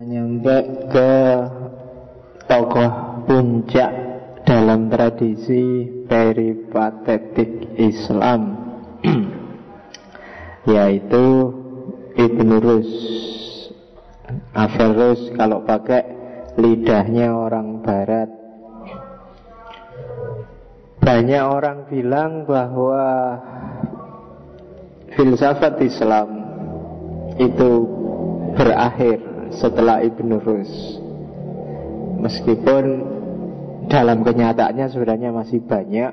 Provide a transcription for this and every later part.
Nyampe ke tokoh puncak dalam tradisi peripatetik Islam yaitu Ibnu Rus. Averroes kalau pakai lidahnya orang barat. Banyak orang bilang bahwa filsafat Islam itu berakhir setelah Ibnu Rus. Meskipun dalam kenyataannya sebenarnya masih banyak,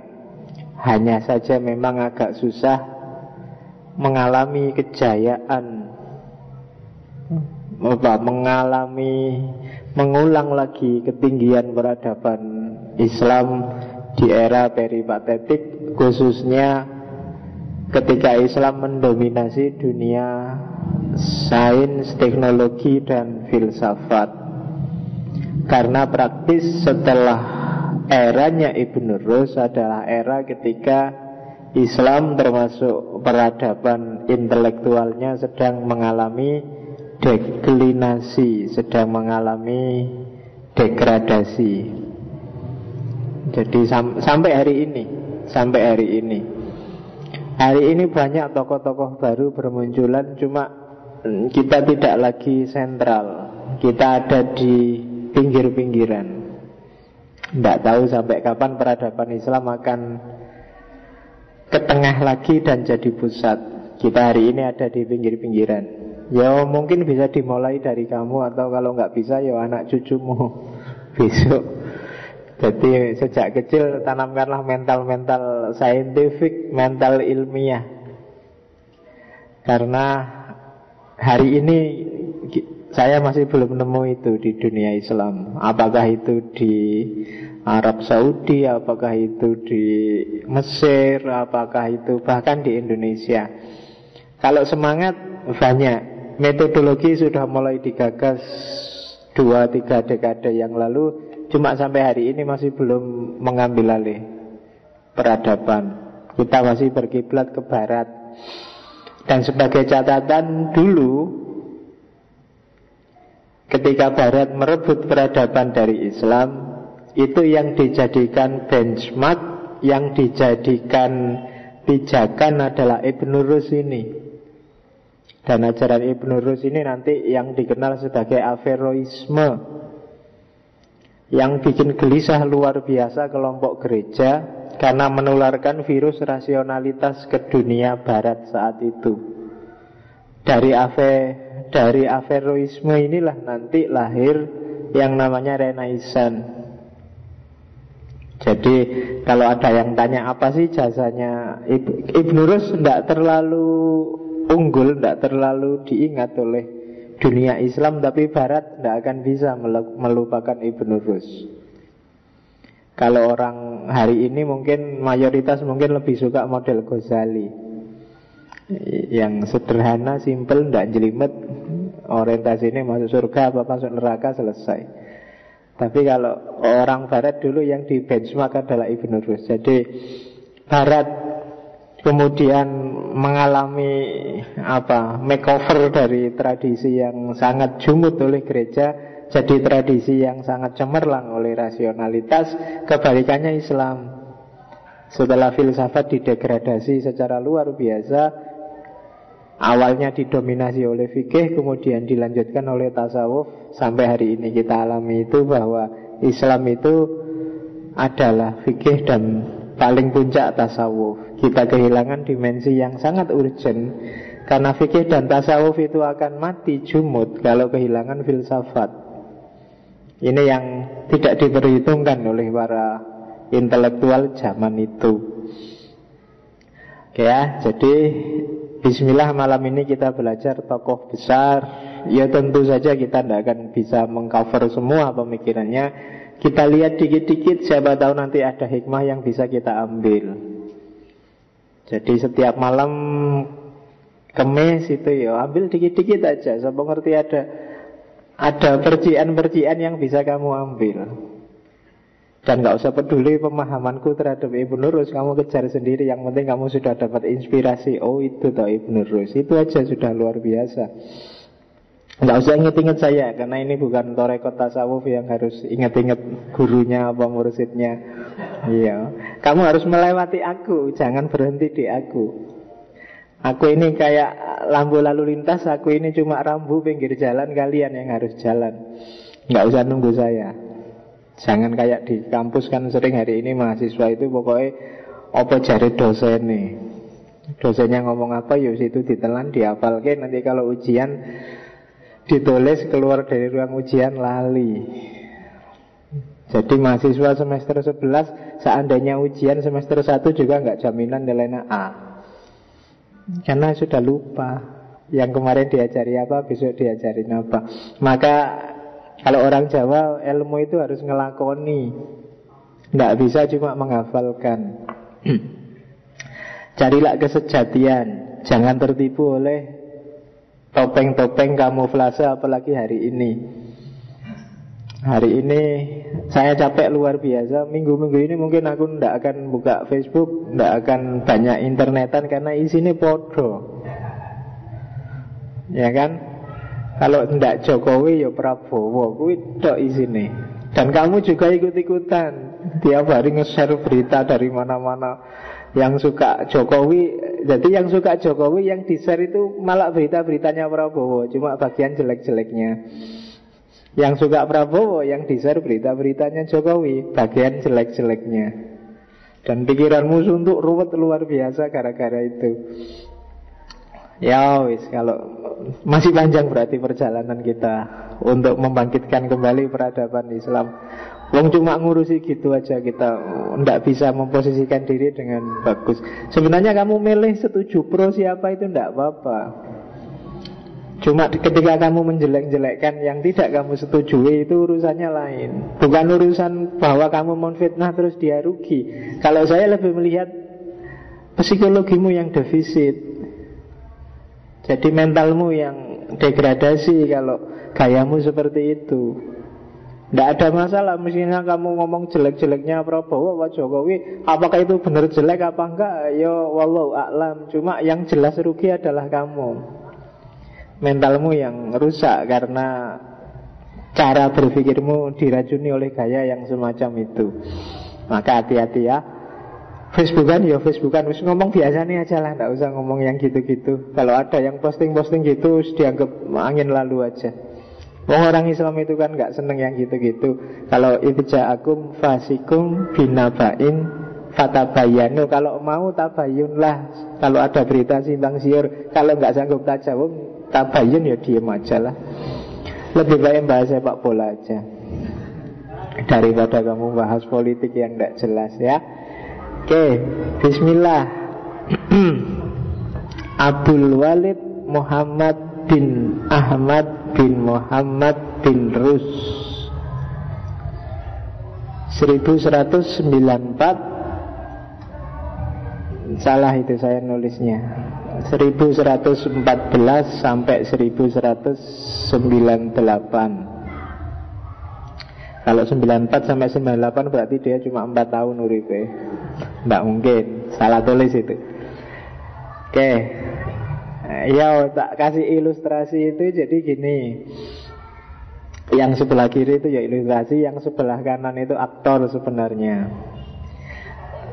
hanya saja memang agak susah mengalami kejayaan, mengulang lagi ketinggian peradaban Islam di era peripatetik, khususnya ketika Islam mendominasi dunia sains, teknologi, dan filsafat. Karena praktis setelah eranya Ibnu Rus adalah era ketika Islam termasuk peradaban intelektualnya sedang mengalami deklinasi, sedang mengalami degradasi. Jadi sampai hari ini banyak tokoh-tokoh baru bermunculan, cuma kita tidak lagi sentral, kita ada di pinggir-pinggiran. Tidak tahu sampai kapan peradaban Islam akan ke tengah lagi dan jadi pusat. Kita hari ini ada di pinggir-pinggiran. Ya mungkin bisa dimulai dari kamu, atau kalau nggak bisa ya anak cucumu besok. Jadi sejak kecil tanamkanlah mental-mental saintifik, mental ilmiah. Karena hari ini saya masih belum nemu itu di dunia Islam. Apakah itu di Arab Saudi, apakah itu di Mesir, apakah itu bahkan di Indonesia. Kalau semangat banyak, metodologi sudah mulai digagas 2-3 dekade yang lalu, cuma sampai hari ini masih belum mengambil alih peradaban. Kita masih berkiblat ke barat. Dan sebagai catatan dulu, ketika barat merebut peradaban dari Islam, itu yang dijadikan benchmark, yang dijadikan pijakan adalah Ibnu Rus ini. Dan ajaran Ibnu Rus ini nanti yang dikenal sebagai Averroisme, yang bikin gelisah luar biasa kelompok gereja karena menularkan virus rasionalitas ke dunia barat saat itu. Dari Averroisme inilah nanti lahir yang namanya Renaissance. Jadi kalau ada yang tanya apa sih jasanya Ibnu Rus, tidak terlalu unggul, tidak terlalu diingat oleh dunia Islam, tapi barat tidak akan bisa melupakan Ibnu Rus. Kalau orang hari ini mungkin mayoritas mungkin lebih suka model Ghazali, yang sederhana, simpel, tidak jelimet, orientasi ini masuk surga apa masuk neraka, selesai. Tapi kalau orang barat dulu yang di benchmark adalah Ibnu Rus. Jadi barat kemudian mengalami makeover dari tradisi yang sangat jumut oleh gereja jadi tradisi yang sangat cemerlang oleh rasionalitas. Kebalikannya Islam, setelah filsafat didegradasi secara luar biasa, awalnya didominasi oleh fikih, kemudian dilanjutkan oleh tasawuf. Sampai hari ini kita alami itu bahwa Islam itu adalah fikih dan paling puncak tasawuf. Kita kehilangan dimensi yang sangat urgent, karena fikih dan tasawuf itu akan mati jumut kalau kehilangan filsafat. Ini yang tidak diperhitungkan oleh para intelektual zaman itu. Oke ya, jadi bismillah, malam ini kita belajar tokoh besar. Ya tentu saja kita tidak akan bisa mengcover semua pemikirannya. Kita lihat dikit-dikit, siapa tahu nanti ada hikmah yang bisa kita ambil. Jadi setiap malam Kemis itu ya ambil dikit-dikit aja. Siapa ngerti ada percikan-percikan yang bisa kamu ambil. Dan gak usah peduli pemahamanku terhadap Ibnu Rus, kamu kejar sendiri. Yang penting kamu sudah dapat inspirasi. Oh itu toh Ibnu Rus, itu aja sudah luar biasa. Nggak usah inget-inget saya, karena ini bukan torekot tasawuf yang harus inget-inget gurunya apa mursidnya. Iya, kamu harus melewati aku, jangan berhenti di aku. Aku ini kayak lampu lalu lintas, aku ini cuma rambu pinggir jalan, kalian yang harus jalan. Nggak usah nunggu saya. Jangan kayak di kampus kan sering hari ini mahasiswa itu pokoknya apa jari dosen nih. Dosennya ngomong apa, yuk situ ditelan, dihafalkan. Nanti kalau ujian ditulis, keluar dari ruang ujian lali. Jadi mahasiswa semester 11 seandainya ujian semester 1 juga nggak jaminan nilainya A, karena sudah lupa yang kemarin diajari apa, besok diajarin apa. Maka kalau orang Jawa, ilmu itu harus ngelakoni, nggak bisa cuma menghafalkan. Carilah kesejatian, jangan tertipu oleh topeng-topeng kamuflase, apalagi hari ini. Hari ini saya capek luar biasa. Minggu-minggu ini mungkin aku tidak akan buka Facebook, tidak akan banyak internetan, karena isinya podo. Ya kan? Kalau tidak Jokowi ya Prabowo, kuwi tok isine. Dan kamu juga ikut-ikutan. Tiap hari nge-share berita dari mana-mana. Yang suka Jokowi, jadi yang suka Jokowi yang di-share itu malah berita-beritanya Prabowo, cuma bagian jelek-jeleknya. Yang suka Prabowo yang di-share berita-beritanya Jokowi, bagian jelek-jeleknya. Dan pikiranmu suntuk ruwet luar biasa gara-gara itu. Ya wis, kalau masih panjang berarti perjalanan kita untuk membangkitkan kembali peradaban Islam. Wong cuma ngurusi gitu aja, kita ndak bisa memposisikan diri dengan bagus. Sebenarnya kamu milih setuju pro siapa itu ndak apa-apa. Cuma ketika kamu menjelek-jelekkan yang tidak kamu setujui, itu urusannya lain. Bukan urusan bahwa kamu menfitnah terus dia rugi. Kalau saya lebih melihat psikologimu yang defisit. Jadi mentalmu yang degradasi kalau gayamu seperti itu. Tidak ada masalah, misalnya kamu ngomong jelek-jeleknya Prabowo, Pak Jokowi, apakah itu benar jelek apa enggak? Ya wallahu a'lam. Cuma yang jelas rugi adalah kamu. Mentalmu yang rusak karena cara berpikirmu diracuni oleh gaya yang semacam itu. Maka hati-hati ya. Facebookan ya Facebookan, wis ngomong biasanya aja lah, nggak usah ngomong yang gitu-gitu. Kalau ada yang posting-posting gitu, dianggap angin lalu aja. Orang Islam itu kan nggak seneng yang gitu-gitu. Kalau ibja'akum fasikum binabain fatabayanu, kalau mau tabayun lah. Kalau ada berita simpang siur, kalau nggak sanggup tajawum, tabayun ya diem aja lah. Lebih baik bahas sepak bola aja daripada kamu bahas politik yang nggak jelas ya. Oke, bismillah. Abdul Walid Muhammad bin Ahmad bin Muhammad bin Rus 1194. Salah itu saya nulisnya, 1114 sampai 1198. Kalau 94 sampai 98 berarti dia cuma 4 tahun uripe. Nggak mungkin, salah tulis itu. Oke. Ya tak kasih ilustrasi itu. Jadi gini, yang sebelah kiri itu ya ilustrasi, yang sebelah kanan itu aktor sebenarnya.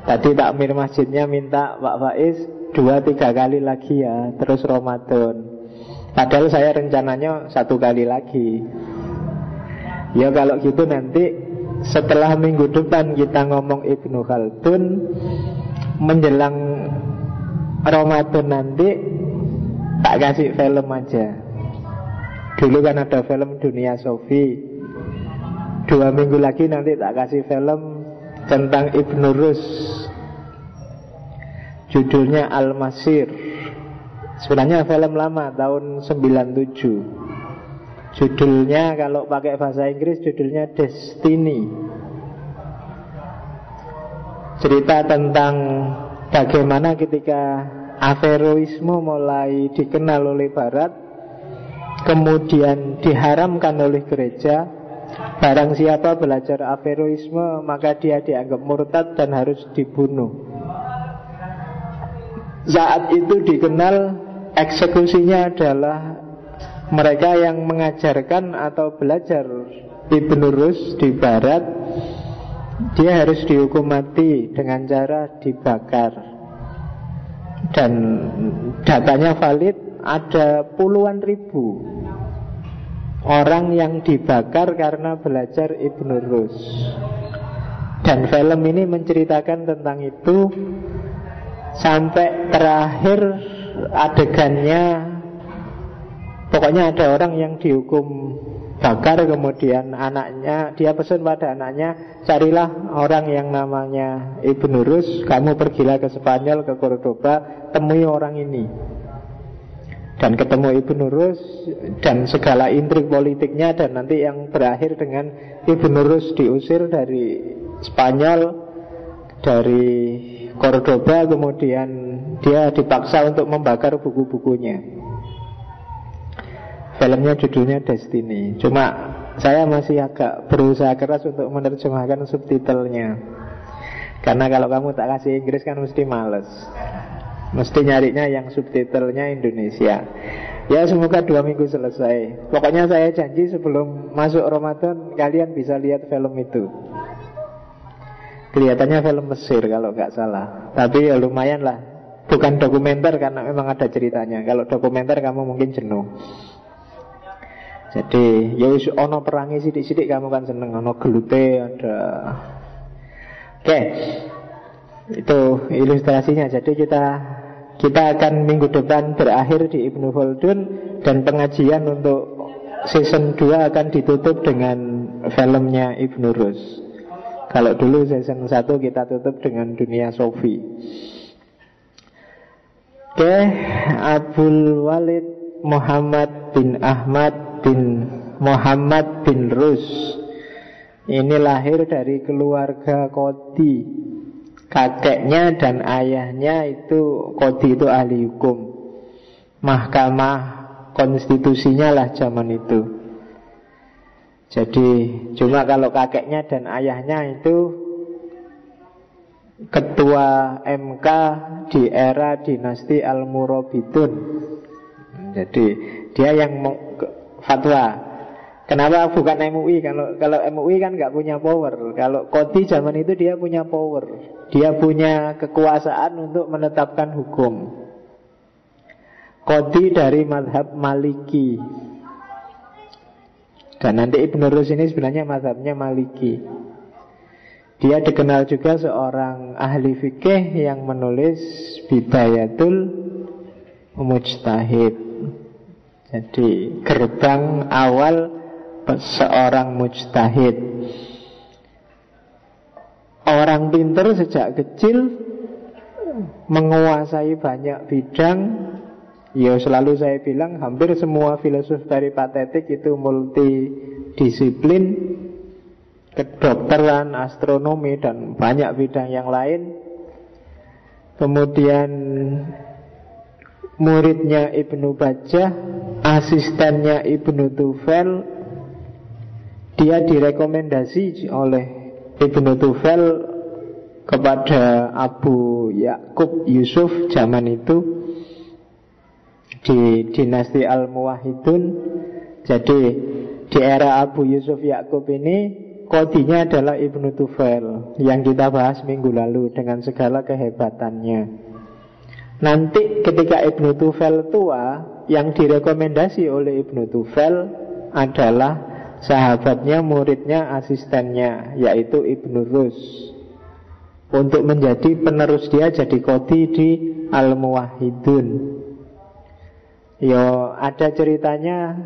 Tadi takmir masjidnya minta Pak Faiz 2-3 kali lagi ya, terus Ramadan. Padahal saya rencananya 1 kali lagi. Ya kalau gitu nanti setelah minggu depan kita ngomong Ibnu Khaldun, menjelang Ramadan nanti tak kasih film aja. Dulu kan ada film Dunia Sofi. 2 minggu lagi nanti tak kasih film tentang Ibnu Rus. Judulnya Al-Masir. Sebenarnya film lama tahun 97. Judulnya kalau pakai bahasa Inggris judulnya Destiny. Cerita tentang bagaimana ketika Averroisme mulai dikenal oleh Barat, kemudian diharamkan oleh gereja. Barang siapa belajar Averroisme maka dia dianggap murtad dan harus dibunuh. Saat itu dikenal eksekusinya adalah mereka yang mengajarkan atau belajar Ibn Rus di barat, dia harus dihukum mati dengan cara dibakar. Dan datanya valid, ada puluhan ribu orang yang dibakar karena belajar Ibn Rus. Dan film ini menceritakan tentang itu sampai terakhir adegannya. Pokoknya ada orang yang dihukum bakar, kemudian anaknya, dia pesan pada anaknya, carilah orang yang namanya Ibn Rus, kamu pergilah ke Spanyol, ke Cordoba, temui orang ini. Dan ketemu Ibn Rus dan segala intrik politiknya, dan nanti yang berakhir dengan Ibn Rus diusir dari Spanyol, dari Cordoba, kemudian dia dipaksa untuk membakar buku-bukunya. Filmnya judulnya Destiny. Cuma saya masih agak berusaha keras untuk menerjemahkan subtitlenya, karena kalau kamu tak kasih Inggris kan mesti males. Mesti nyarinya yang subtitlenya Indonesia. Ya semoga 2 minggu selesai. Pokoknya saya janji sebelum masuk Ramadan kalian bisa lihat film itu. Kelihatannya film Mesir kalau nggak salah, tapi ya lumayan lah. Bukan dokumenter karena memang ada ceritanya. Kalau dokumenter kamu mungkin jenuh. Jadi ya ono perangi sidik-sidik kamu kan seneng, ono gelute ada. Oke. Itu ilustrasinya. Jadi kita akan minggu depan berakhir di Ibnu Khaldun, dan pengajian untuk season 2 akan ditutup dengan filmnya Ibnu Rus. Kalau dulu season 1 kita tutup dengan Dunia Sofi. Oke, Abdul Walid Muhammad bin Ahmad bin Muhammad bin Rus ini lahir dari keluarga Qadhi. Kakeknya dan ayahnya itu Qadhi, itu ahli hukum, mahkamah konstitusinya lah zaman itu. Jadi cuma kalau kakeknya dan ayahnya itu ketua MK di era dinasti Al-Murabitun. Jadi dia yang fatwa. Kenapa bukan MUI? Kalau MUI kan nggak punya power. Kalau Qadhi zaman itu dia punya power. Dia punya kekuasaan untuk menetapkan hukum. Qadhi dari mazhab Maliki. Dan nanti Ibn Rus ini sebenarnya mazhabnya Maliki. Dia dikenal juga seorang ahli fikih yang menulis Bidayatul Mujtahid. Jadi gerbang awal seorang mujtahid. Orang pintar sejak kecil, menguasai banyak bidang. Ya selalu saya bilang hampir semua filsuf peripatetik itu multidisiplin, kedokteran, astronomi, dan banyak bidang yang lain. Kemudian muridnya Ibnu Bajjah, asistennya Ibnu Tufel. Dia direkomendasi oleh Ibnu Tufel kepada Abu Ya'qub Yusuf zaman itu di dinasti Al-Muwahhidun. Jadi di era Abu Yusuf Ya'qub ini Qadhinya adalah Ibnu Tufel yang kita bahas minggu lalu dengan segala kehebatannya. Nanti ketika Ibnu Tufel tua, yang direkomendasi oleh Ibnu Tufel adalah sahabatnya, muridnya, asistennya, yaitu Ibn Rus, untuk menjadi penerus dia jadi Qadhi di Al-Muwahhidun. Ada ceritanya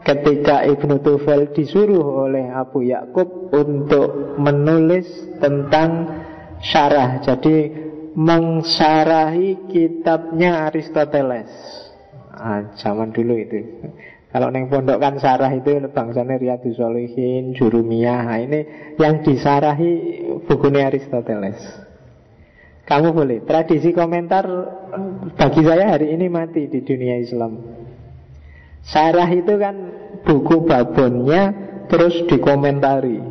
ketika Ibnu Tufel disuruh oleh Abu Ya'qub untuk menulis tentang syarah, jadi mengsyarahi kitabnya Aristoteles. Zaman dulu itu. Kalau neng pondok kan sarah itu bangsanya Riyadhus Shalihin, Jurumiyah. Ini yang disarahi bukunya Aristoteles. Kamu boleh. Tradisi komentar bagi saya hari ini mati di dunia Islam. Sarah itu kan buku babonnya terus dikomentari.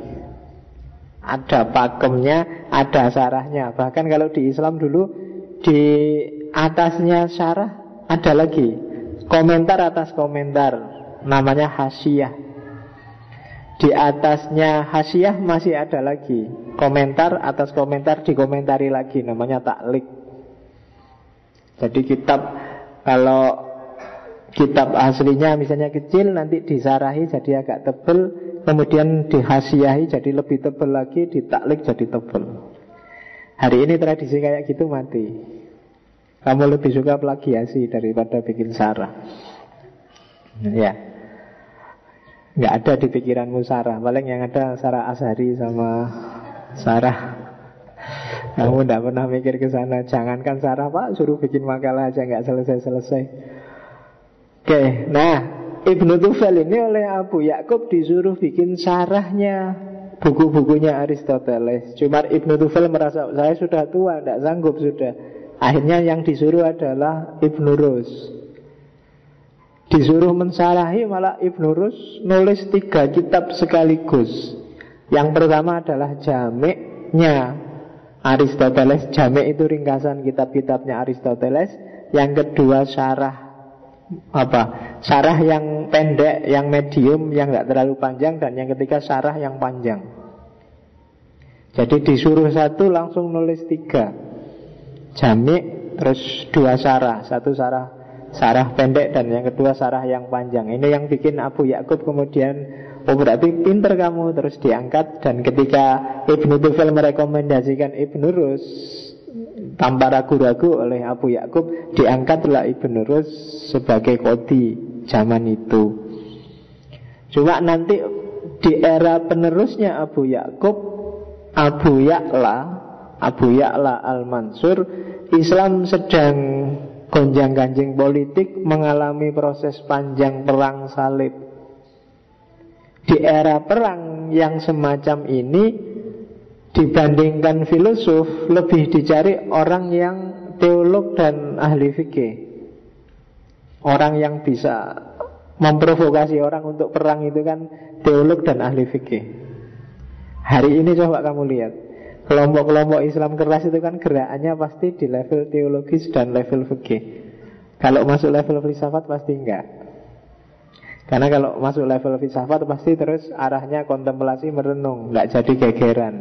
Ada pakemnya, ada sarahnya. Bahkan kalau di Islam dulu di atasnya sarah ada lagi komentar atas komentar namanya hasyiah. Di atasnya hasyiah masih ada lagi komentar, atas komentar dikomentari lagi, namanya taklik. Jadi kitab, kalau kitab aslinya misalnya kecil, nanti disarahi jadi agak tebel, kemudian dihasyiahi jadi lebih tebel lagi, ditaklik jadi tebel. Hari ini tradisi kayak gitu mati. Kamu lebih suka plagiasi daripada bikin sarah. Ya, nggak ada di pikiranmu sarah. Paling yang ada sarah Azhari sama sarah. Kamu tidak pernah mikir ke sana. Jangankan sarah, Pak, suruh bikin makalah aja nggak selesai-selesai. Oke, nah Ibnu Tufel ini oleh Abu Yakub disuruh bikin sarahnya buku-bukunya Aristoteles. Cuma Ibnu Tufel merasa, saya sudah tua, tidak sanggup sudah. Akhirnya yang disuruh adalah Ibnu Rus. Disuruh mensarahi, malah Ibnu Rus nulis 3 kitab sekaligus. Yang pertama adalah Jami'-nya Aristoteles. Jami' itu ringkasan kitab-kitabnya Aristoteles. Yang kedua syarah syarah yang pendek, yang medium, yang tidak terlalu panjang. Dan yang ketiga syarah yang panjang. Jadi disuruh satu langsung nulis 3 Jami', terus 2 syarah. Satu syarah pendek dan yang kedua syarah yang panjang. Ini yang bikin Abu Yakub kemudian, oh berarti pinter kamu, terus diangkat. Dan ketika Ibnu Tufel merekomendasikan Ibnu Rus, tanpa ragu-ragu oleh Abu Yakub, diangkatlah Ibnu Rus sebagai qadhi zaman itu. Cuma nanti di era penerusnya Abu Yakub, Abu Ya'la Al-Mansur, Islam sedang gonjang-ganjing politik, mengalami proses panjang perang salib. Di era perang yang semacam ini, dibandingkan filosof, lebih dicari orang yang teolog dan ahli fikih. Orang yang bisa memprovokasi orang untuk perang itu kan teolog dan ahli fikih. Hari ini coba kamu lihat, kelompok-kelompok Islam keras itu kan gerakannya pasti di level teologis dan level fikih. Kalau masuk level filsafat pasti enggak. Karena kalau masuk level filsafat pasti terus arahnya kontemplasi merenung, enggak jadi gegeran.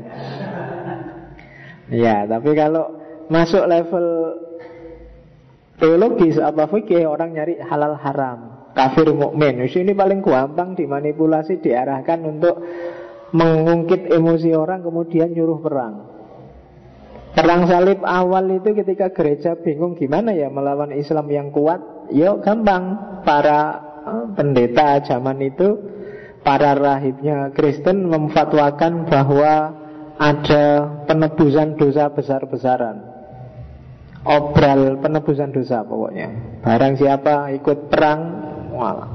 Ya, tapi kalau masuk level teologis apa fikih, orang nyari halal haram, kafir mukmin. Ini paling gampang dimanipulasi, diarahkan untuk mengungkit emosi orang, kemudian nyuruh perang. Perang salib awal itu ketika gereja bingung gimana ya melawan Islam yang kuat, yuk gampang. Para pendeta zaman itu, para rahibnya Kristen memfatwakan bahwa ada penebusan dosa besar-besaran, obral penebusan dosa pokoknya. Barang siapa ikut perang, wah,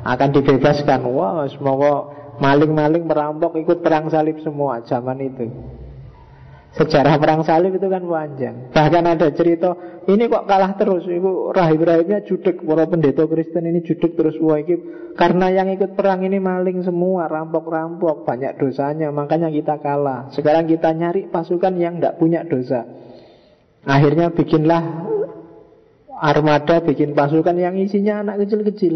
akan dibebaskan. Wah, semoga maling-maling merampok ikut perang salib semua zaman itu. Sejarah perang salib itu kan panjang. Bahkan ada cerita, ini kok kalah terus. Itu rahib-rahibnya judek, para pendeta Kristen ini judek terus. Wah, ini karena yang ikut perang ini maling semua, rampok-rampok, banyak dosanya, makanya kita kalah. Sekarang kita nyari pasukan yang tidak punya dosa. Akhirnya bikinlah armada, bikin pasukan yang isinya anak kecil-kecil.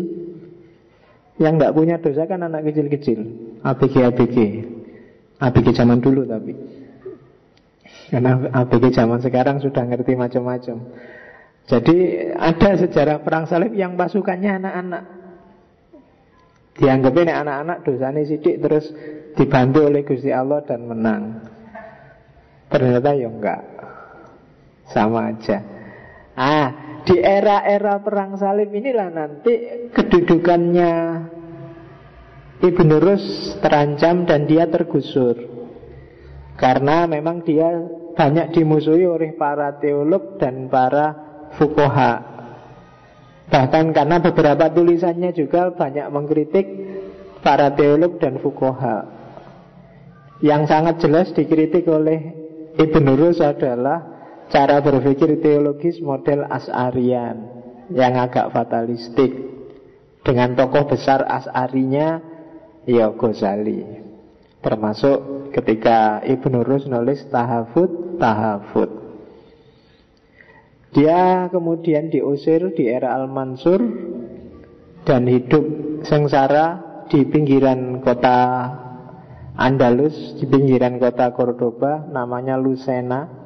Yang tidak punya dosa kan anak kecil-kecil, ABG zaman dulu tapi. Karena ABG zaman sekarang sudah ngerti macam-macam. Jadi ada sejarah perang salib yang pasukannya anak-anak. Dianggap ini anak-anak dosanya sidik, terus dibantu oleh Gusti Allah dan menang. Ternyata ya enggak, sama aja. Di era-era perang salib inilah nanti kedudukannya Ibnu Rus terancam dan dia tergusur. Karena memang dia banyak dimusuhi oleh para teolog dan para fuqaha. Bahkan karena beberapa tulisannya juga banyak mengkritik para teolog dan fuqaha. Yang sangat jelas dikritik oleh Ibnu Rus adalah cara berpikir teologis model Asy'arian yang agak fatalistik, dengan tokoh besar Asy'arinya ya Ghazali. Termasuk ketika Ibnu Rus nulis Tahafut. Dia kemudian diusir di era Al-Mansur dan hidup sengsara di pinggiran kota Andalus, di pinggiran kota Cordoba, namanya Lucena.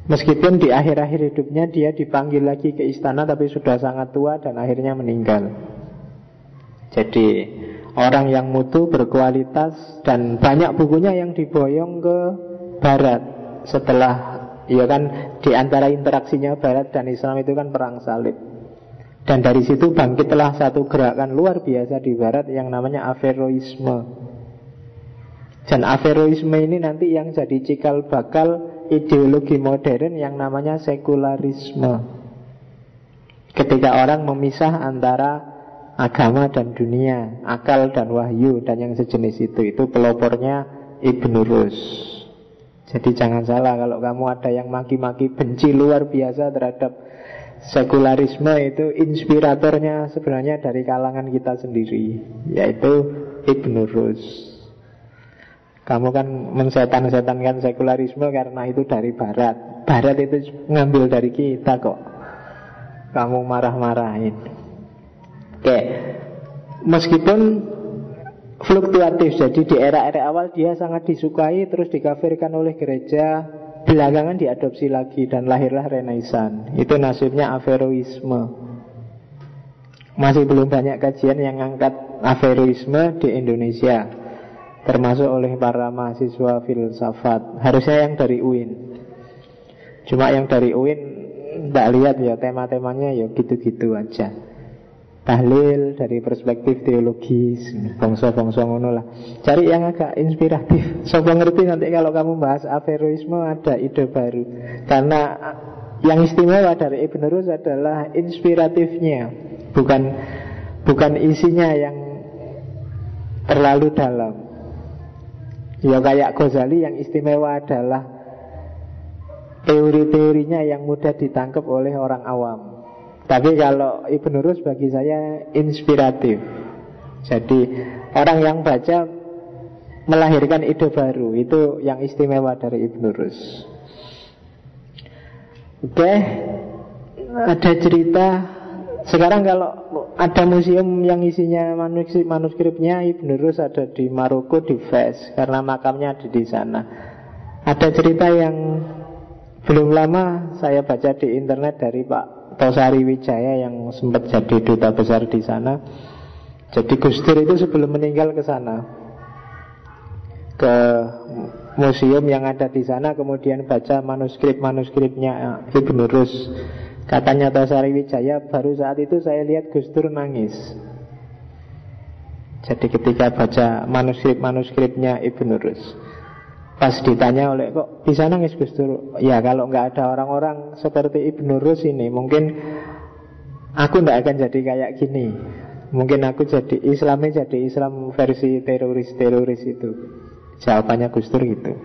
Meskipun di akhir-akhir hidupnya dia dipanggil lagi ke istana, tapi sudah sangat tua dan akhirnya meninggal. Jadi orang yang mutu, berkualitas, dan banyak bukunya yang diboyong ke barat. Setelah, ya kan, di antara interaksinya barat dan Islam itu kan perang salib. Dan dari situ bangkitlah satu gerakan luar biasa di barat yang namanya Averroisme. Dan Averroisme ini nanti yang jadi cikal bakal ideologi modern yang namanya sekularisme. Ketika orang memisah antara agama dan dunia, akal dan wahyu, dan yang sejenis itu pelopornya Ibnu Rus. Jadi jangan salah kalau kamu ada yang maki-maki benci luar biasa terhadap sekularisme, itu inspiratornya sebenarnya dari kalangan kita sendiri, yaitu Ibnu Rus. Kamu kan mensetan-setankan sekularisme karena itu dari barat. Barat itu ngambil dari kita kok. Kamu marah-marahin. Oke. Meskipun fluktuatif, jadi di era-era awal dia sangat disukai, terus dikafirkan oleh gereja, belakangan diadopsi lagi dan lahirlah Renaissance. Itu nasibnya Averroisme. Masih belum banyak kajian yang angkat Averroisme di Indonesia, termasuk oleh para mahasiswa filsafat. Harusnya yang dari UIN. Cuma yang dari UIN tidak lihat ya, tema-temanya ya gitu-gitu aja. Tahlil dari perspektif teologis, bongso-bongso ngono lah. Cari yang agak inspiratif. Sopo ngerti nanti kalau kamu bahas Averroisme ada ide baru. Karena yang istimewa dari Ibn Rus adalah inspiratifnya, bukan isinya yang terlalu dalam. Ya kayak Ghazali, yang istimewa adalah teori-teorinya yang mudah ditangkap oleh orang awam. Tapi kalau Ibn Rus bagi saya inspiratif. Jadi orang yang baca melahirkan ide baru. Itu yang istimewa dari Ibn Rus. Oke, ada cerita. Sekarang kalau ada museum yang isinya manuskripnya Ibn Rus ada di Maroko, di Fez, karena makamnya ada di sana. Ada cerita yang belum lama saya baca di internet dari Pak Tosari Wijaya yang sempat jadi duta besar di sana. Jadi Gus Dur itu sebelum meninggal ke sana, ke museum yang ada di sana, kemudian baca manuskripnya Ibn Rus. Katanya Tosari Wijaya, baru saat itu saya lihat Gus Dur nangis. Jadi ketika baca manuskripnya Ibn Rus, pas ditanya oleh, kok bisa nangis Gus Dur? Ya kalau nggak ada orang-orang seperti Ibn Rus ini, mungkin aku nggak akan jadi kayak gini. Mungkin aku jadi Islamnya jadi Islam versi teroris itu. Jawabannya Gus Dur gitu.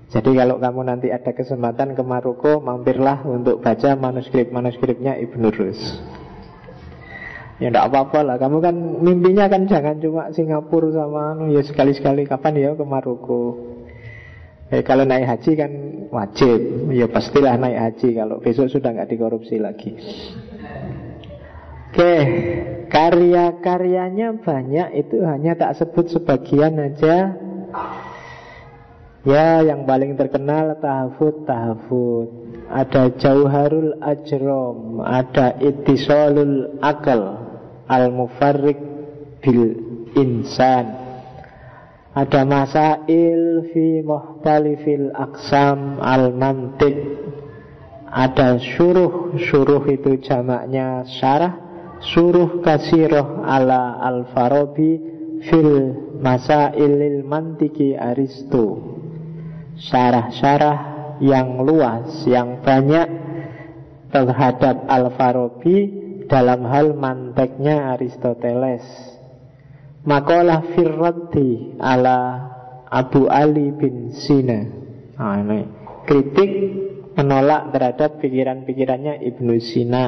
Jadi kalau kamu nanti ada kesempatan ke Maroko, mampirlah untuk baca manuskripnya Ibn Rus. Ya enggak apa-apa lah. Kamu kan mimpinya kan jangan cuma Singapura sama ya sekali-sekali kapan ya ke Maroko. Kalau naik haji kan wajib. Ya pastilah naik haji kalau besok sudah nggak dikorupsi lagi. Oke, karya-karyanya banyak, itu hanya tak sebut sebagian aja. Ya, yang paling terkenal Tahafut. Ada Jauharul Ajrom, ada Ittisalul Akal, Al-Mufarriq bil Insan, ada Masail fi Muhtalifil Aqsam Al-Mantiq, ada Syuruh itu jamaknya syarah, Syuruh Kasiroh ala Al-Farabi fil Masailil Mantiki Aristo. Syarah-syarah yang luas, yang banyak terhadap Al-Farabi dalam hal manteknya Aristoteles. Makalah Firraddi ala Abu Ali bin Sina. Ini kritik menolak terhadap pikiran-pikirannya Ibnu Sina.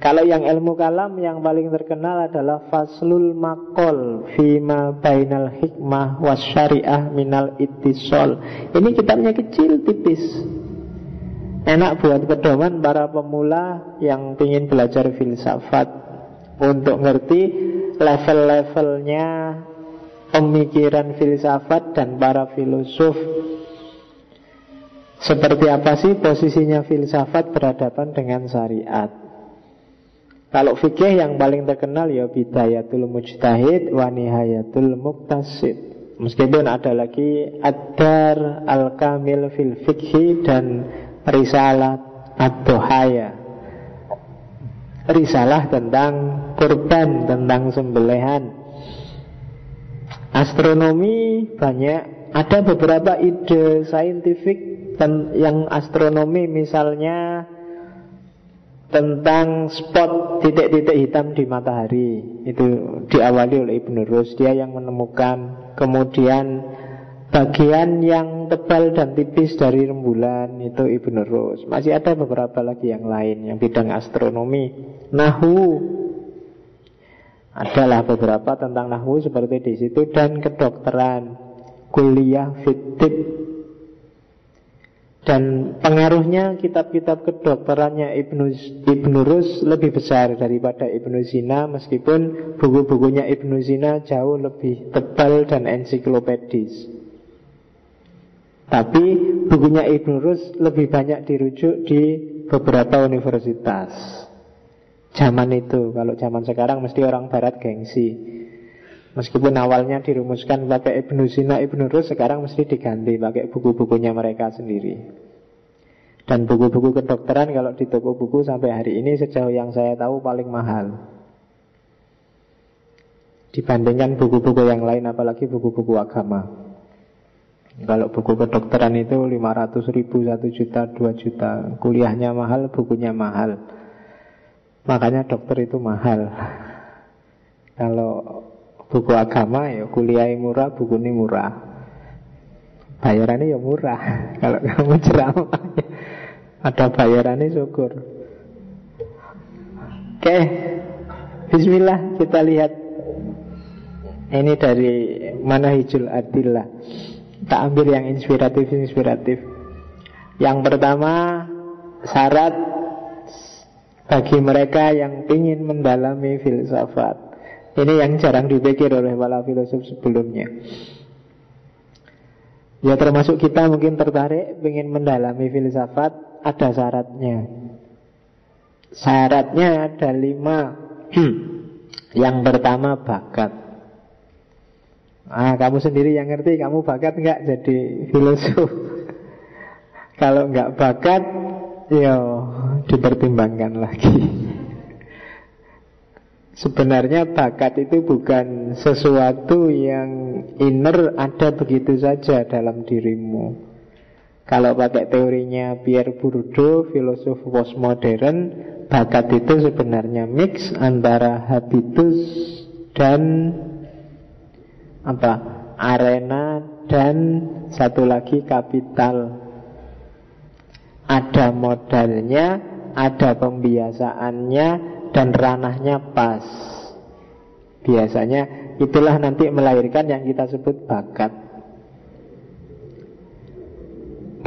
Kalau yang ilmu kalam yang paling terkenal adalah Faslul Maqol Fima Bainal Hikmah Was Syariah Minal Ittisol. Ini kitabnya kecil, tipis, enak buat pedoman para pemula yang ingin belajar filsafat. untuk ngerti level-levelnya pemikiran filsafat dan para filosof. Seperti apa sih posisinya filsafat berhadapan dengan syariat? Kalau fikih yang paling terkenal ya Bidayatul Mujtahid wa Nihayatul Muqtasid. Meskipun ada lagi Ad-Dar Al-Kamil fil Fikhi dan Risalah Ad-Duhaya, risalah tentang kurban, tentang sembelihan. Astronomi banyak, ada beberapa ide saintifik yang astronomi, misalnya tentang spot titik-titik hitam di matahari. Itu diawali oleh Ibnu Rus, dia yang menemukan. Kemudian bagian yang tebal dan tipis dari rembulan, itu Ibnu Rus. Masih ada beberapa lagi yang lain yang bidang astronomi. Nahwu, adalah beberapa tentang nahwu seperti di situ. Dan kedokteran, kuliah fittib. Dan pengaruhnya kitab-kitab kedokterannya Ibnu Rus lebih besar daripada Ibnu Sina, meskipun buku-bukunya Ibnu Sina jauh lebih tebal dan ensiklopedis. Tapi bukunya Ibnu Rus lebih banyak dirujuk di beberapa universitas zaman itu. Kalau zaman sekarang mesti orang barat gengsi. Meskipun awalnya dirumuskan pakai Ibnu Sina, Ibnu Rus, sekarang mesti diganti pakai buku-bukunya mereka sendiri. Dan buku-buku kedokteran kalau di toko buku sampai hari ini sejauh yang saya tahu paling mahal dibandingkan buku-buku yang lain, apalagi buku-buku agama. Kalau buku kedokteran itu 500 ribu, 1 juta, 2 juta. Kuliahnya mahal, bukunya mahal. Makanya dokter itu mahal. Kalau buku agama ya kuliahnya murah, buku ini murah, bayarannya ya murah. Kalau kamu ceramah ada bayarannya, syukur. Oke, bismillah, kita lihat. Ini dari Manahijul Adillah. Kita ambil yang inspiratif. Yang pertama, syarat bagi mereka yang ingin mendalami filsafat. Ini yang jarang dipikir oleh para filosof sebelumnya. Ya termasuk kita mungkin tertarik ingin mendalami filsafat, ada syaratnya. Syaratnya ada 5. Yang pertama, bakat. Kamu sendiri yang ngerti, kamu bakat enggak jadi filosof? Kalau enggak bakat, ya dipertimbangkan lagi. Sebenarnya bakat itu bukan sesuatu yang inner, ada begitu saja dalam dirimu. Kalau pakai teorinya Pierre Bourdieu, filosof postmodern, bakat itu sebenarnya mix antara habitus dan arena, dan satu lagi kapital. Ada modalnya, ada pembiasaannya, dan ranahnya pas. Biasanya itulah nanti melahirkan yang kita sebut bakat.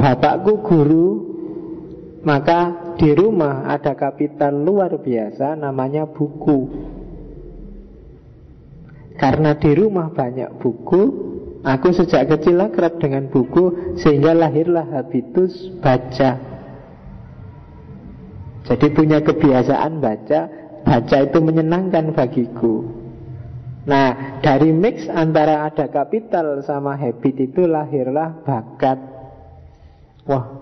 Bapakku guru, maka di rumah ada kapital luar biasa namanya buku. Karena di rumah banyak buku, aku sejak kecil akrab dengan buku, sehingga lahirlah habitus baca. Jadi punya kebiasaan baca. Baca itu menyenangkan bagiku. Nah, dari mix antara ada kapital sama habit itu lahirlah bakat. Wah,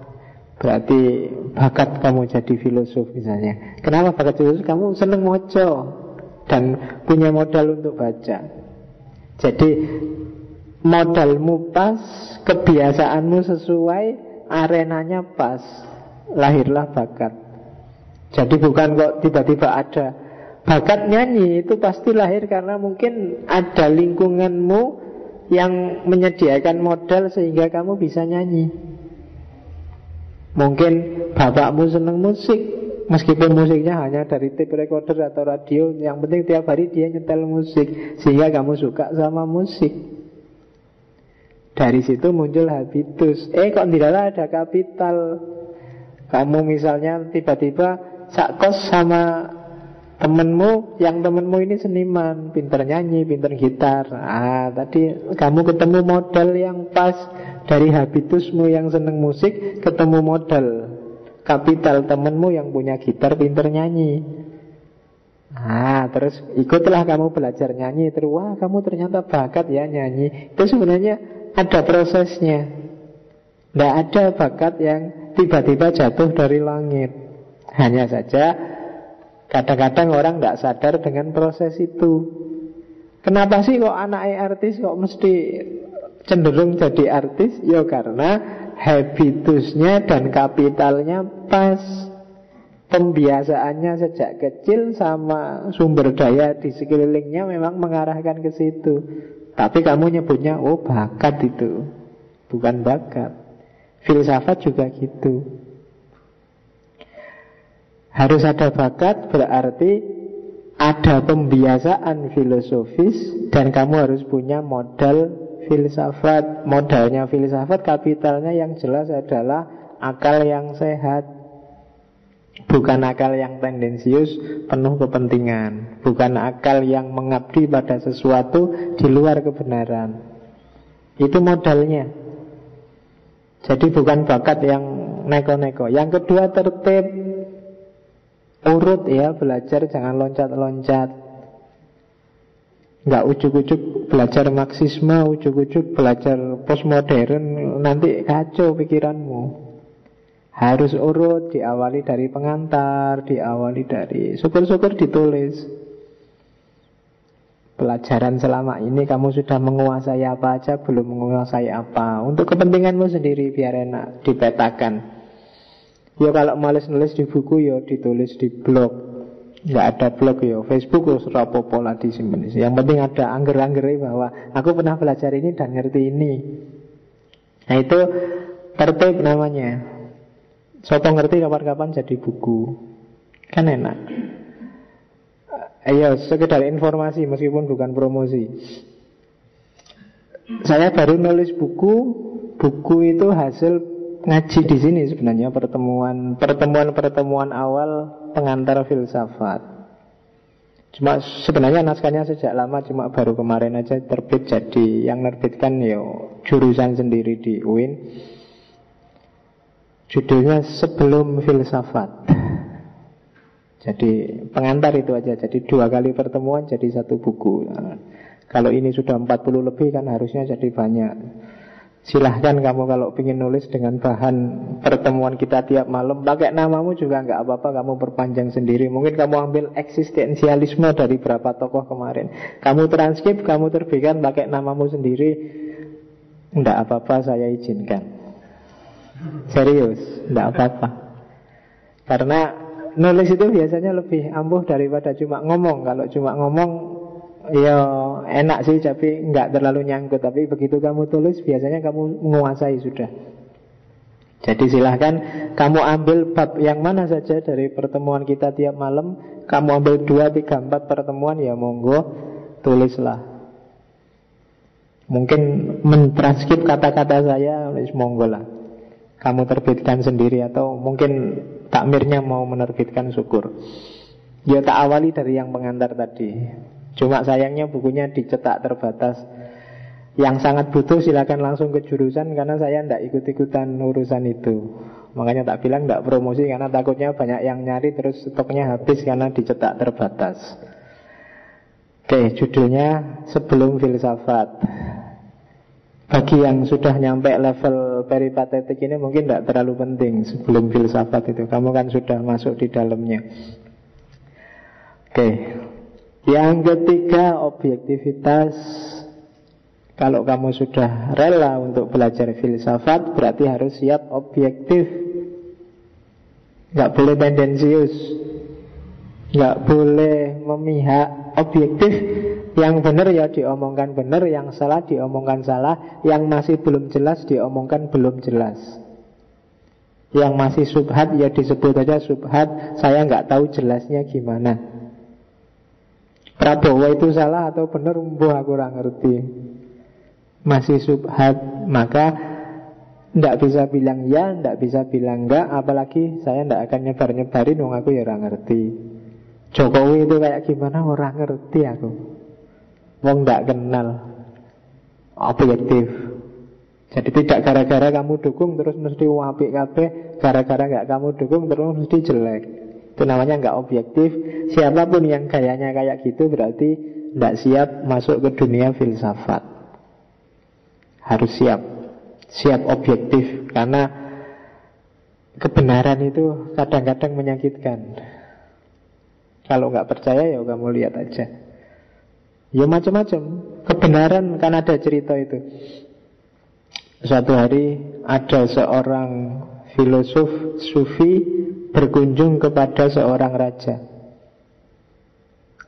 berarti bakat kamu jadi filosof misalnya. Kenapa bakat filosof? Kamu seneng moco dan punya modal untuk baca. Jadi modalmu pas, kebiasaanmu sesuai, arenanya pas, lahirlah bakat. Jadi bukan kok tiba-tiba ada bakat nyanyi, itu pasti lahir karena mungkin ada lingkunganmu yang menyediakan modal sehingga kamu bisa nyanyi. Mungkin bapakmu senang musik, meskipun musiknya hanya dari tape recorder atau radio, yang penting tiap hari dia nyetel musik, sehingga kamu suka sama musik. Dari situ muncul habitus. Kok tidak ada kapital? Kamu misalnya tiba-tiba sak kos sama temenmu ini seniman, pinter nyanyi, pinter gitar. Tadi kamu ketemu modal yang pas. Dari habitusmu yang seneng musik, ketemu modal kapital temenmu yang punya gitar, pinter nyanyi. Terus ikutlah kamu belajar nyanyi. Terus wah, kamu ternyata bakat ya nyanyi. Itu sebenarnya ada prosesnya. Tidak ada bakat yang tiba-tiba jatuh dari langit. Hanya saja kadang-kadang orang tidak sadar dengan proses itu. Kenapa sih kok anaknya artis kok mesti cenderung jadi artis? Ya karena habitusnya dan kapitalnya pas. Pembiasaannya sejak kecil sama sumber daya di sekelilingnya memang mengarahkan ke situ. Tapi kamu nyebutnya bakat itu. Bukan bakat. Filsafat juga gitu. Harus ada bakat berarti ada pembiasaan filosofis dan kamu harus punya modal filsafat. Modalnya filsafat, kapitalnya yang jelas adalah akal yang sehat. Bukan akal yang tendensius, penuh kepentingan. Bukan akal yang mengabdi pada sesuatu di luar kebenaran. Itu modalnya. Jadi bukan bakat yang neko-neko. Yang kedua tertib. Urut ya, belajar jangan loncat-loncat. Nggak ujuk-ujuk belajar Marxisme, ujuk-ujuk belajar postmodern, nanti kacau pikiranmu. Harus urut, diawali dari pengantar, diawali dari syukur-syukur ditulis. Pelajaran selama ini kamu sudah menguasai apa aja, belum menguasai apa. Untuk kepentinganmu sendiri biar enak dipetakan. Ya kalau males nulis di buku ya ditulis di blog. Nggak ada blog ya Facebook rapopo lah disimpan. Yang penting ada angger-anggernya bahwa aku pernah belajar ini dan ngerti ini. Nah itu tertib namanya. Soto ngerti kapan-kapan jadi buku. Kan enak. Ayo sekedar informasi meskipun bukan promosi. Saya baru nulis buku. Buku itu hasil ngaji di sini sebenarnya, pertemuan awal pengantar filsafat. Cuma sebenarnya naskahnya sejak lama, cuma baru kemarin aja terbit. Jadi yang nerbitkan jurusan sendiri di UIN. Judulnya Sebelum Filsafat. Jadi pengantar itu aja. Jadi 2 kali pertemuan jadi 1 buku. Kalau ini sudah 40 lebih kan harusnya jadi banyak. Silahkan kamu kalau ingin nulis dengan bahan pertemuan kita tiap malam, pakai namamu juga nggak apa-apa, kamu perpanjang sendiri. Mungkin kamu ambil eksistensialisme dari berapa tokoh kemarin, kamu transkrip, kamu terbitkan pakai namamu sendiri. Nggak apa-apa, saya izinkan. Serius, nggak apa-apa. Karena nulis itu biasanya lebih ampuh daripada cuma ngomong. Kalau cuma ngomong ya enak sih tapi nggak terlalu nyangkut. Tapi begitu kamu tulis biasanya kamu menguasai sudah. Jadi silahkan kamu ambil bab yang mana saja dari pertemuan kita tiap malam. Kamu ambil 2, 3, 4 pertemuan, ya monggo tulislah. Mungkin mentranskrip kata-kata saya, monggo lah. Kamu terbitkan sendiri atau mungkin takmirnya mau menerbitkan, syukur. Ya tak awali dari yang pengantar tadi. Cuma sayangnya bukunya dicetak terbatas. Yang sangat butuh silakan langsung ke jurusan, karena saya tidak ikut-ikutan urusan itu. Makanya tak bilang tidak promosi, karena takutnya banyak yang nyari terus stoknya habis karena dicetak terbatas. Oke, judulnya Sebelum Filsafat. Bagi yang sudah nyampe level peripatetik ini mungkin tidak terlalu penting. Sebelum filsafat itu kamu kan sudah masuk di dalamnya. Oke. Yang ketiga, objektivitas. Kalau kamu sudah rela untuk belajar filsafat, berarti harus siap objektif. Gak boleh tendensius, gak boleh memihak. Objektif, yang benar ya diomongkan benar, yang salah diomongkan salah, yang masih belum jelas diomongkan belum jelas, yang masih subhat ya disebut aja subhat, saya nggak tahu jelasnya gimana. Prabowo itu salah atau benar, aku kurang ngerti, masih subhat, maka nggak bisa bilang ya, nggak bisa bilang enggak, apalagi saya nggak akan nyebar-nyebarin, aku ya nggak ngerti. Jokowi itu kayak gimana orang ngerti aku. Wong nggak kenal. Objektif. Jadi tidak gara-gara kamu dukung terus mesti apik kabeh, gara-gara nggak kamu dukung terus mesti jelek. Itu namanya nggak objektif. Siapapun yang gayanya kayak gitu berarti nggak siap masuk ke dunia filsafat. Harus siap objektif, karena kebenaran itu kadang-kadang menyakitkan. Kalau nggak percaya ya kamu lihat aja. Ya macam-macam. Kebenaran kan ada cerita itu. Suatu hari ada seorang filosof sufi berkunjung kepada seorang raja.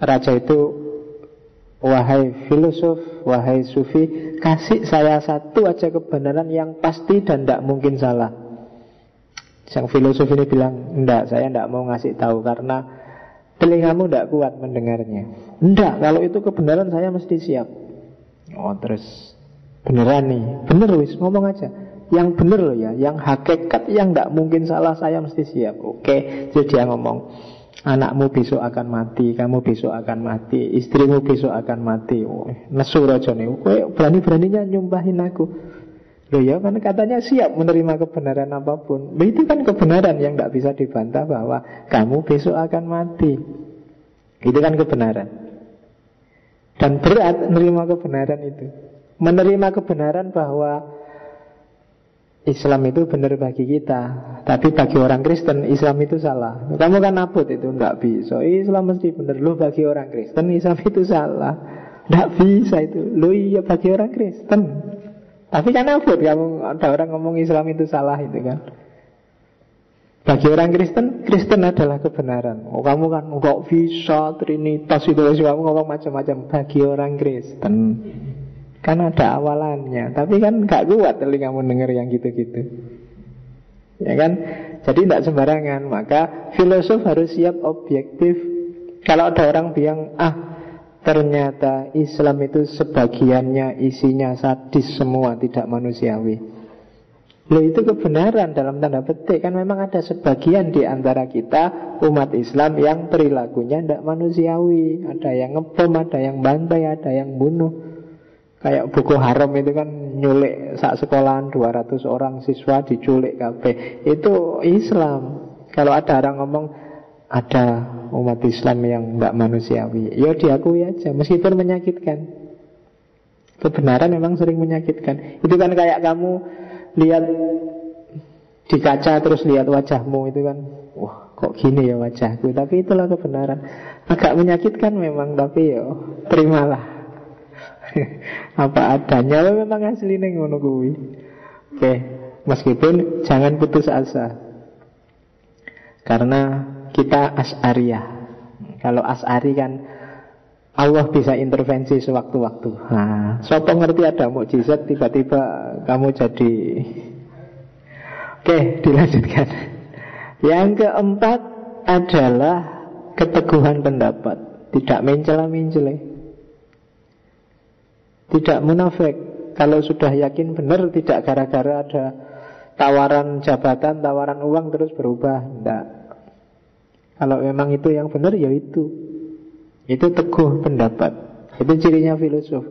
Raja itu, wahai filosof, wahai sufi, kasih saya satu aja kebenaran yang pasti dan tidak mungkin salah. Sang filosof ini bilang, enggak, saya enggak mau ngasih tahu karena telingamu enggak kuat mendengarnya. Enggak, kalau itu kebenaran saya mesti siap. Oh terus, beneran nih, bener wis, ngomong aja. Yang bener loh ya, yang hakikat, yang enggak mungkin salah saya mesti siap. Oke, jadi dia ngomong, anakmu besok akan mati, kamu besok akan mati, istrimu besok akan mati. Nesu rajane, kowe berani-beraninya nyumpahin aku. Loh ya, kan katanya siap menerima kebenaran apapun. Loh itu kan kebenaran yang tidak bisa dibantah, bahwa kamu besok akan mati. Itu kan kebenaran. Dan berat menerima kebenaran itu. Menerima kebenaran bahwa Islam itu benar bagi kita, tapi bagi orang Kristen Islam itu salah. Kamu kan nabut itu, tidak bisa. Islam mesti benar. Loh bagi orang Kristen Islam itu salah, tidak bisa itu. Loh iya bagi orang Kristen. Tapi kan abot kamu, ada orang ngomong Islam itu salah itu kan. Bagi orang Kristen, Kristen adalah kebenaran. Oh kamu kan nggak bisa Trinitas itu, kamu ngomong macam-macam. Bagi orang Kristen kan ada awalannya, tapi kan nggak kuat telingamu dengar yang gitu-gitu. Ya kan? Jadi tidak sembarangan. Maka filosof harus siap objektif. Kalau ada orang bilang, ternyata Islam itu sebagiannya isinya sadis semua, tidak manusiawi. Loh itu kebenaran dalam tanda petik. Kan memang ada sebagian di antara kita umat Islam yang perilakunya tidak manusiawi. Ada yang ngebom, ada yang bantai, ada yang bunuh. Kayak Boko Haram itu kan nyulik sak sekolahan 200 orang siswa diculik kabeh. Itu Islam. Kalau ada orang ngomong ada umat Islam yang tidak manusiawi, ya diakui aja, meskipun menyakitkan. Kebenaran memang sering menyakitkan. Itu kan kayak kamu lihat di kaca terus lihat wajahmu, itu kan, wah kok gini ya wajahku. Tapi itulah kebenaran. Agak menyakitkan memang, tapi ya terimalah. Apa adanya, memang aslinya ngono kuwi. Oke, meskipun jangan putus asa, karena kita Asy'ariyah. Kalau Asy'ari kan Allah bisa intervensi sewaktu-waktu. Nah, sopo ngerti ada mukjizat tiba-tiba kamu jadi. Oke, dilanjutkan. Yang keempat adalah keteguhan pendapat, tidak mencela-mencela, tidak munafik. Kalau sudah yakin benar, tidak gara-gara ada tawaran jabatan, tawaran uang terus berubah. Tidak. Kalau memang itu yang benar, ya itu teguh pendapat. Itu cirinya filosof.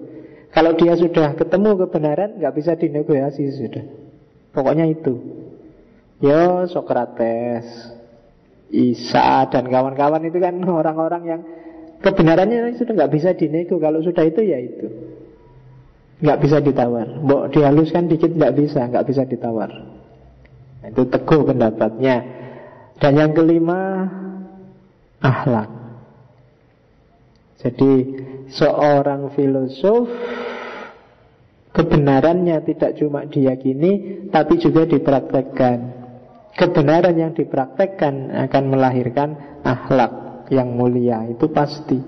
Kalau dia sudah ketemu kebenaran, nggak bisa dinegosiasi sudah. Pokoknya itu. Ya Sokrates, Isa dan kawan-kawan itu kan orang-orang yang kebenarannya sudah nggak bisa dinego. Kalau sudah itu ya itu, nggak bisa ditawar. Mbok dihaluskan dikit nggak bisa ditawar. Itu teguh pendapatnya. Dan yang kelima, akhlak. Jadi seorang filosof, kebenarannya tidak cuma diyakini, tapi juga dipraktekkan. Kebenaran yang dipraktekkan akan melahirkan akhlak yang mulia, itu pasti.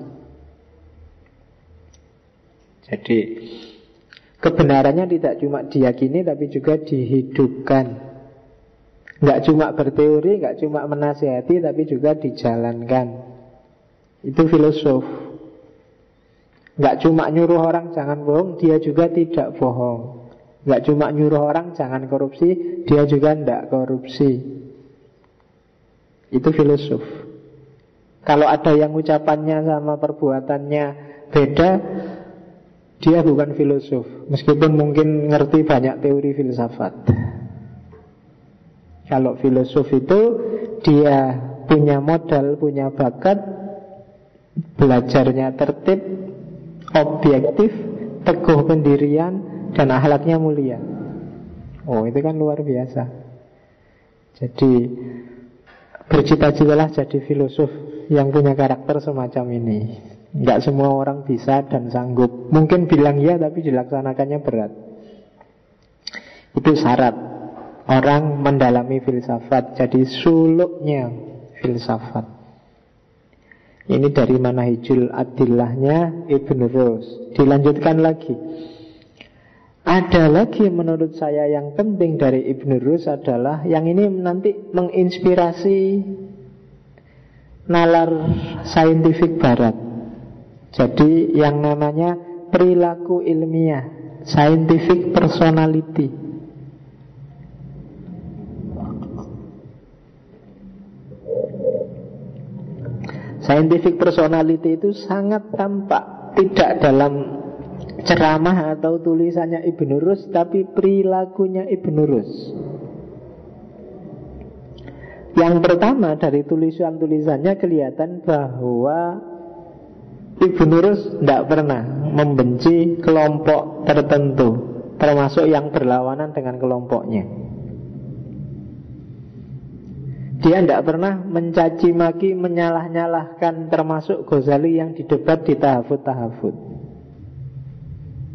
Jadi kebenarannya tidak cuma diyakini, tapi juga dihidupkan. Nggak cuma berteori, nggak cuma menasihati, tapi juga dijalankan. Itu filosof. Nggak cuma nyuruh orang jangan bohong, dia juga tidak bohong. Nggak cuma nyuruh orang jangan korupsi, dia juga tidak korupsi. Itu filosof. Kalau ada yang ucapannya sama perbuatannya beda, dia bukan filosof, meskipun mungkin ngerti banyak teori filsafat. Kalau filosof itu dia punya modal, punya bakat, belajarnya tertib, objektif, teguh pendirian, dan akhlaknya mulia. Oh, itu kan luar biasa. Jadi bercita-citalah jadi filosof yang punya karakter semacam ini. Enggak semua orang bisa dan sanggup. Mungkin bilang ya, tapi dilaksanakannya berat. Itu syarat orang mendalami filsafat. Jadi suluknya filsafat. Ini dari Manahijul Adillahnya Ibn Rus. Dilanjutkan lagi. Ada lagi menurut saya yang penting dari Ibn Rus adalah yang ini nanti menginspirasi nalar saintifik barat. Jadi yang namanya perilaku ilmiah, scientific personality. Scientific personality itu sangat tampak, tidak dalam ceramah atau tulisannya Ibn Rus, tapi perilakunya Ibn Rus. Yang pertama dari tulisan-tulisannya kelihatan bahwa Ibn Rus tidak pernah membenci kelompok tertentu, termasuk yang berlawanan dengan kelompoknya. Dia tidak pernah mencaci maki, menyalah-nyalahkan, termasuk Ghazali yang didebat di tahafut-tahafut.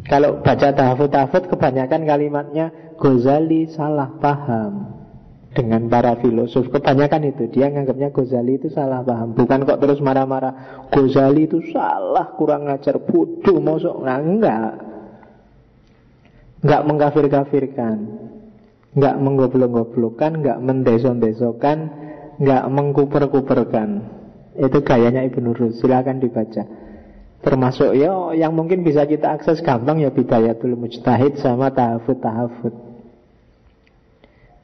Kalau baca tahafut-tahafut kebanyakan kalimatnya Ghazali salah paham dengan para filosof. Kebanyakan itu dia nganggapnya Ghazali itu salah paham. Bukan kok terus marah-marah Ghazali itu salah, kurang ajar, bodoh, mosok. Nah, enggak mengkafir-kafirkan, enggak menggoblok-goblokkan, enggak mendeson-desokan, enggak mengkuper-kuperkan. Itu gayanya Ibn Rus. Silakan dibaca. Termasuk ya yang mungkin bisa kita akses gampang ya Bidayatul Mujtahid sama Tahafut-Tahafut.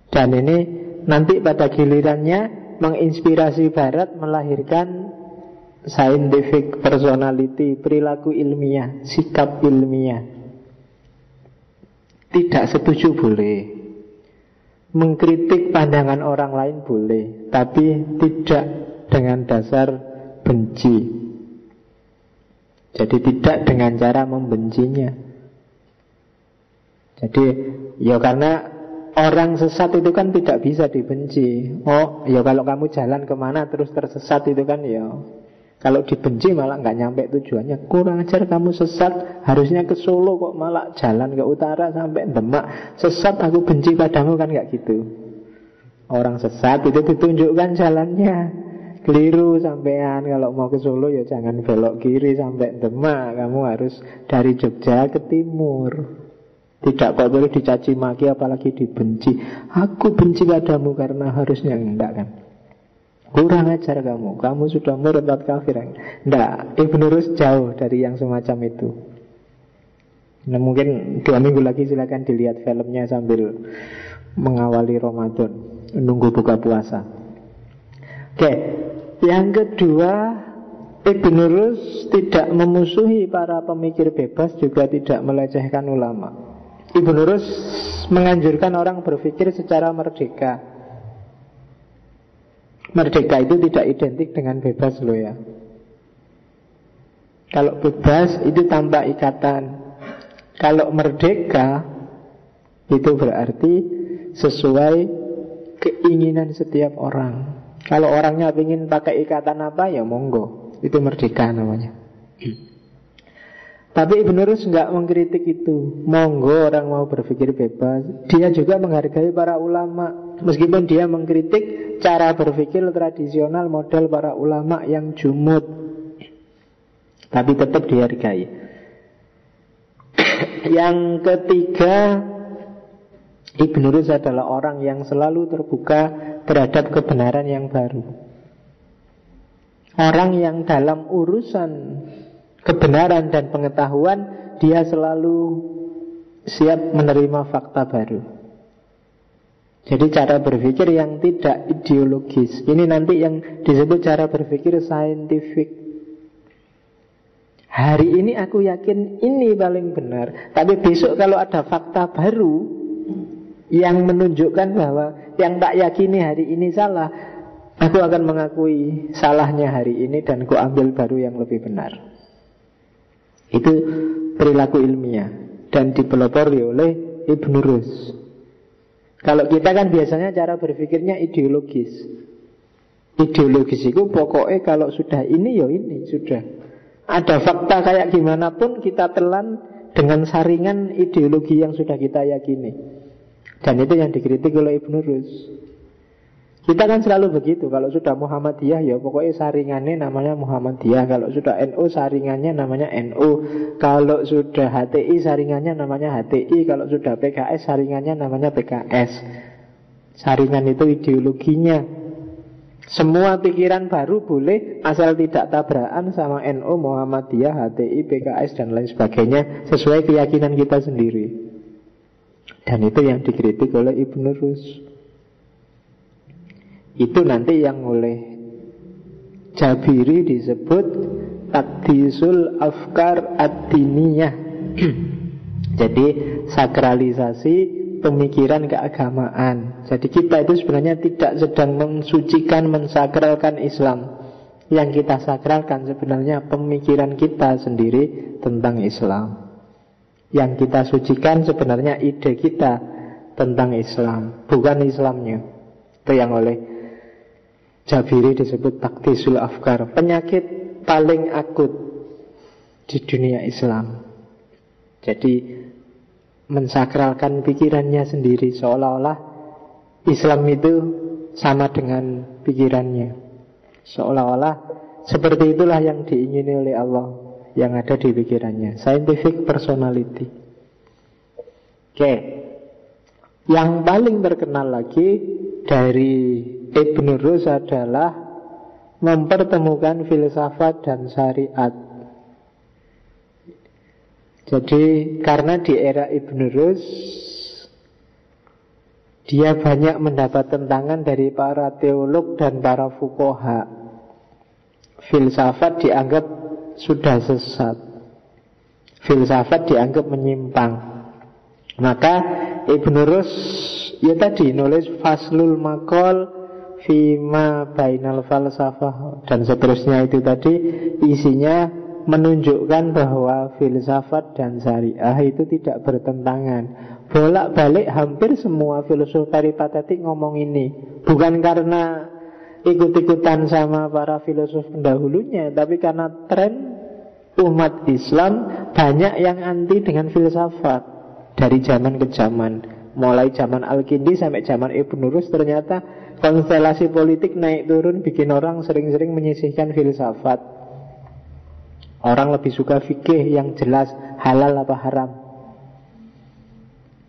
Dan ini nanti pada gilirannya menginspirasi Barat, melahirkan scientific personality, perilaku ilmiah, sikap ilmiah. Tidak setuju boleh, mengkritik pandangan orang lain boleh, tapi tidak dengan dasar benci. Jadi tidak dengan cara membencinya. Jadi ya karena orang sesat itu kan tidak bisa dibenci. Oh ya kalau kamu jalan kemana terus tersesat itu kan ya, kalau dibenci malah nggak nyampe tujuannya. Kurang ajar kamu sesat, harusnya ke Solo kok malah jalan ke utara sampai Demak. Sesat, aku benci padamu, kan nggak gitu. Orang sesat itu ditunjukkan jalannya. Keliru sampean, kalau mau ke Solo ya jangan belok kiri sampai Demak. Kamu harus dari Jogja ke timur. Tidak kok terus dicaci maki apalagi dibenci. Aku benci padamu karena harusnya, enggak kan. Kurang ajar kamu sudah murtad kafir. Enggak, Ibn Rus jauh dari yang semacam itu. Nah mungkin 2 minggu lagi silakan dilihat filmnya sambil mengawali Ramadan, nunggu buka puasa. Oke, yang kedua, Ibn Rus tidak memusuhi para pemikir bebas, juga tidak melecehkan ulama. Ibn Rus menganjurkan orang berpikir secara merdeka. Merdeka itu tidak identik dengan bebas loh ya. Kalau bebas itu tanpa ikatan. Kalau merdeka itu berarti sesuai keinginan setiap orang. Kalau orangnya ingin pakai ikatan apa ya monggo, itu merdeka namanya. Tapi Ibn Rus nggak mengkritik itu. Monggo orang mau berpikir bebas. Dia juga menghargai para ulama, meskipun dia mengkritik cara berpikir tradisional model para ulama yang jumud, tapi tetap dihargai. Yang ketiga, Ibn Rus adalah orang yang selalu terbuka terhadap kebenaran yang baru. Orang yang dalam urusan kebenaran dan pengetahuan dia selalu siap menerima fakta baru. Jadi cara berpikir yang tidak ideologis. Ini nanti yang disebut cara berpikir scientific. Hari ini aku yakin ini paling benar, tapi besok kalau ada fakta baru yang menunjukkan bahwa yang tak yakini hari ini salah, aku akan mengakui salahnya hari ini dan ku ambil baru yang lebih benar. Itu perilaku ilmiah dan dipelopori oleh Ibn Rus. Kalau kita kan biasanya cara berpikirnya ideologis. Ideologis itu pokoknya kalau sudah ini ya ini sudah. Ada fakta kayak gimana pun kita telan dengan saringan ideologi yang sudah kita yakini. Dan itu yang dikritik oleh Ibn Rus. Kita kan selalu begitu. Kalau sudah Muhammadiyah ya pokoknya saringannya namanya Muhammadiyah. Kalau sudah NU saringannya namanya NU. Kalau sudah HTI saringannya namanya HTI. Kalau sudah PKS saringannya namanya PKS. Saringan itu ideologinya. Semua pikiran baru boleh asal tidak tabrakan sama NU, Muhammadiyah, HTI, PKS dan lain sebagainya sesuai keyakinan kita sendiri. Dan itu yang dikritik oleh Ibn Rus. Itu nanti yang oleh Jabiri disebut Taqdisul Afkar Ad-Diniyah. Jadi sakralisasi pemikiran keagamaan. Jadi kita itu sebenarnya tidak sedang mensucikan, mensakralkan Islam. Yang kita sakralkan sebenarnya pemikiran kita sendiri tentang Islam. Yang kita sucikan sebenarnya ide kita tentang Islam, bukan Islamnya. Itu yang oleh Jabiri disebut Taqdisul Afkar, penyakit paling akut di dunia Islam. Jadi mensakralkan pikirannya sendiri, seolah-olah Islam itu sama dengan pikirannya, seolah-olah seperti itulah yang diingini oleh Allah yang ada di pikirannya. Scientific personality. Oke. Yang paling terkenal lagi dari Ibn Rus adalah mempertemukan filsafat dan syariat. Jadi karena di era Ibn Rus dia banyak mendapat tentangan dari para teolog dan para fuqaha. Filsafat dianggap sudah sesat, filsafat dianggap menyimpang. Maka Ibn Rus ya tadi nulis Faslul Maqal Fima Bainal Falsafah dan seterusnya. Itu tadi isinya menunjukkan bahwa filsafat dan syariah itu tidak bertentangan. Bolak-balik hampir semua filosof peripatetik ngomong ini. Bukan karena ikut-ikutan sama para filosof pendahulunya, tapi karena tren umat Islam banyak yang anti dengan filsafat dari zaman ke zaman. Mulai zaman Al-Kindi sampai zaman Ibn Rus, ternyata konstelasi politik naik turun bikin orang sering-sering menyisihkan filsafat. Orang lebih suka fikih yang jelas halal apa haram.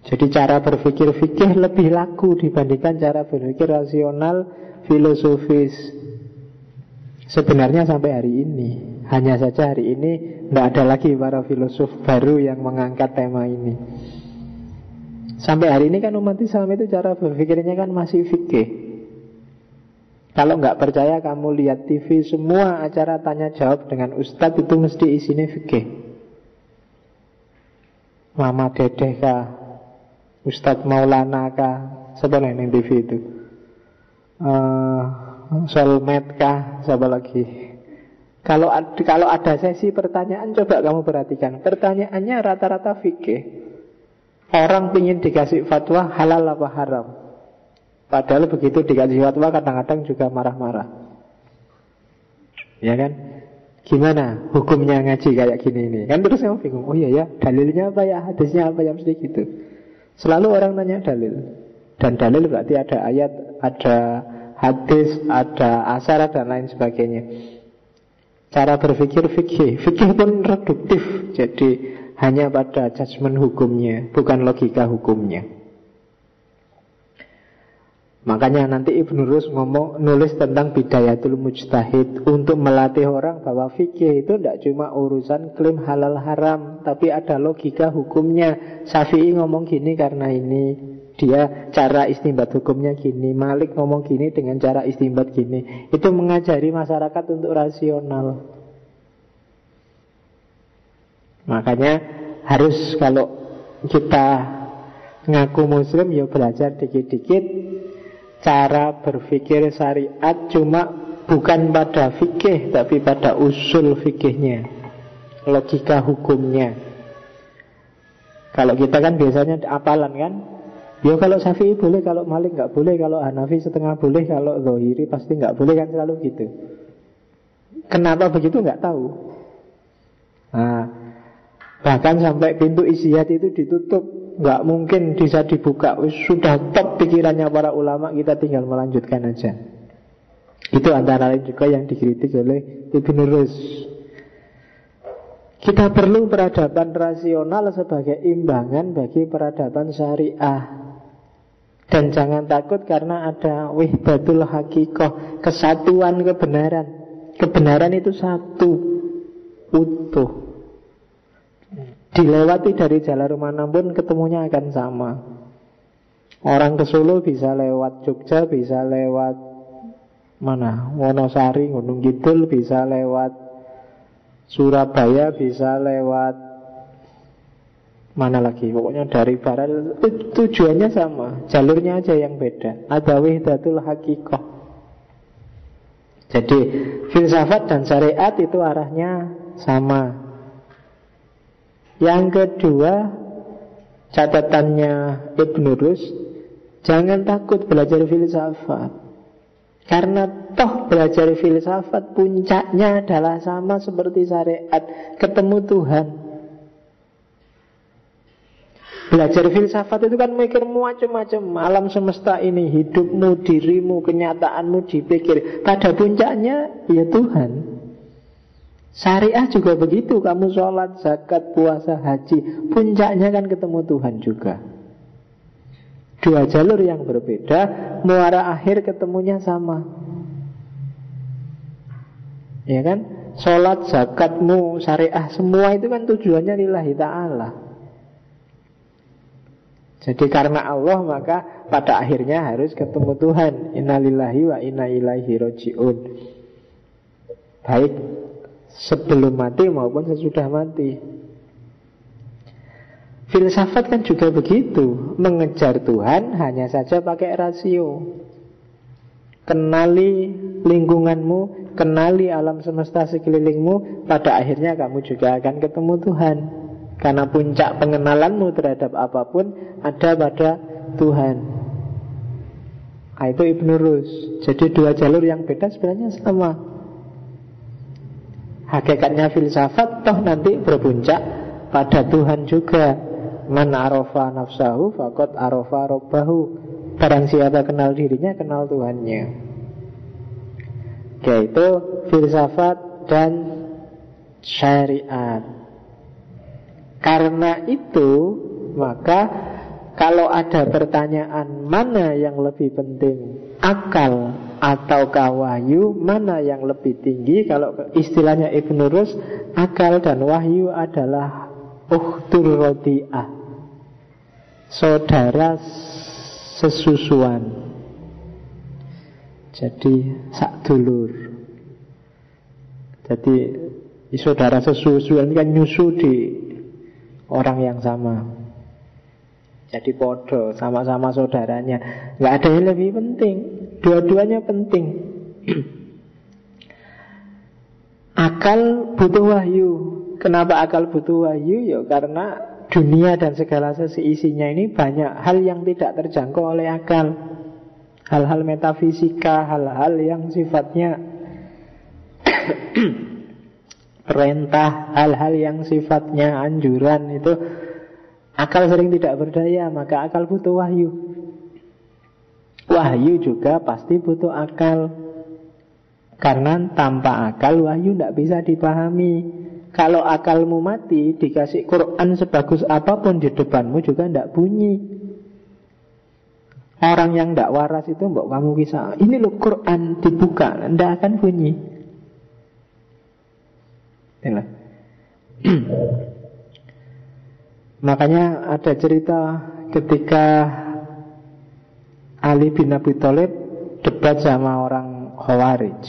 Jadi cara berpikir fikih lebih laku dibandingkan cara berpikir rasional filosofis. Sebenarnya sampai hari ini, hanya saja hari ini tidak ada lagi para filosof baru yang mengangkat tema ini. Sampai hari ini kan umat Islam itu cara berpikirnya kan masih fikih. Kalau nggak percaya kamu lihat TV, semua acara tanya jawab dengan ustadz itu mesti isinya fikih. Mama Dedeh kah, Ustadz Maulana kah, siapa yang TV itu, Solmed kah, siapa lagi. Kalau ada sesi pertanyaan, coba kamu perhatikan, pertanyaannya rata-rata fikih. Orang ingin dikasih fatwa halal apa haram. Padahal begitu dikasih fatwa kadang-kadang juga marah-marah. Ya kan? Gimana hukumnya ngaji kayak gini ini? Kan terus kamu bingung. Oh iya ya, dalilnya apa ya? Hadisnya apa ya? Mesti gitu. Selalu orang nanya dalil. Dan dalil berarti ada ayat, ada hadis, ada asar dan lain sebagainya. Cara berpikir fikih. Fikih pun reduktif. Jadi hanya pada judgement hukumnya, bukan logika hukumnya. Makanya nanti Ibn Rus nulis tentang Bidayatul Mujtahid untuk melatih orang bahwa fikih itu tidak cuma urusan klaim halal haram, tapi ada logika hukumnya. Syafi'i ngomong gini karena ini, Dia cara istinbat hukumnya gini, Malik ngomong gini dengan cara istinbat gini. Itu mengajari masyarakat untuk rasional. Makanya harus kalau kita ngaku muslim ya belajar dikit-dikit cara berpikir syariat, cuma bukan pada fikih tapi pada usul fikihnya, logika hukumnya. Kalau kita kan biasanya apalan kan, ya kalau Syafi'i boleh, kalau Malik nggak boleh, kalau Hanafi setengah boleh, kalau Zahiri pasti nggak boleh, kan selalu gitu. Kenapa begitu nggak tahu. Nah, bahkan sampai pintu ijtihad itu ditutup, nggak mungkin bisa dibuka. Sudah top pikirannya para ulama, kita tinggal melanjutkan aja. Itu antara lain juga yang dikritik oleh Ibnu Rus. Kita perlu peradaban rasional sebagai imbangan bagi peradaban syariah. Dan jangan takut karena ada wahdatul hakikoh, kesatuan kebenaran. Kebenaran itu satu, utuh. Dilewati dari jalan manapun ketemunya akan sama. Orang ke Solo bisa lewat Jogja, bisa lewat mana? Wonosari, Gunung Kidul, bisa lewat Surabaya, bisa lewat mana lagi, pokoknya dari barat. Tujuannya sama, jalurnya aja yang beda. Ada wahdatul hakikoh. Jadi filsafat dan syariat itu arahnya sama. Yang kedua, catatannya Ibnu Rus, jangan takut belajar filsafat. Karena toh belajar filsafat puncaknya adalah sama seperti syariat, ketemu Tuhan. Belajar filsafat itu kan mikir macam-macam, alam semesta ini, hidupmu, dirimu, kenyataanmu dipikir. Pada puncaknya ya Tuhan. Syariah juga begitu, kamu sholat, zakat, puasa, haji, puncaknya kan ketemu Tuhan juga. Dua jalur yang berbeda, muara akhir ketemunya sama. Ya kan? Sholat, zakatmu, syariah, semua itu kan tujuannya lillahi ta'ala. Jadi karena Allah maka pada akhirnya harus ketemu Tuhan. Innalillahi wa inna ilaihi roji'un. Baik sebelum mati maupun sesudah mati. Filsafat kan juga begitu, mengejar Tuhan hanya saja pakai rasio. Kenali lingkunganmu, kenali alam semesta sekelilingmu, pada akhirnya kamu juga akan ketemu Tuhan. Karena puncak pengenalanmu terhadap apapun ada pada Tuhan. Nah, itu Ibnu Rus. Jadi dua jalur yang beda sebenarnya sama. Hakikatnya filsafat toh nanti berpuncak pada Tuhan juga. Man arofa nafsahu faqad arofa robbahu. Barang siapa kenal dirinya, kenal Tuhannya. Oke, itu filsafat dan syariat. Karena itu, maka kalau ada pertanyaan mana yang lebih penting, akal atau wahyu, mana yang lebih tinggi? Kalau istilahnya Ibnu Rus, akal dan wahyu adalah ukhtur rodi'ah, saudara sesusuan. Jadi sak dulur. Jadi saudara sesusuan kan nyusu di orang yang sama. Jadi podo, sama-sama saudaranya. Gak ada yang lebih penting, dua-duanya penting. Akal butuh wahyu. Kenapa akal butuh wahyu? Ya karena dunia dan segala seisinya ini banyak hal yang tidak terjangkau oleh akal. Hal-hal metafisika, hal-hal yang sifatnya perintah, hal-hal yang sifatnya anjuran, itu akal sering tidak berdaya. Maka akal butuh wahyu. Wahyu juga pasti butuh akal. Karena tanpa akal wahyu tidak bisa dipahami. Kalau akalmu mati, dikasih Quran sebagus apapun di depanmu juga tidak bunyi. Orang yang tidak waras itu mbok kamu kisah, ini loh Quran dibuka, tidak akan bunyi. Makanya ada cerita ketika Ali bin Abi Thalib debat sama orang Khawarij.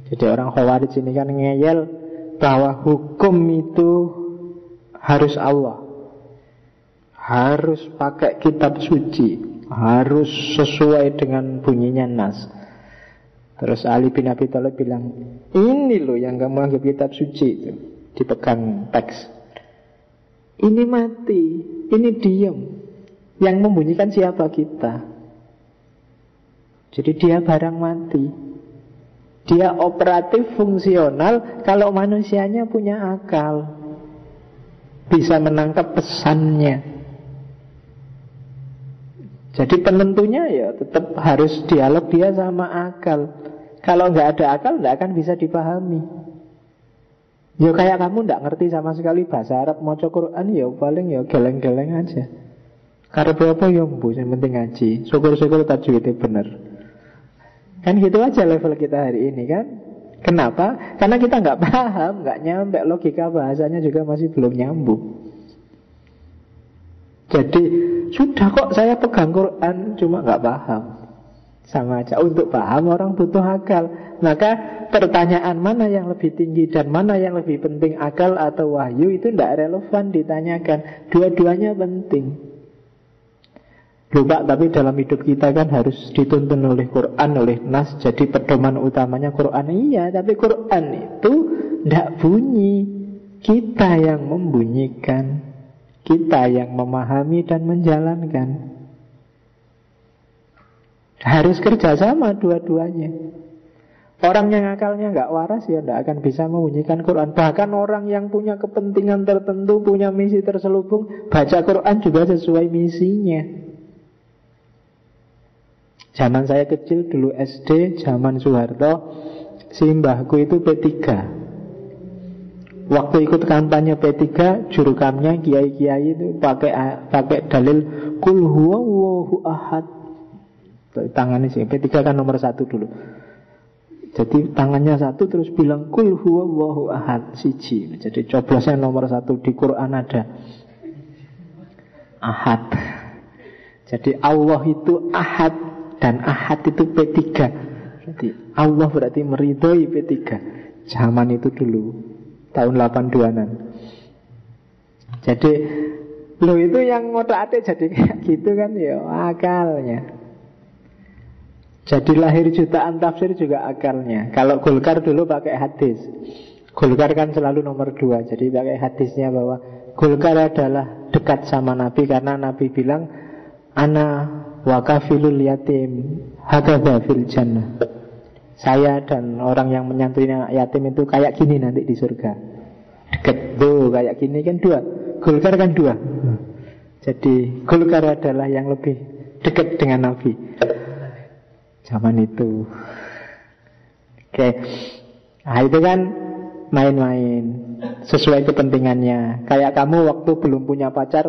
Jadi orang Khawarij ini kan ngeyel bahwa hukum itu harus Allah, harus pakai kitab suci, harus sesuai dengan bunyinya nas. Terus Ali bin Abi Thalib bilang, ini loh yang kamu anggap kitab suci itu, dipegang teks. Ini mati, ini diam. Yang membunyikan siapa? Kita. Jadi dia barang mati. Dia operatif, fungsional kalau manusianya punya akal, bisa menangkap pesannya. Jadi penentunya ya tetap harus dialog dia sama akal. Kalau nggak ada akal nggak akan bisa dipahami. Ya kayak kamu nggak ngerti sama sekali bahasa Arab, maca Quran ya paling ya geleng-geleng aja. Karep apa ya mbu, yang penting ngaji. Syukur-syukur tajwidnya bener. Kan gitu aja level kita hari ini kan. Kenapa? Karena kita nggak paham, nggak nyampe, logika bahasanya juga masih belum nyambung. Jadi sudah kok saya pegang Quran, cuma nggak paham. Sama aja, untuk paham orang butuh akal. Maka pertanyaan mana yang lebih tinggi dan mana yang lebih penting, akal atau wahyu, itu tidak relevan ditanyakan. Dua-duanya penting. Lupa, tapi dalam hidup kita kan harus dituntun oleh Quran, oleh nas. Jadi pedoman utamanya Quran. Iya, tapi Quran itu tidak bunyi. Kita yang membunyikan, kita yang memahami dan menjalankan. Harus kerjasama dua-duanya. Orang yang akalnya nggak waras ya tidak akan bisa membunyikan Quran. Bahkan orang yang punya kepentingan tertentu, punya misi terselubung, baca Quran juga sesuai misinya. Zaman saya kecil dulu SD, zaman Soeharto, si mbahku itu P3. Waktu ikut kampanye P3, jurukamnya kiai-kiai itu pakai dalil kul huwallahu ahad. Tangannya sih P3 kan nomor 1 dulu. Jadi tangannya 1 terus bilang kul huwallahu ahad siji. Jadi coblosnya nomor 1 di Quran ada ahad. Jadi Allah itu ahad dan ahad itu P3. Jadi Allah berarti meridhoi P3. Zaman itu dulu, tahun 82-an. Jadi lo itu yang ngotak-atik jadi kayak gitu kan ya akalnya. Jadi lahir jutaan tafsir juga akalnya. Kalau Golkar dulu pakai hadis. Golkar kan selalu nomor 2. Jadi pakai hadisnya bahwa Golkar adalah dekat sama Nabi karena Nabi bilang ana wa kafilul yatim hakadha fil jannah. Saya dan orang yang menyantuni anak yatim itu kayak gini nanti di surga. Dekat tuh kayak gini kan 2. Golkar kan 2. Jadi Golkar adalah yang lebih dekat dengan Nabi zaman itu. Oke. Nah itu kan main-main sesuai kepentingannya. Kayak kamu waktu belum punya pacar,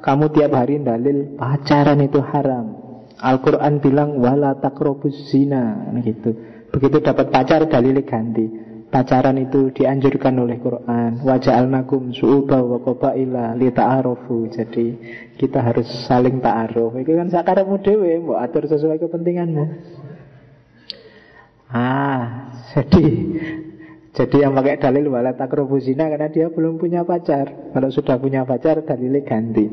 kamu tiap hari dalil pacaran itu haram. Al-Quran bilang wala taqrabuz zina gitu. Begitu dapat pacar dalilnya ganti. Pacaran itu dianjurkan oleh Quran. Wa ja'alnakum syu'uba wa qabaila lita'arufu. Jadi kita harus saling ta'aruf. Itu kan sakarepmu dhewe, mbok atur sesuai kepentinganmu. Jadi yang pakai dalil wala taqrabu zina karena dia belum punya pacar. Kalau sudah punya pacar dalilnya ganti.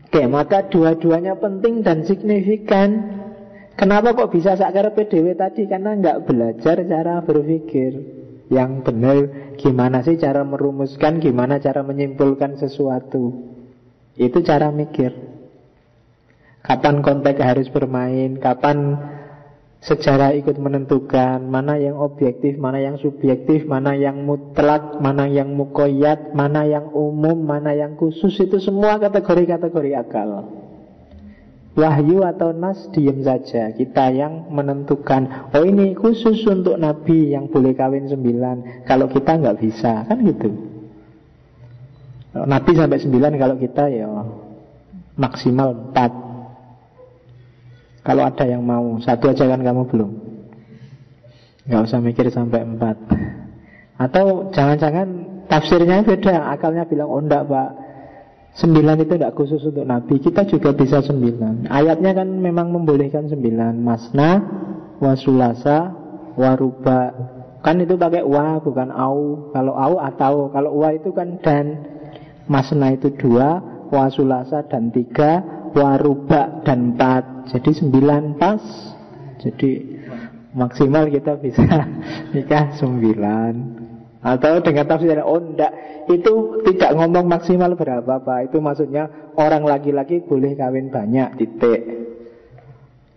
Oke, maka dua-duanya penting dan signifikan. Kenapa kok bisa sakarepe dhewe tadi? Karena nggak belajar cara berpikir yang benar. Gimana sih cara merumuskan, gimana cara menyimpulkan sesuatu. Itu cara mikir. Kapan konteks harus bermain, kapan sejarah ikut menentukan mana yang objektif, mana yang subjektif, mana yang mutlak, mana yang muqayyad, mana yang umum, mana yang khusus. Itu semua kategori-kategori akal. Wahyu atau nas diam saja. Kita yang menentukan. Oh ini khusus untuk Nabi yang boleh kawin 9. Kalau kita nggak bisa, kan gitu. Kalau Nabi sampai 9, kalau kita ya maksimal 4. Kalau ada yang mau 1 aja kan kamu belum. Nggak usah mikir sampai 4. Atau jangan-jangan tafsirnya beda. Akalnya bilang, oh enggak pak, 9 itu tidak khusus untuk Nabi. Kita juga bisa 9. Ayatnya kan memang membolehkan 9. Masna, wasulasa, waruba. Kan itu pakai wa bukan au. Kalau au atau. Kalau wa itu kan dan. Masna itu 2, wasulasa dan 3, waruba dan 4. Jadi 9 pas. Jadi maksimal kita bisa nikah 9. Atau dengan tafsir, oh enggak, itu tidak ngomong maksimal berapa Pak. Itu maksudnya orang laki-laki boleh kawin banyak, titik.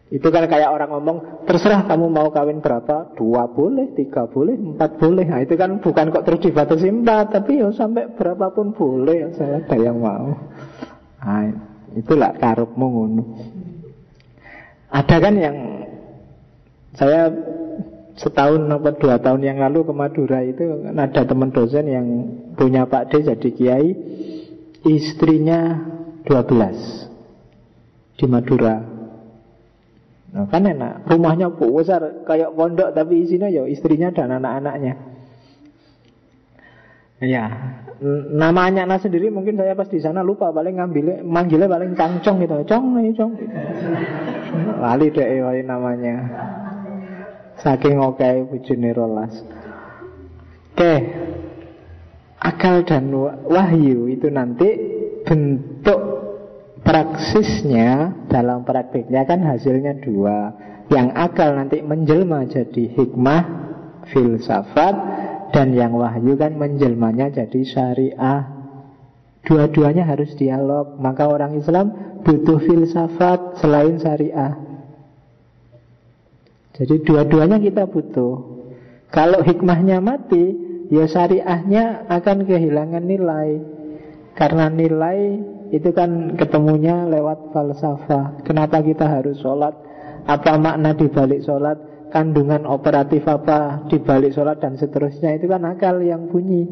Itu kan kayak orang ngomong, terserah kamu mau kawin berapa, 2 boleh, 3 boleh, 4 boleh. Nah itu kan bukan kok terus dibatasi 4, tapi ya sampai berapapun boleh, saya ada yang mau. Nah itulah karepmu ngono. Ada kan yang saya setahun atau 2 tahun yang lalu ke Madura itu ada teman dosen yang punya Pak D jadi kiai, istrinya 12 di Madura. Nah, kan enak, rumahnya besar kayak pondok tapi isinya ya istrinya dan anak-anaknya. Ya, nama anaknya sendiri mungkin saya pas di sana lupa, paling manggilnya paling cangcong gitu, cong. Lali deh namanya. Saking oke bujune rolas. Oke. Akal dan wahyu itu nanti bentuk praksisnya dalam praktiknya kan hasilnya 2. Yang akal nanti menjelma jadi hikmah, filsafat, dan yang wahyu kan menjelmanya jadi syariah. Dua-duanya harus dialog. Maka orang Islam butuh filsafat selain syariah. Jadi dua-duanya kita butuh. Kalau hikmahnya mati, ya syariahnya akan kehilangan nilai. Karena nilai itu kan ketemunya lewat falsafah. Kenapa kita harus sholat? Apa makna dibalik sholat? Kandungan operatif apa dibalik sholat dan seterusnya. Itu kan akal yang bunyi.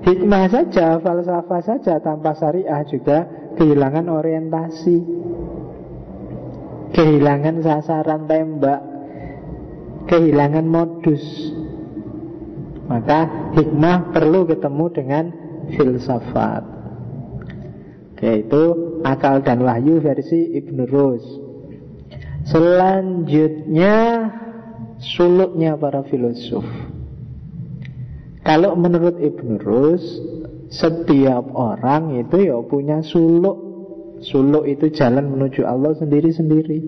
Hikmah saja, falsafah saja tanpa syariah juga kehilangan orientasi, kehilangan sasaran tembak, kehilangan modus. Maka hikmah perlu ketemu dengan filsafat. Yaitu akal dan wahyu versi Ibn Rus. Selanjutnya suluknya para filosof. Kalau menurut Ibn Rus, setiap orang itu ya punya suluk. Suluk itu jalan menuju Allah sendiri-sendiri.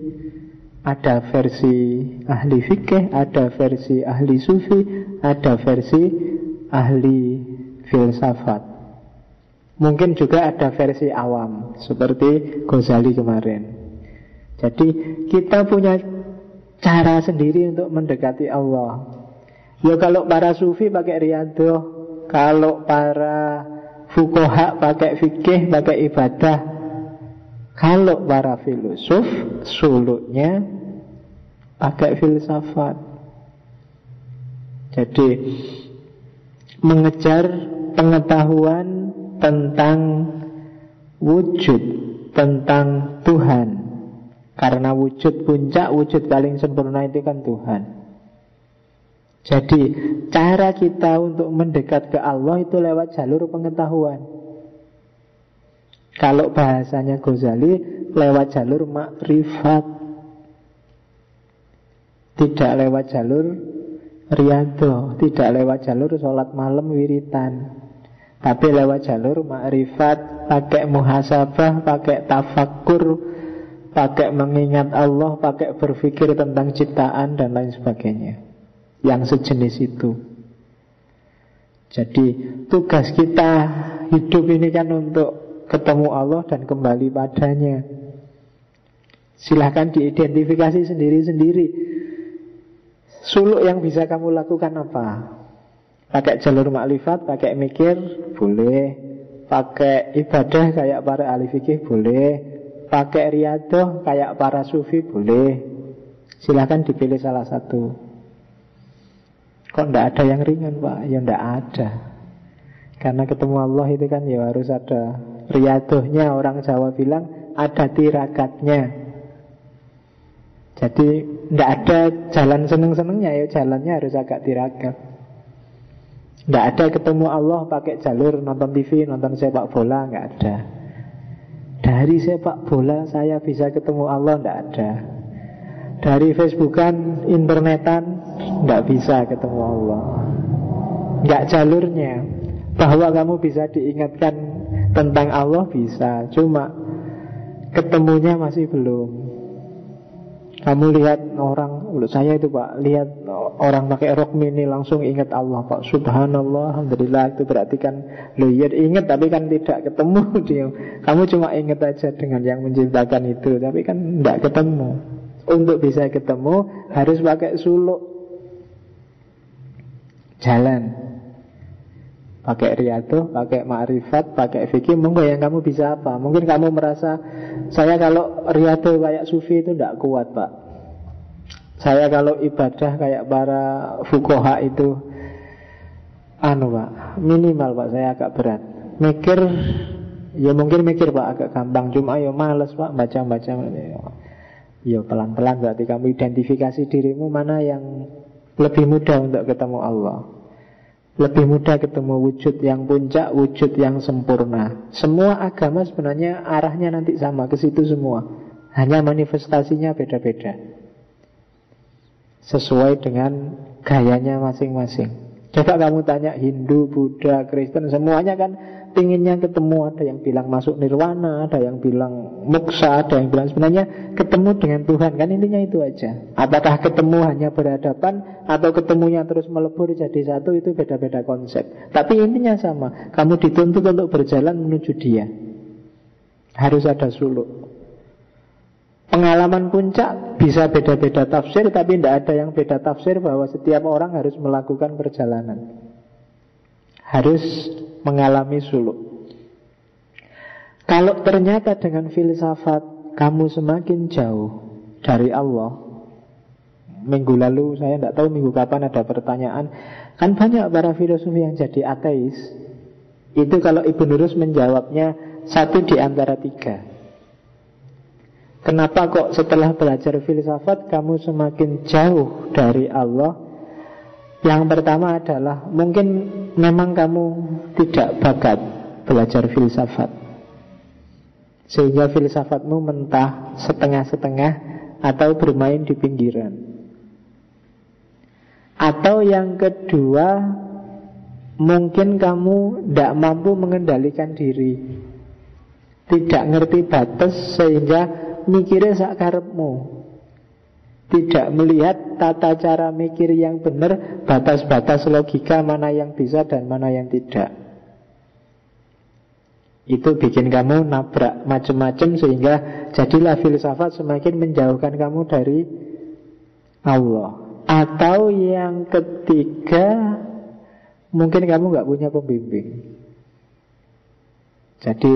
Ada versi ahli fikih, ada versi ahli sufi, ada versi ahli filsafat. Mungkin juga ada versi awam seperti Ghazali kemarin. Jadi kita punya cara sendiri untuk mendekati Allah. Ya kalau para sufi pakai riyadhah, kalau para fuqaha pakai fikih, pakai ibadah. Kalau para filosof suluknya pakai filsafat. Jadi mengejar pengetahuan tentang wujud, tentang Tuhan. Karena wujud puncak, wujud paling sempurna itu kan Tuhan. Jadi cara kita untuk mendekat ke Allah itu lewat jalur pengetahuan. Kalau bahasanya Ghazali lewat jalur makrifat, tidak lewat jalur riyadhah, tidak lewat jalur sholat malam wiritan, tapi lewat jalur makrifat, pakai muhasabah, pakai tafakkur, pakai mengingat Allah, pakai berpikir tentang ciptaan dan lain sebagainya, yang sejenis itu. Jadi tugas kita hidup ini kan untuk ketemu Allah dan kembali padanya. Silahkan diidentifikasi sendiri-sendiri. Suluk yang bisa kamu lakukan apa? Pakai jalur makrifat, pakai mikir, boleh. Pakai ibadah kayak para ahli fikih, boleh. Pakai riyadhah kayak para sufi, boleh. Silahkan dipilih salah satu. Kok tidak ada yang ringan Pak? Ya tidak ada. Karena ketemu Allah itu kan ya harus ada riyadhahnya. Orang Jawa bilang ada tirakatnya. Jadi tidak ada jalan seneng-senengnya, ya jalannya harus agak tirakat. Tidak ada ketemu Allah pakai jalur nonton TV, nonton sepak bola, nggak ada. Dari sepak bola saya bisa ketemu Allah, tidak ada. Dari Facebookan, internetan, tidak bisa ketemu Allah. Nggak jalurnya. Bahwa kamu bisa diingatkan tentang Allah bisa, cuma ketemunya masih belum. Kamu lihat orang, saya itu Pak, lihat orang pakai rok mini langsung ingat Allah Pak. Subhanallah, alhamdulillah, itu berarti kan lo ya ingat tapi kan tidak ketemu dia. Kamu cuma ingat aja dengan yang menciptakan itu, tapi kan tidak ketemu. Untuk bisa ketemu harus pakai suluk, jalan, pakai riyadhah, pakai ma'rifat, pakai fikih. Monggo yang kamu bisa apa? Mungkin kamu merasa saya kalau riyadhah kayak sufi itu tidak kuat Pak. Saya kalau ibadah kayak para fuqaha itu Pak, minimal Pak, saya agak berat. Mikir, ya mungkin mikir Pak agak gampang, cuma ya males Pak baca-baca. Ya pelan-pelan berarti kamu identifikasi dirimu mana yang lebih mudah untuk ketemu Allah. Lebih mudah ketemu wujud yang puncak, wujud yang sempurna. Semua agama sebenarnya arahnya nanti sama, ke situ semua. Hanya manifestasinya beda-beda, sesuai dengan gayanya masing-masing. Coba kamu tanya Hindu, Buddha, Kristen, semuanya kan pinginnya ketemu. Ada yang bilang masuk nirwana, ada yang bilang moksa, ada yang bilang sebenarnya ketemu dengan Tuhan. Kan intinya itu aja. Apakah ketemu hanya berhadapan atau ketemunya terus melebur jadi satu, itu beda-beda konsep. Tapi intinya sama. Kamu dituntut untuk berjalan menuju Dia. Harus ada suluk. Pengalaman puncak bisa beda-beda tafsir, tapi tidak ada yang beda tafsir bahwa setiap orang harus melakukan perjalanan, harus mengalami suluk. Kalau ternyata dengan filsafat kamu semakin jauh dari Allah. Minggu lalu, saya tidak tahu minggu kapan ada pertanyaan, kan banyak para filosof yang jadi ateis. Itu kalau Ibn Rus menjawabnya satu di antara tiga. Kenapa kok setelah belajar filsafat kamu semakin jauh dari Allah? Yang pertama adalah mungkin memang kamu tidak bakat belajar filsafat, sehingga filsafatmu mentah, setengah-setengah, atau bermain di pinggiran. Atau yang kedua, mungkin kamu tidak mampu mengendalikan diri, tidak ngerti batas, sehingga mikirnya sak karepmu, tidak melihat tata cara mikir yang benar, batas-batas logika mana yang bisa dan mana yang tidak. Itu bikin kamu nabrak macam-macam, sehingga jadilah filsafat semakin menjauhkan kamu dari Allah. Atau yang ketiga, mungkin kamu gak punya pembimbing. Jadi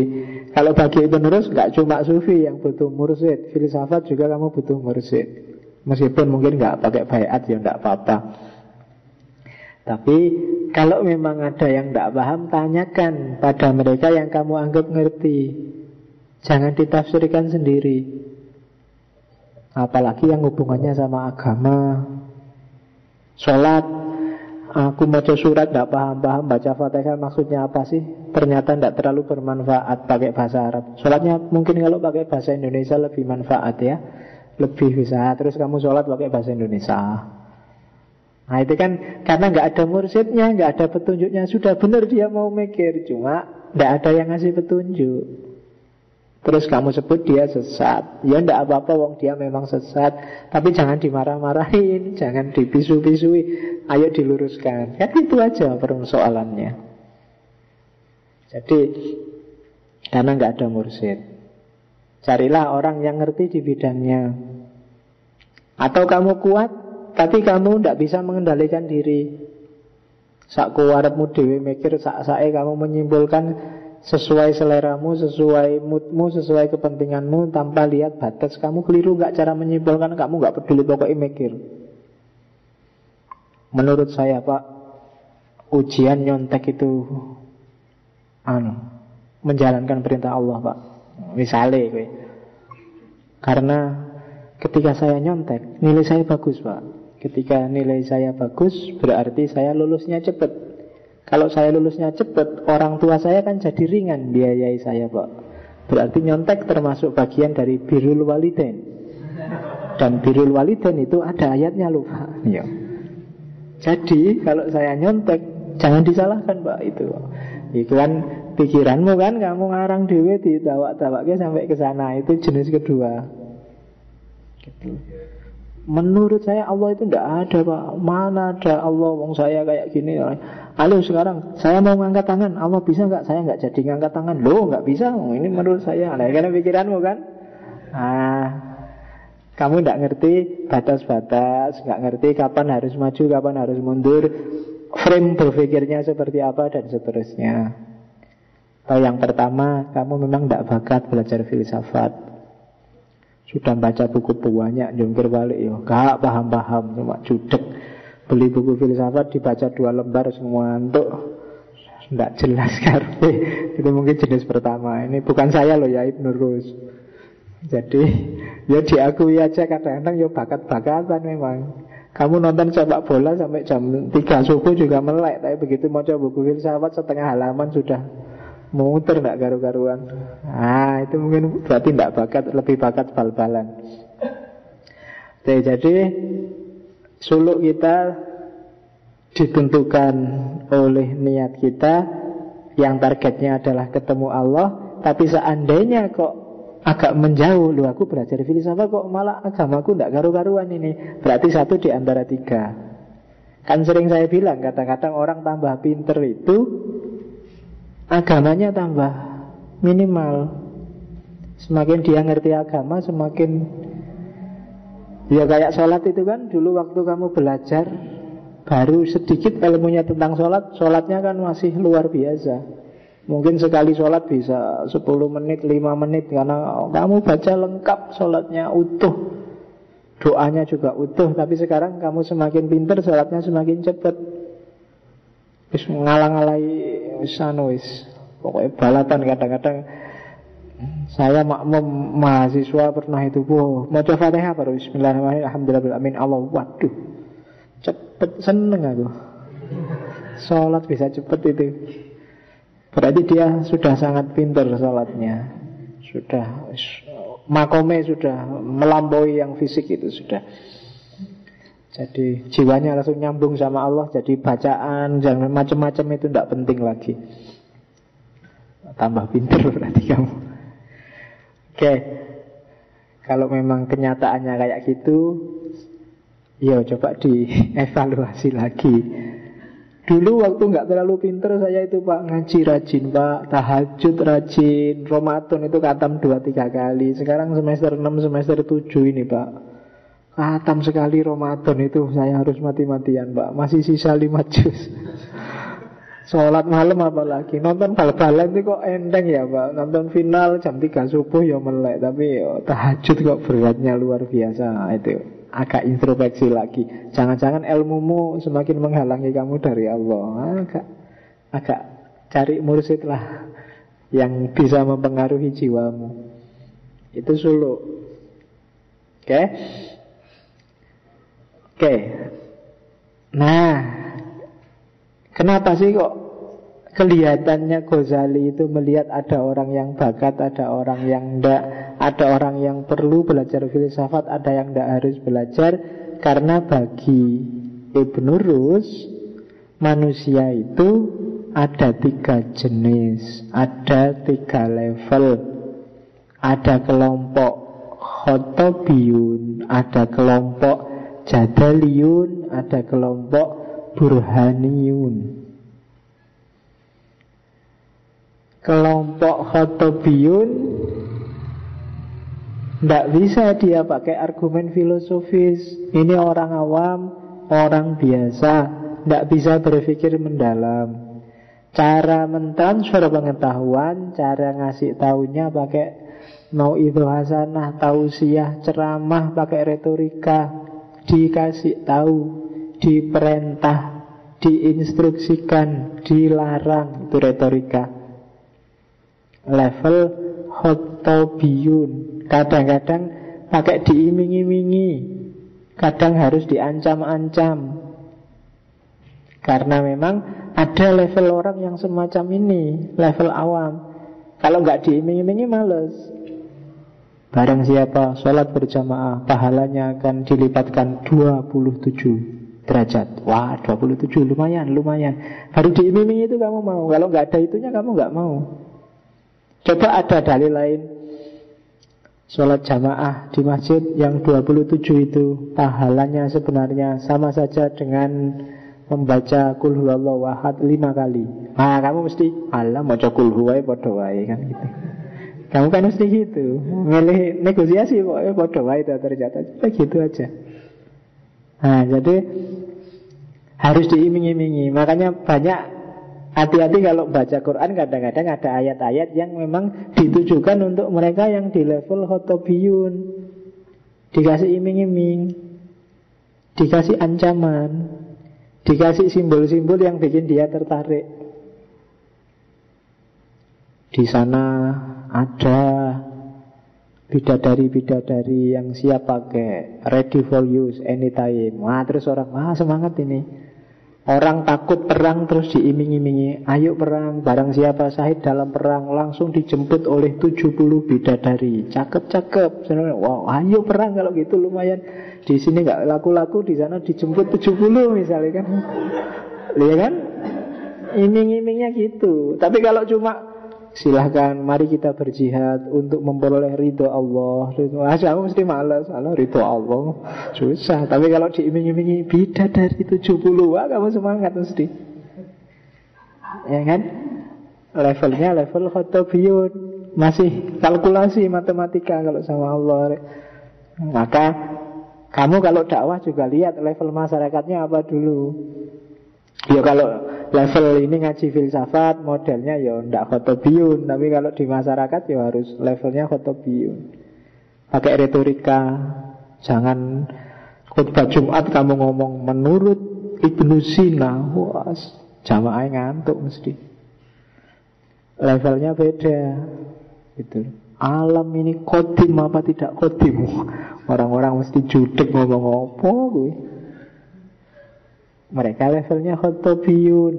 kalau bagi Ibn Rus gak cuma sufi yang butuh mursyid, filsafat juga kamu butuh mursyid. Meskipun mungkin gak pakai baiat ya gak apa-apa. Tapi kalau memang ada yang gak paham, tanyakan pada mereka yang kamu anggap ngerti. Jangan ditafsirkan sendiri. Apalagi yang hubungannya sama agama. Sholat, aku baca surat tidak paham-paham, baca Fatihah maksudnya apa sih? Ternyata tidak terlalu bermanfaat pakai bahasa Arab. Sholatnya mungkin kalau pakai bahasa Indonesia lebih manfaat ya, lebih bisa. Terus kamu sholat pakai bahasa Indonesia. Nah itu kan karena nggak ada mursyidnya, nggak ada petunjuknya. Sudah benar dia mau mikir, cuma tidak ada yang ngasih petunjuk. Terus kamu sebut dia sesat. Ya tidak apa-apa, wong dia memang sesat. Tapi jangan dimarah-marahin, jangan dipisu-pisui. Ayo diluruskan. Kan itu aja persoalannya. Jadi karena nggak ada mursyid, carilah orang yang ngerti di bidangnya. Atau kamu kuat, tapi kamu tidak bisa mengendalikan diri. Sak kuwarepmu dhewe mikir, sak-sake kamu menyimpulkan sesuai seleramu, sesuai moodmu, sesuai kepentinganmu, tanpa lihat batas. Kamu keliru gak cara menyimpulkan, kamu gak peduli, pokoknya mikir. Menurut saya Pak, ujian nyontek itu menjalankan perintah Allah Pak. Misalnya karena ketika saya nyontek, nilai saya bagus Pak. Ketika nilai saya bagus, berarti saya lulusnya cepat. Kalau saya lulusnya cepat, orang tua saya kan jadi ringan biayai saya, Pak. Berarti nyontek termasuk bagian dari birrul walidain. Dan birrul walidain itu ada ayatnya loh, Pak. Ya. Jadi kalau saya nyontek, jangan disalahkan, Pak, itu. Itu kan pikiranmu kan, kamu ngarang dewe ditawak-tawaknya sampai ke sana. Itu jenis kedua. Gitu. Menurut saya Allah itu tidak ada, Pak. Mana ada Allah, wong saya kayak gini. Halo sekarang, saya mau ngangkat tangan, Allah bisa nggak? Saya nggak jadi ngangkat tangan. Loh, nggak bisa. Ini menurut saya. Nah, karena pikiranmu kan. Kamu tidak ngerti batas-batas, nggak ngerti kapan harus maju, kapan harus mundur, frame berpikirnya seperti apa dan seterusnya. Atau yang pertama, kamu memang tidak bakat belajar filsafat. Sudah baca buku banyak, jungkir balik ya, gak paham-paham, cuma judek. Beli buku filsafat dibaca 2 lembar semua untuk tidak jelas karpe. Itu mungkin jenis pertama. Ini bukan saya loh ya, Ibnu Rus. Jadi ya diakui aja kadang-kadang ya bakat-bakatan memang. Kamu nonton sepak bola sampai jam 3 subuh juga melek, tapi begitu mau coba buku filsafat setengah halaman sudah muter tidak karu-karuan. Itu mungkin berarti tidak bakat, lebih bakat bal-balan. Jadi suluk kita ditentukan oleh niat kita, yang targetnya adalah ketemu Allah. Tapi seandainya kok agak menjauh, loh aku belajar filsafat kok malah agamaku tidak karu-karuan ini, berarti satu di antara 3. Kan sering saya bilang, kadang-kadang orang tambah pinter itu agamanya tambah minimal. Semakin dia ngerti agama, semakin ya kayak sholat itu kan. Dulu waktu kamu belajar baru sedikit ilmunya tentang sholat, sholatnya kan masih luar biasa. Mungkin sekali sholat bisa 10 menit, 5 menit, karena kamu baca lengkap sholatnya utuh, doanya juga utuh. Tapi sekarang kamu semakin pinter, sholatnya semakin cepat. Wis ngalang-alai wis pokoknya balatan. Kadang-kadang saya makmum mahasiswa pernah itu, mau coba Fatihah baru bismillahirrahmanirrahim, alhamdulillahirabbil Allah, waduh cepet, seneng aku. Sholat bisa cepet itu, berarti dia sudah sangat pintar sholatnya, sudah makome sudah melampaui yang fisik itu sudah. Jadi jiwanya langsung nyambung sama Allah. Jadi bacaan jangan macam-macam itu tidak penting lagi. Tambah pintar berarti kamu. Oke. Kalau memang kenyataannya kayak gitu, ya coba dievaluasi lagi. Dulu waktu nggak terlalu pintar saya itu, Pak, ngaji rajin, Pak, tahajud rajin, Ramadan itu khatam 2-3 kali. Sekarang semester 6, semester 7 ini, Pak, khatam sekali Ramadan itu saya harus mati-matian, Pak. Masih sisa 5 juz. Sholat malam apalagi. Nonton bal-balan itu kok enteng ya, Pak. Nonton final jam 3 subuh ya melek. Tapi tahajud kok beratnya luar biasa. Itu agak introspeksi lagi. Jangan-jangan ilmumu semakin menghalangi kamu dari Allah. Agak cari mursyid lah yang bisa mempengaruhi jiwamu. Itu suluk. Oke. Nah, kenapa sih kok kelihatannya Ghazali itu melihat ada orang yang bakat, ada orang yang enggak, ada orang yang perlu belajar filsafat, ada yang enggak harus belajar? Karena bagi Ibnu Rus, manusia itu ada 3 jenis, ada 3 level. Ada kelompok khotobiyun, ada kelompok jadaliyun, ada kelompok burhaniyun. Kelompok khotobiyun tidak bisa dia pakai argumen filosofis. Ini orang awam, orang biasa, tidak bisa berpikir mendalam. Cara mentransfer pengetahuan, cara ngasih taunya pakai mau'idhah hasanah, tausiah, ceramah, pakai retorika. Dikasih tahu, diperintah, diinstruksikan, dilarang, itu retorika. Level khotobiyun, kadang-kadang pakai diiming-imingi, kadang harus diancam-ancam. Karena memang Ada level orang yang semacam ini, level awam. Kalau nggak diiming-imingi males. Barang siapa sholat berjamaah, pahalanya akan dilipatkan 27 derajat. Wah, 27 lumayan. Baru diiming-imingi itu kamu mau. Kalau nggak ada itunya kamu nggak mau. Coba ada dalil lain. Sholat jamaah di masjid yang 27 itu pahalanya sebenarnya sama saja dengan membaca Qul huwallahu ahad 5 kali. Nah, kamu mesti alah maca Qul huwai padha wae kan gitu. Kamu kan mesti gitu. Milih negosiasi pokoknya padha wae ternyata. Gitu aja. Nah, jadi harus diiming-imingi. Makanya banyak hati-hati kalau baca Quran, kadang-kadang ada ayat-ayat yang memang ditujukan untuk mereka yang di level khotobiyun. Dikasih iming-iming, dikasih ancaman, dikasih simbol-simbol yang bikin dia tertarik. Di sana ada bidadari-bidadari yang siap pakai, ready for use anytime. Wah, terus orang, wah semangat ini. Orang takut perang terus diiming-imingi, ayo perang, barang siapa syahid dalam perang langsung dijemput oleh 70 bidadari. Cakep-cakep. Wow, ayo perang kalau gitu lumayan. Di sini nggak laku-laku, di sana dijemput 70 misalnya kan. Lihat kan? Iming-imingnya gitu. Tapi kalau cuma silahkan, mari kita berjihad untuk memperoleh ridho Allah. Kamu mesti malas, ridho Allah susah. Tapi kalau diiming-imingi bidadari 70, wah kamu semangat mesti. Ya kan? Levelnya level khotobiyun, masih kalkulasi matematika kalau sama Allah. Maka kamu kalau dakwah juga lihat level masyarakatnya apa dulu. Ya kalau level ini ngaji filsafat, modelnya ya ndak khotobiyun. Tapi kalau di masyarakat ya harus levelnya khotobiyun. Pakai retorika. Jangan khutbah Jumat kamu ngomong menurut Ibnu Sina. Wah, jamaah ngantuk mesti. Levelnya beda gitu. Alam ini kodim apa tidak kodim? Orang-orang mesti judek ngomong apa gue. Mereka levelnya khotobiyun.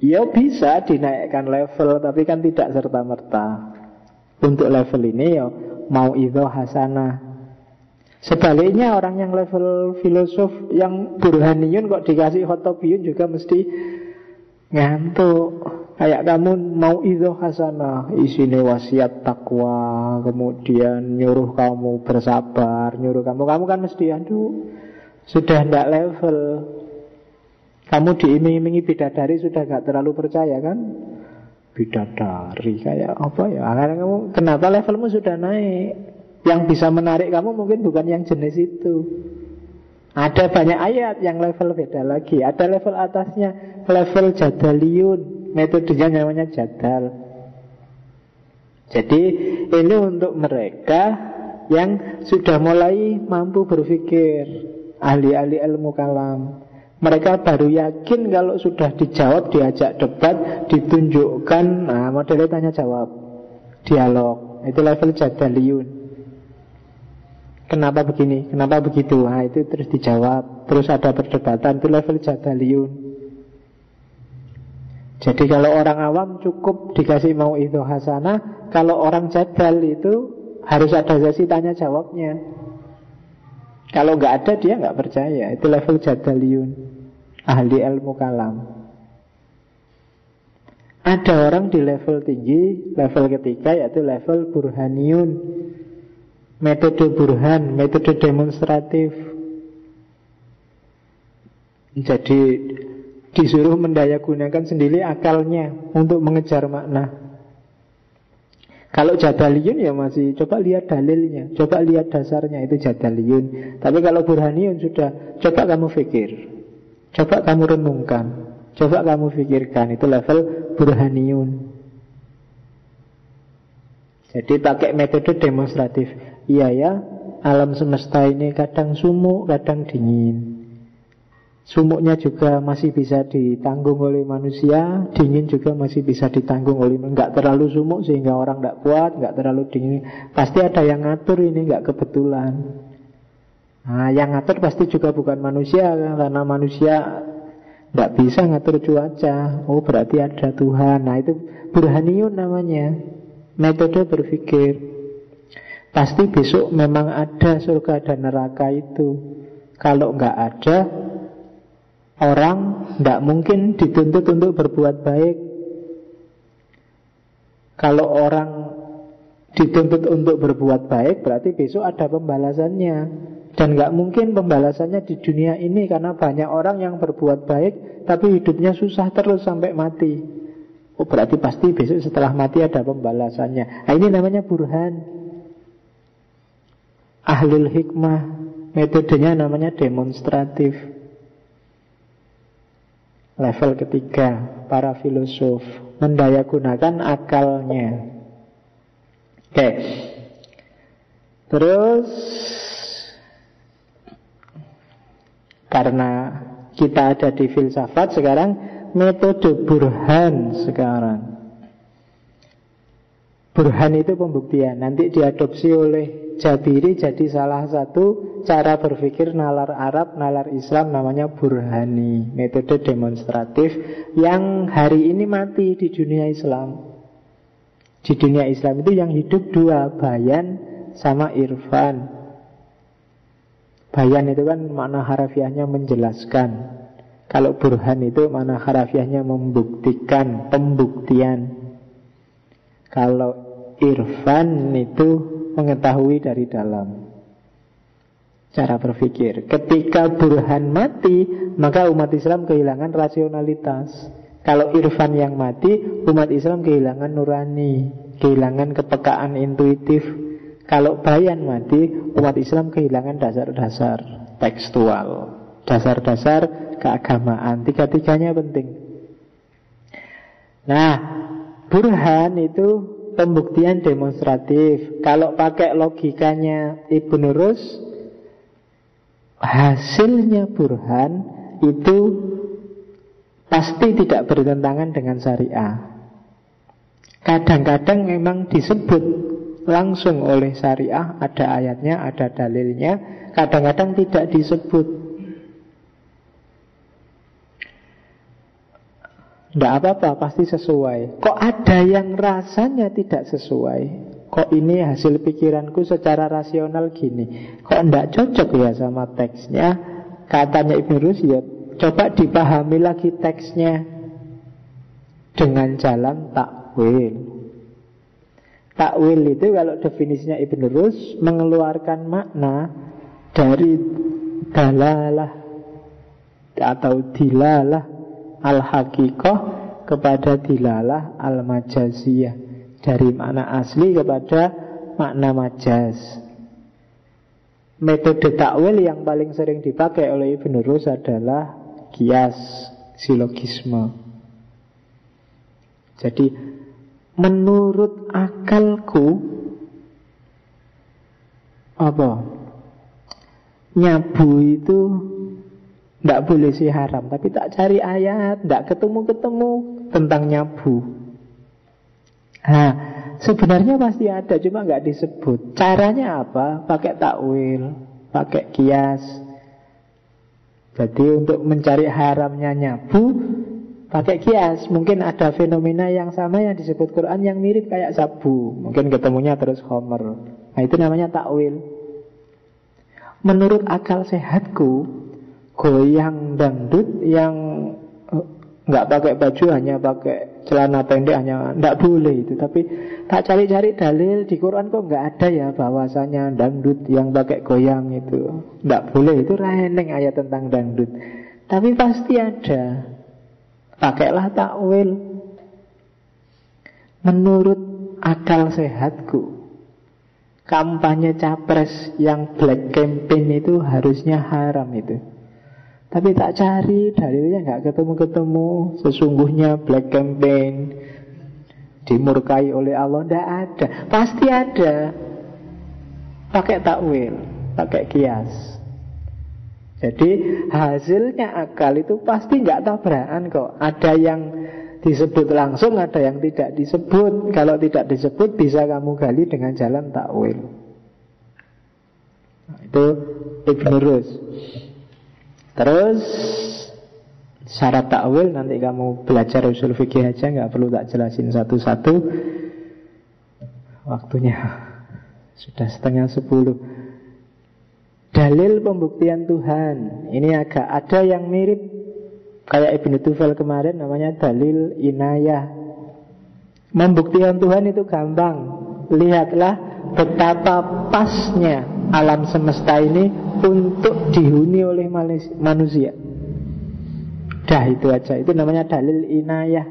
Ya bisa dinaikkan level, tapi kan tidak serta-merta. Untuk level ini ya mau idho hasanah. Sebaliknya orang yang level filosof, yang burhaniyun kok dikasih khotobiyun juga mesti ngantuk. Kayak kamu mau idho hasanah, isinya wasiat takwa, kemudian nyuruh kamu bersabar, nyuruh kamu kan mesti aduh, sudah tidak level. Kamu diiming-imingi bidadari sudah gak terlalu percaya kan? Bidadari kayak apa ya? Karena kamu, kenapa levelmu sudah naik? Yang bisa menarik kamu mungkin bukan yang jenis itu. Ada banyak ayat yang level beda lagi. Ada level atasnya, level jadaliyun. Metodenya namanya jadal. Jadi ini untuk mereka yang sudah mulai mampu berpikir, ahli-ahli ilmu kalam. Mereka baru yakin kalau sudah dijawab, diajak debat, ditunjukkan, nah modelnya tanya jawab, dialog. Itu level jadaliyun. Kenapa begini, kenapa begitu, nah itu terus dijawab. Terus ada perdebatan, itu level jadaliyun. Jadi kalau orang awam cukup dikasih mau itu hasanah. Kalau orang jadal itu harus ada sesi tanya jawabnya. Kalau nggak ada dia nggak percaya. Itu level jadaliyun, ahli ilmu kalam. Ada orang di level tinggi, level ketiga, yaitu level burhaniyun. Metode burhan, metode demonstratif. Jadi disuruh mendayagunakan sendiri akalnya untuk mengejar makna. Kalau jadaliyun ya masih coba lihat dalilnya, coba lihat dasarnya, itu jadaliyun. Tapi kalau burhaniyun sudah, coba kamu pikir, coba kamu renungkan, coba kamu pikirkan, itu level burhaniyun. Jadi pakai metode demonstratif. Iya ya, alam semesta ini kadang sumuk, kadang dingin. Sumuknya juga masih bisa ditanggung oleh manusia, dingin juga masih bisa ditanggung oleh manusia. Enggak terlalu sumuk sehingga orang tidak kuat, enggak terlalu dingin. Pasti ada yang ngatur, ini enggak kebetulan. Nah, yang ngatur pasti juga bukan manusia, karena manusia Tidak bisa ngatur cuaca. Oh berarti ada Tuhan. Nah itu burhaniyun namanya, metode berpikir. Pasti besok memang ada surga dan neraka itu. Kalau nggak ada, orang tidak mungkin dituntut untuk berbuat baik. Kalau orang dituntut untuk berbuat baik, berarti besok ada pembalasannya. Dan gak mungkin pembalasannya di dunia ini, karena banyak orang yang berbuat baik tapi hidupnya susah terus sampai mati. Oh berarti pasti besok setelah mati ada pembalasannya. Nah ini namanya burhan. Ahlul hikmah, metodenya namanya demonstratif. Level ketiga, para filosof mendayagunakan akalnya. Oke. Terus karena kita ada di filsafat sekarang, metode burhan sekarang. Burhan itu pembuktian. Nanti diadopsi oleh Jabiri jadi salah satu cara berpikir nalar Arab, nalar Islam, namanya burhani. Metode demonstratif yang hari ini mati di dunia Islam. Di dunia Islam itu yang hidup dua, bayan sama irfan. Bayan itu kan makna harafiahnya menjelaskan. Kalau burhan itu makna harafiahnya membuktikan, pembuktian. Kalau irfan itu mengetahui dari dalam. Cara berpikir. Ketika burhan mati, maka umat Islam kehilangan rasionalitas. Kalau irfan yang mati, umat Islam kehilangan nurani, kehilangan kepekaan intuitif. Kalau bayan mati, umat Islam kehilangan dasar-dasar tekstual, dasar-dasar keagamaan. Tiga-tiganya penting. Nah, burhan itu pembuktian demonstratif. Kalau pakai logikanya Ibnu Rus, hasilnya burhan itu pasti tidak bertentangan dengan syariah. Kadang-kadang memang disebut langsung oleh syariah, ada ayatnya, ada dalilnya. Kadang-kadang tidak disebut. Tidak apa-apa, pasti sesuai. Kok ada yang rasanya tidak sesuai? Kok ini hasil pikiranku secara rasional gini? Kok tidak cocok ya sama teksnya? Katanya Ibnu Rus, ya coba dipahami lagi teksnya dengan jalan takwil. Takwil itu kalau definisinya Ibnu Rus mengeluarkan makna dari dalalah atau dilalah al-haqiqah kepada dilalah al-majaziyah, dari makna asli kepada makna majaz. Metode takwil yang paling sering dipakai oleh Ibnu Rus adalah qiyas, silogisme. Jadi menurut akalku apa? Nyabu itu tidak boleh sih haram, tapi tak cari ayat, tidak ketemu-ketemu tentang nyabu. Nah, sebenarnya pasti ada, cuma nggak disebut. Caranya apa? Pakai takwil, pakai qiyas. Jadi untuk mencari haramnya nyabu, pakai qiyas. Mungkin ada fenomena yang sama yang disebut Quran yang mirip kayak sabu. Mungkin ketemunya terus homer. Nah itu namanya takwil. Menurut akal sehatku, goyang dangdut yang nggak pakai baju, hanya pakai celana pendek, hanya nggak boleh itu. Tapi tak cari-cari dalil di Quran kok nggak ada ya bahwasanya dangdut yang pakai goyang itu nggak boleh. Itu reneng ayat tentang dangdut. Tapi pasti ada. Pakailah takwil. Menurut akal sehatku, kampanye capres yang black campaign itu harusnya haram itu. Tapi tak cari dalilnya, nggak ketemu-ketemu. Sesungguhnya black campaign dimurkai oleh Allah, nggak ada. Pasti ada. Pakai takwil, pakai qiyas. Jadi hasilnya akal itu pasti nggak tabrakan kok. Ada yang disebut langsung, ada yang tidak disebut. Kalau tidak disebut bisa kamu gali dengan jalan takwil. Nah, itu Ibnu Rus. Terus Syarat takwil nanti kamu belajar usul fikih aja, nggak perlu tak jelasin satu-satu. Waktunya sudah 9:30. Dalil pembuktian Tuhan ini agak ada yang mirip kayak Ibnu Tufel kemarin, namanya dalil inayah. Pembuktian Tuhan itu gampang. Lihatlah betapa pasnya alam semesta ini untuk dihuni oleh manusia. Dah itu aja, itu namanya dalil inayah.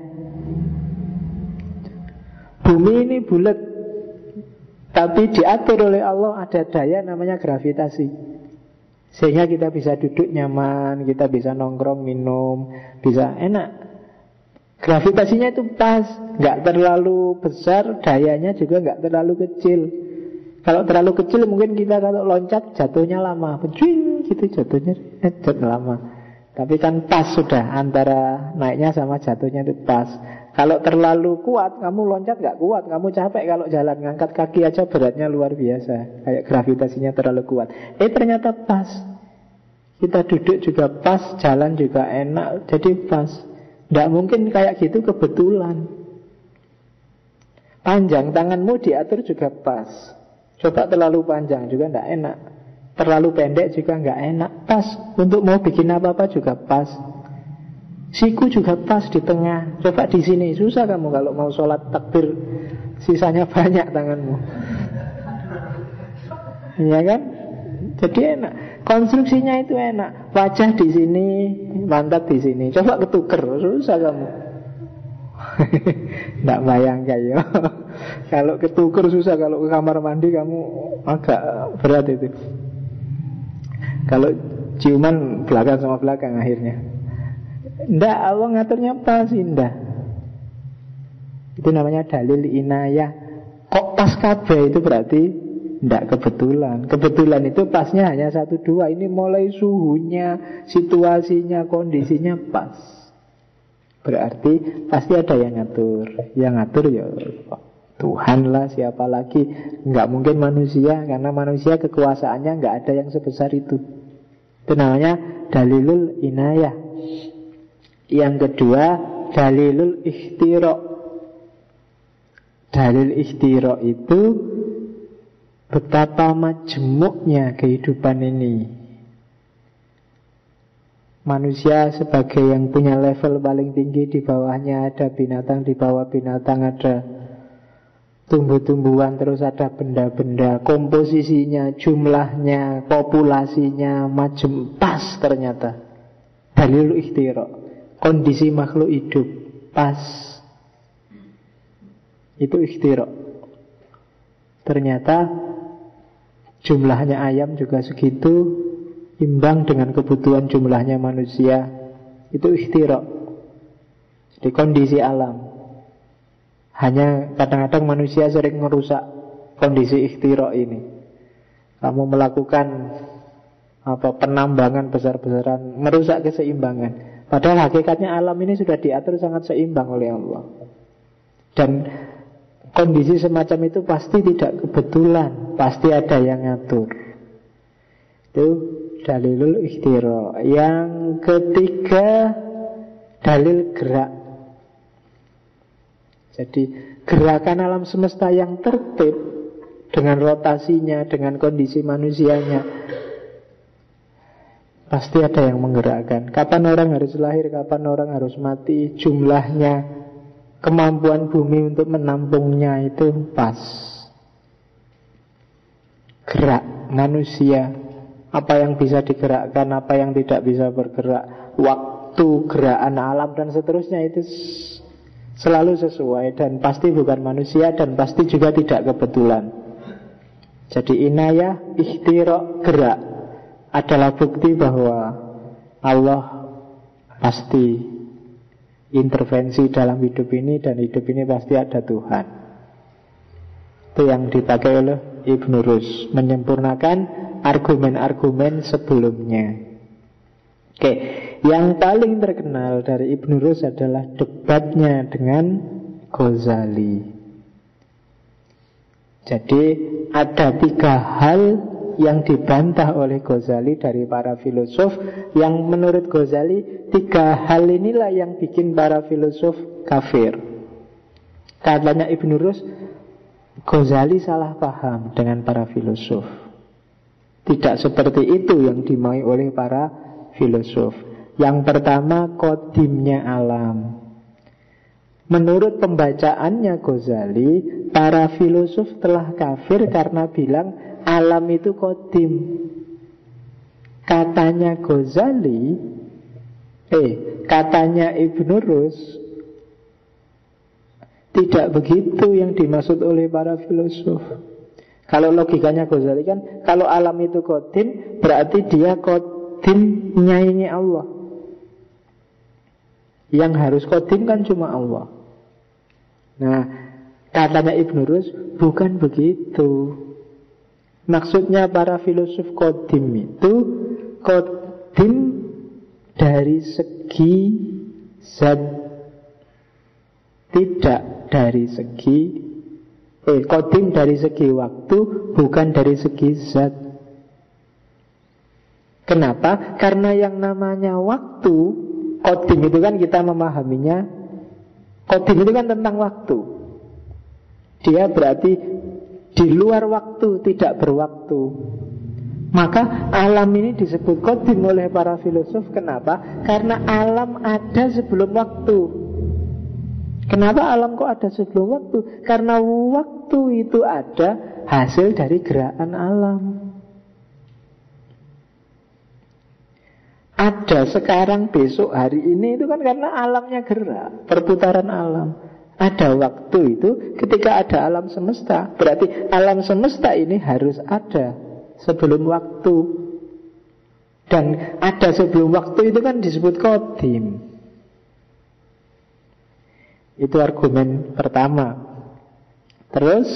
Bumi ini bulat, tapi diatur oleh Allah, ada daya namanya gravitasi. Sehingga kita bisa duduk nyaman, kita bisa nongkrong, minum, bisa enak. Gravitasinya itu pas, nggak terlalu besar, dayanya juga nggak terlalu kecil. Kalau terlalu kecil mungkin kita kalau loncat jatuhnya lama, pecuing gitu jatuhnya lama. Tapi kan pas sudah, antara naiknya sama jatuhnya itu pas. Kalau terlalu kuat, kamu loncat gak kuat, kamu capek kalau jalan, ngangkat kaki aja beratnya luar biasa, kayak gravitasinya terlalu kuat. Ternyata pas. Kita duduk juga pas, jalan juga enak, jadi pas. Tidak mungkin kayak gitu kebetulan. Panjang tanganmu diatur juga pas. Coba terlalu panjang juga tidak enak, terlalu pendek juga nggak enak. Pas, untuk mau bikin apa-apa juga pas. Siku juga pas di tengah. Coba di sini, susah kamu kalau mau sholat takbir, sisanya banyak tanganmu. Iya kan? Jadi enak. Konstruksinya itu enak. Wajah di sini, pantat di sini. Coba ketuker, susah kamu. Nggak bayangkan ya. Kalau ketuker susah, kalau ke kamar mandi kamu agak berat itu. Kalau ciuman belakang sama belakang akhirnya. Nggak, Allah ngaturnya pas, indah. Itu namanya dalil inayah. Kok pas kabeh itu berarti nggak kebetulan. Kebetulan itu pasnya hanya 1-2. Ini mulai suhunya, situasinya, kondisinya pas. Berarti pasti ada yang ngatur. Yang ngatur ya Tuhan lah, siapa lagi. Nggak mungkin manusia, karena manusia kekuasaannya nggak ada yang sebesar itu. Itu namanya dalilul inayah. Yang kedua, dalilul ikhtira'. Dalil ikhtira' itu betapa majmuknya kehidupan ini. Manusia sebagai yang punya level paling tinggi, di bawahnya ada binatang, di bawah binatang ada tumbuh-tumbuhan, terus ada benda-benda, komposisinya, jumlahnya, populasinya, macam pas ternyata. Dalil ikhtira'. Kondisi makhluk hidup pas. Itu ikhtira'. Ternyata jumlahnya ayam juga segitu, imbang dengan kebutuhan jumlahnya manusia. Itu ikhtira'. Jadi kondisi alam. Hanya kadang-kadang manusia sering merusak kondisi ikhtira' ini. Kamu melakukan penambangan besar-besaran, merusak keseimbangan. Padahal hakikatnya alam ini sudah diatur sangat seimbang oleh Allah. Dan kondisi semacam itu pasti tidak kebetulan, pasti ada yang ngatur. Itu dalilul ikhtira'. Yang ketiga, dalil gerak. Jadi gerakan alam semesta yang tertib, dengan rotasinya, dengan kondisi manusianya, pasti ada yang menggerakkan. Kapan orang harus lahir, kapan orang harus mati, jumlahnya, kemampuan bumi untuk menampungnya itu pas. Gerak manusia, apa yang bisa digerakkan, apa yang tidak bisa bergerak, waktu, gerakan alam dan seterusnya, itu selalu sesuai. Dan pasti bukan manusia, dan pasti juga tidak kebetulan. Jadi inayah, ikhtira', gerak adalah bukti bahwa Allah pasti intervensi dalam hidup ini, dan hidup ini pasti ada Tuhan. Itu yang dipakai oleh Ibnu Rus, menyempurnakan argumen-argumen sebelumnya. Oke, yang paling terkenal dari Ibnu Rus adalah debatnya dengan Ghazali. Jadi ada 3 hal yang dibantah oleh Ghazali dari para filosof, yang menurut Ghazali 3 hal inilah yang bikin para filosof kafir. Katanya Ibn Rus, Ghazali salah paham dengan para filosof. Tidak seperti itu yang dimaui oleh para filosof. Yang pertama, kodimnya alam. Menurut pembacaannya Ghazali, para filosof telah kafir karena bilang alam itu kodim. Katanya Ghazali, katanya Ibn Rus, tidak begitu yang dimaksud oleh para filosof. Kalau logikanya Ghazali kan, kalau alam itu kodim, berarti dia kodim nyaingi Allah. Yang harus kodim kan cuma Allah. Nah, katanya Ibn Rus, bukan begitu. Maksudnya para filosof kodim itu kodim dari segi zat, tidak dari segi kodim dari segi waktu, bukan dari segi zat. Kenapa? Karena yang namanya waktu, kodim itu kan kita memahaminya, kodim itu kan tentang waktu. Dia berarti di luar waktu, tidak berwaktu. Maka alam ini disebut kodim oleh para filosof. Kenapa? Karena alam ada sebelum waktu. Kenapa alam kok ada sebelum waktu? Karena waktu itu ada hasil dari gerakan alam. Ada sekarang, besok, hari ini itu kan karena alamnya gerak, perputaran alam. Ada waktu itu ketika ada alam semesta. Berarti alam semesta ini harus ada sebelum waktu. Dan ada sebelum waktu itu kan disebut kodim. Itu argumen pertama. Terus,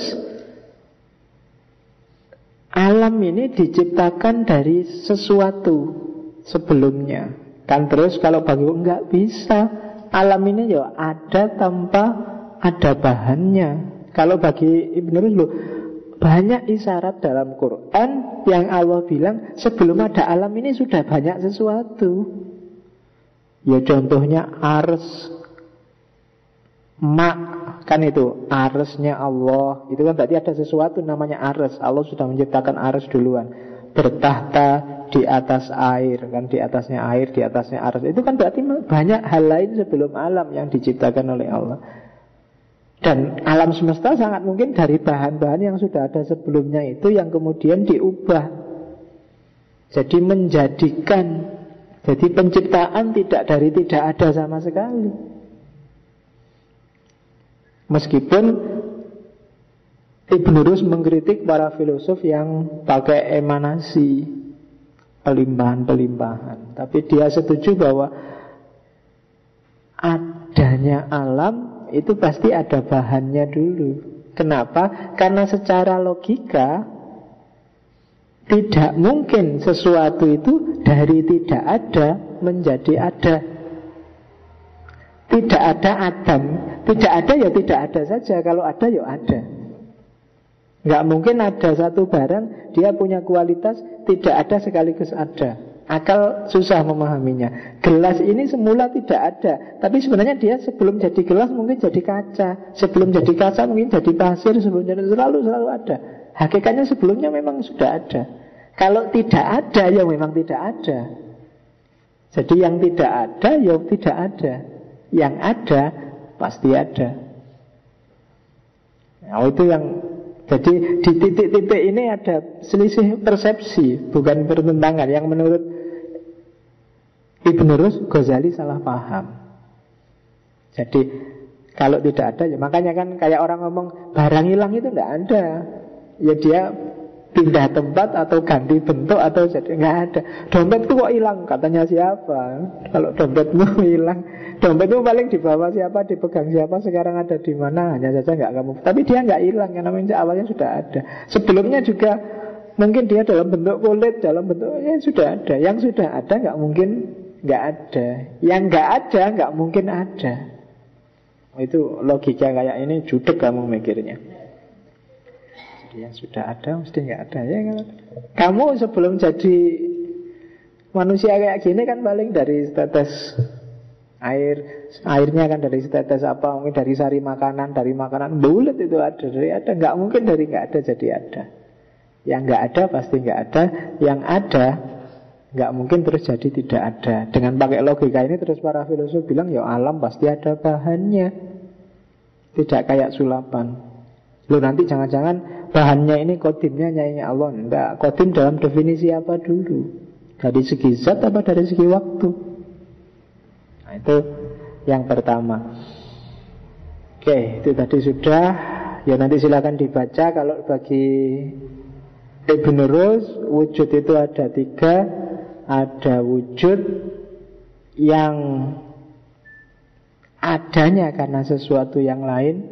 alam ini diciptakan dari sesuatu sebelumnya. Kan terus kalau bagi enggak bisa. Alam ini ya ada tanpa ada bahannya. Kalau bagi Ibn Rus, banyak isyarat dalam Quran yang Allah bilang sebelum ada alam ini sudah banyak sesuatu. Ya contohnya ars, mak, kan itu arsnya Allah. Itu kan berarti ada sesuatu namanya ars. Allah sudah menciptakan ars duluan. Bertahta di atas air, kan di atasnya air, di atasnya ars. Itu kan berarti banyak hal lain sebelum alam yang diciptakan oleh Allah. Dan alam semesta sangat mungkin dari bahan-bahan yang sudah ada sebelumnya itu yang kemudian diubah. Jadi menjadikan, jadi penciptaan tidak dari tidak ada sama sekali. Meskipun Ibn Rus mengkritik para filosof yang pakai emanasi, pelimpahan-pelimpahan. Tapi dia setuju bahwa adanya alam itu pasti ada bahannya dulu. Kenapa? Karena secara logika tidak mungkin sesuatu itu dari tidak ada menjadi ada. Tidak ada Adam, tidak ada ya tidak ada saja. Kalau ada ya ada. Nggak mungkin ada satu barang dia punya kualitas tidak ada sekaligus ada. Akal susah memahaminya. Gelas ini semula tidak ada, tapi sebenarnya dia sebelum jadi gelas mungkin jadi kaca, sebelum jadi kaca mungkin jadi pasir, sebelum jadi selalu ada. Hakikatnya sebelumnya memang sudah ada. Kalau tidak ada ya memang tidak ada. Jadi yang tidak ada ya tidak ada. Yang ada pasti ada. Nah, itu yang jadi di titik-titik ini ada selisih persepsi, bukan pertentangan. Yang menurut Ibn Rus, Ghazali salah paham. Jadi kalau tidak ada, ya makanya kan kayak orang ngomong barang hilang itu tidak ada. Ya dia pindah tempat atau ganti bentuk atau jadi nggak ada. Dompetku kok hilang? Katanya siapa? Kalau dompetmu hilang, dompetmu paling dibawa siapa, dipegang siapa, sekarang ada di mana? Hanya saja nggak kamu. Tapi dia nggak hilang, karena namanya awalnya sudah ada. Sebelumnya juga mungkin dia dalam bentuk kulit, dalam bentuk sudah ada. Yang sudah ada nggak mungkin nggak ada. Yang nggak ada nggak mungkin ada. Itu logika kayak ini judek kamu mikirnya. yang sudah ada mesti nggak ada ya kan? Kamu sebelum jadi manusia kayak gini kan paling dari tetes airnya kan dari setetes apa, mungkin dari sari makanan, dari makanan bulat itu ada, dari ada, nggak mungkin dari nggak ada jadi ada. Yang nggak ada pasti nggak ada, yang ada nggak mungkin terus jadi tidak ada. Dengan pakai logika ini terus para filosof bilang ya alam pasti ada bahannya, tidak kayak sulapan. Loh nanti jangan-jangan bahannya ini kodimnya Nyai Allah. Enggak, kodim dalam definisi apa dulu? Dari segi zat apa dari segi waktu? Nah itu yang pertama. Oke, itu tadi sudah. Ya nanti silakan dibaca. Kalau bagi Ibn Rus, wujud itu ada 3. Ada wujud yang adanya karena sesuatu yang lain,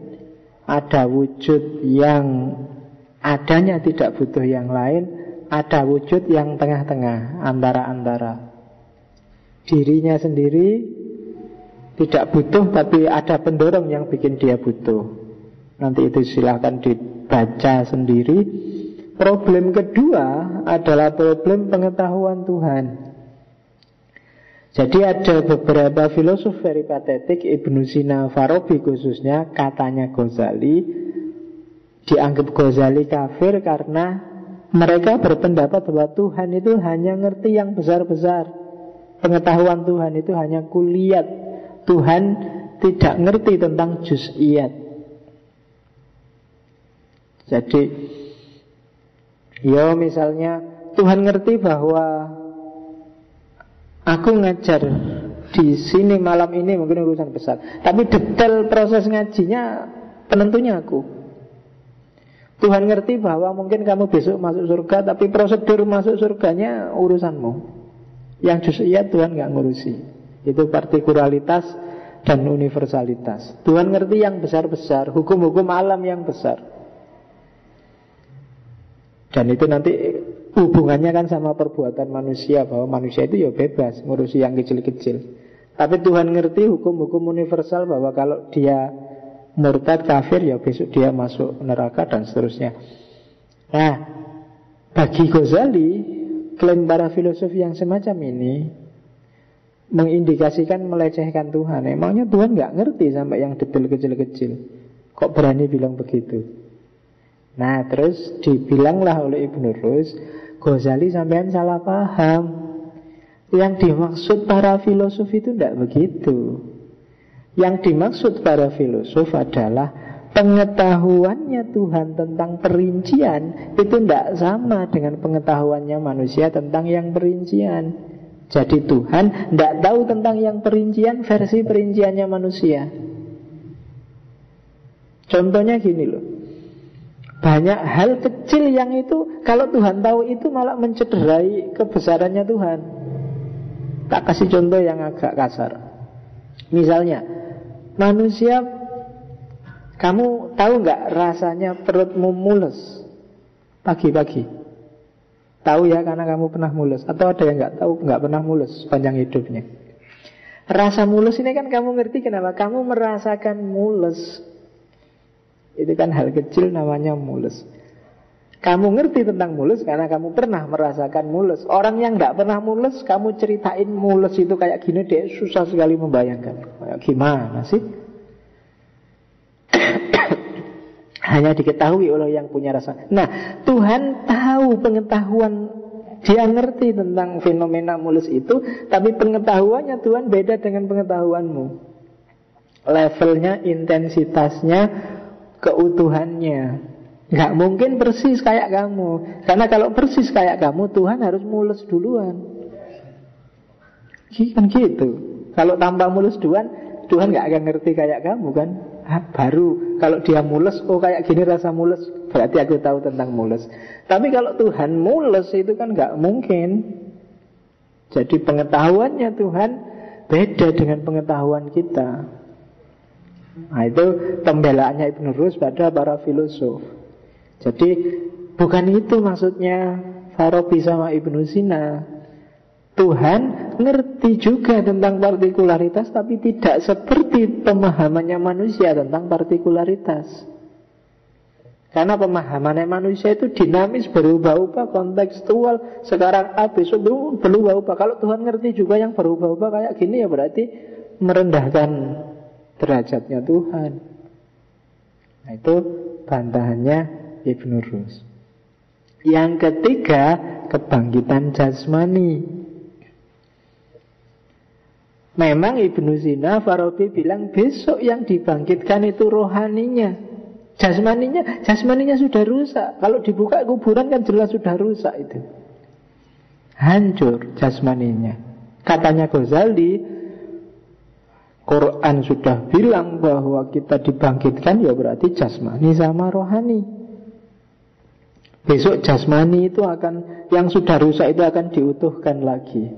ada wujud yang adanya tidak butuh yang lain, ada wujud yang tengah-tengah, antara-antara. Dirinya sendiri tidak butuh, tapi ada pendorong yang bikin dia butuh. Nanti itu silahkan dibaca sendiri. Problem kedua adalah problem pengetahuan Tuhan. Jadi ada beberapa filosof peripatetik, Ibnu Sina, Farabi khususnya, katanya Ghazali, dianggap Ghazali kafir karena mereka berpendapat bahwa Tuhan itu hanya ngerti yang besar-besar. Pengetahuan Tuhan itu hanya kuliyat. Tuhan tidak ngerti tentang juz'iyat. Jadi ya misalnya Tuhan ngerti bahwa aku ngajar di sini malam ini mungkin urusan besar, tapi detail proses ngajinya penentunya aku. Tuhan ngerti bahwa mungkin kamu besok masuk surga, tapi prosedur masuk surganya urusanmu. Yang juz'iyat Tuhan gak ngurusi. Itu partikularitas dan universalitas. Tuhan ngerti yang besar-besar, hukum-hukum alam yang besar. Dan itu nanti hubungannya kan sama perbuatan manusia, bahwa manusia itu ya bebas ngurusi yang kecil-kecil. Tapi Tuhan ngerti hukum-hukum universal, bahwa kalau dia murtad kafir ya besok dia masuk neraka dan seterusnya. Nah, bagi Ghazali, klaim para filosof yang semacam ini mengindikasikan melecehkan Tuhan. Emangnya Tuhan gak ngerti sampai yang detail kecil-kecil? Kok berani bilang begitu? Nah terus dibilanglah oleh Ibn Rus, Ghazali sampean salah paham. Yang dimaksud para filosof itu tidak begitu. Yang dimaksud para filosof adalah pengetahuannya Tuhan tentang perincian itu tidak sama dengan pengetahuannya manusia tentang yang perincian. Jadi Tuhan tidak tahu tentang yang perincian versi perinciannya manusia. Contohnya gini loh, banyak hal kecil yang itu kalau Tuhan tahu itu malah mencederai kebesarannya Tuhan. Tak kasih contoh yang agak kasar. Misalnya manusia, kamu tahu nggak rasanya perutmu mules pagi-pagi? Tahu ya karena kamu pernah mules. Atau ada yang nggak tahu, nggak pernah mules sepanjang hidupnya. Rasa mules ini kan kamu ngerti kenapa? Kamu merasakan mules. Itu kan hal kecil namanya mules. Kamu ngerti tentang mules karena kamu pernah merasakan mules. Orang yang nggak pernah mules, kamu ceritain mules itu kayak gini, dia susah sekali membayangkan. Kayak gimana sih? Hanya diketahui oleh yang punya rasa. Nah, Tuhan tahu pengetahuan, dia ngerti tentang fenomena mules itu, tapi pengetahuannya Tuhan beda dengan pengetahuanmu. Levelnya, intensitasnya, keutuhannya nggak mungkin persis kayak kamu. Karena kalau persis kayak kamu, Tuhan harus mules duluan. Kan gitu. Kalau tanpa mules duluan, Tuhan nggak akan ngerti kayak kamu kan. Baru kalau dia mules, oh kayak gini rasa mules, berarti aku tahu tentang mules. Tapi kalau Tuhan mules itu kan nggak mungkin. Jadi pengetahuannya Tuhan beda dengan pengetahuan kita. Nah itu pembelaannya Ibn Rus pada para filosof. Jadi bukan itu maksudnya Farabi sama Ibnu Sina. Tuhan ngerti juga tentang partikularitas, tapi tidak seperti pemahamannya manusia tentang partikularitas. Karena pemahaman manusia itu dinamis, berubah-ubah, kontekstual. Sekarang A, besok berubah-ubah. Kalau Tuhan ngerti juga yang berubah-ubah kayak gini, ya berarti merendahkan derajatnya Tuhan. Nah, itu bantahannya Ibnu Rus. Yang ketiga, kebangkitan jasmani. Memang Ibnu Sina, Farabi bilang besok yang dibangkitkan itu rohaninya. Jasmaninya sudah rusak. Kalau dibuka kuburan kan jelas sudah rusak itu. Hancur jasmaninya. Katanya Ghazali, Quran sudah bilang bahwa kita dibangkitkan, ya berarti jasmani sama rohani. Besok jasmani itu akan, yang sudah rusak itu akan diutuhkan lagi.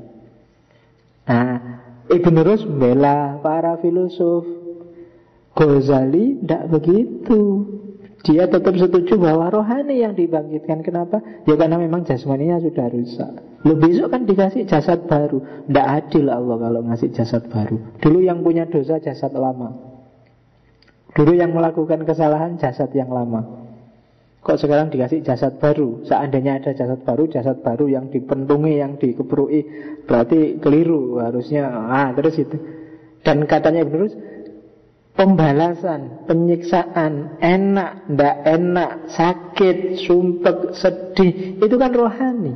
Nah, Ibnu Rus membela para filosof. Ghazali tidak begitu. Dia tetap setuju bahwa rohani yang dibangkitkan. Kenapa? Ya karena memang jasmaninya sudah rusak. Lo besok kan dikasih jasad baru. Tidak adil Allah kalau ngasih jasad baru. Dulu yang punya dosa jasad lama. Dulu yang melakukan kesalahan jasad yang lama. Kok sekarang dikasih jasad baru? Seandainya ada jasad baru yang dipentungi, yang dikeprui, berarti keliru harusnya. Terus itu. Dan katanya Ibnu Rus, pembalasan, penyiksaan, enak, ndak enak, sakit, sumpek, sedih, itu kan rohani,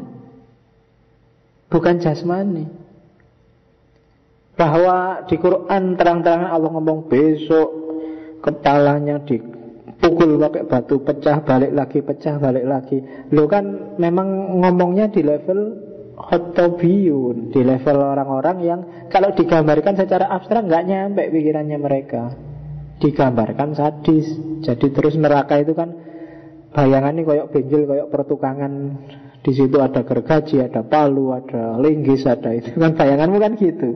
bukan jasmani. Bahwa di Quran terang-terangan Allah ngomong besok kepalanya dipukul pakai batu, pecah balik lagi. Lo kan memang ngomongnya di level khotobiyun, di level orang-orang yang kalau digambarkan secara abstrak nggak nyampe pikirannya mereka. Digambarkan sadis. Jadi terus neraka itu kan bayangannya kayak benjol, kayak pertukangan. Di situ ada gergaji, ada palu, ada linggis, ada itu kan bayanganmu kan gitu.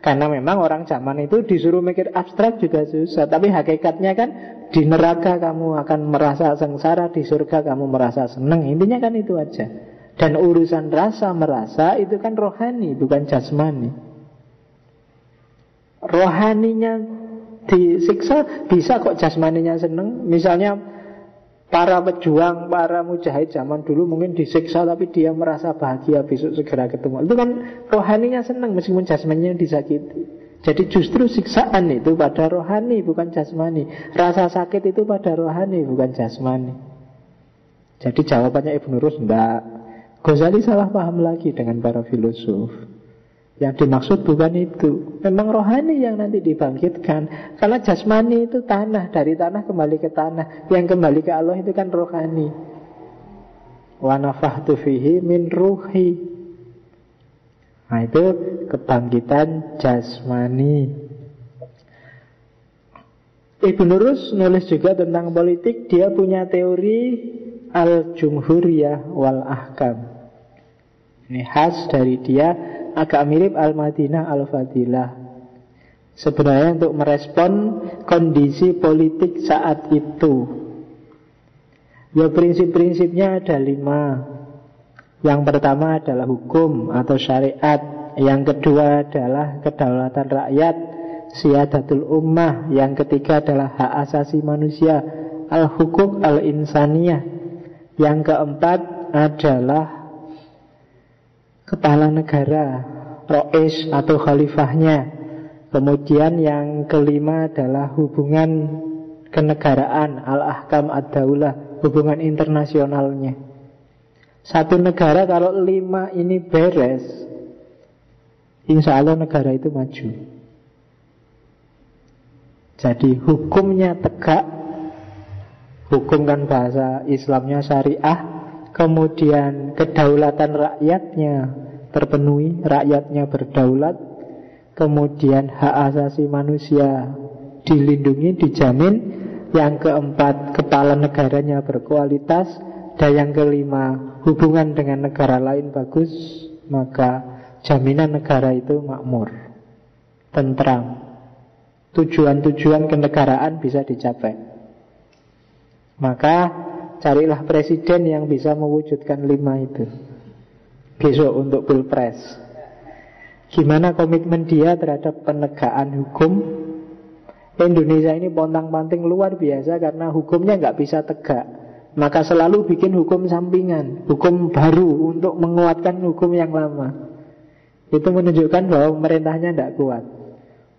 Karena memang orang zaman itu disuruh mikir abstrak juga susah. Tapi hakikatnya kan di neraka kamu akan merasa sengsara, di surga kamu merasa senang. Intinya kan itu aja. Dan urusan rasa merasa itu kan rohani, bukan jasmani. Rohaninya disiksa, bisa kok jasmaninya seneng. Misalnya para pejuang, para mujahid zaman dulu mungkin disiksa tapi dia merasa bahagia besok segera ketemu. Itu kan rohaninya seneng meskipun jasmaninya disakiti. Jadi justru siksaan itu pada rohani, bukan jasmani. Rasa sakit itu pada rohani, bukan jasmani. Jadi jawabannya Ibnu Rus, enggak. Ghazali salah paham lagi dengan para filosof. Yang dimaksud bukan itu. Memang rohani yang nanti dibangkitkan. Karena jasmani itu tanah, dari tanah kembali ke tanah. Yang kembali ke Allah itu kan rohani. Wa nafakhtu fihi min ruhi. Nah itu kebangkitan jasmani. Ibnu Rus nulis juga tentang politik. Dia punya teori al-jumhuriyah wal ahkam. Ini khas dari dia. Agak mirip Al-Madinah Al-Fadilah. Sebenarnya untuk merespon kondisi politik saat itu. Ya prinsip-prinsipnya ada 5. Yang pertama adalah hukum atau syariat. Yang kedua adalah kedaulatan rakyat, siyadatul ummah. Yang ketiga adalah hak asasi manusia, al-hukuk al-insaniyah. Yang keempat adalah kepala negara, rois atau khalifahnya. Kemudian yang kelima adalah hubungan kenegaraan, al-ahkam ad-daulah, hubungan internasionalnya. Satu negara kalau 5 ini beres, insya Allah negara itu maju. Jadi hukumnya tegak. Hukum kan bahasa Islamnya syariah. Kemudian kedaulatan rakyatnya terpenuhi, rakyatnya berdaulat. Kemudian hak asasi manusia dilindungi, dijamin. Yang keempat, kepala negaranya berkualitas. Dan yang kelima, hubungan dengan negara lain bagus. Maka jaminan negara itu makmur, tentram. Tujuan-tujuan kenegaraan bisa dicapai. Maka carilah presiden yang bisa mewujudkan 5 itu besok untuk pilpres. Gimana komitmen dia terhadap penegakan hukum? Indonesia ini pontang-panting luar biasa karena hukumnya nggak bisa tegak. maka selalu bikin hukum sampingan, hukum baru untuk menguatkan hukum yang lama. Itu menunjukkan bahwa pemerintahnya tidak kuat.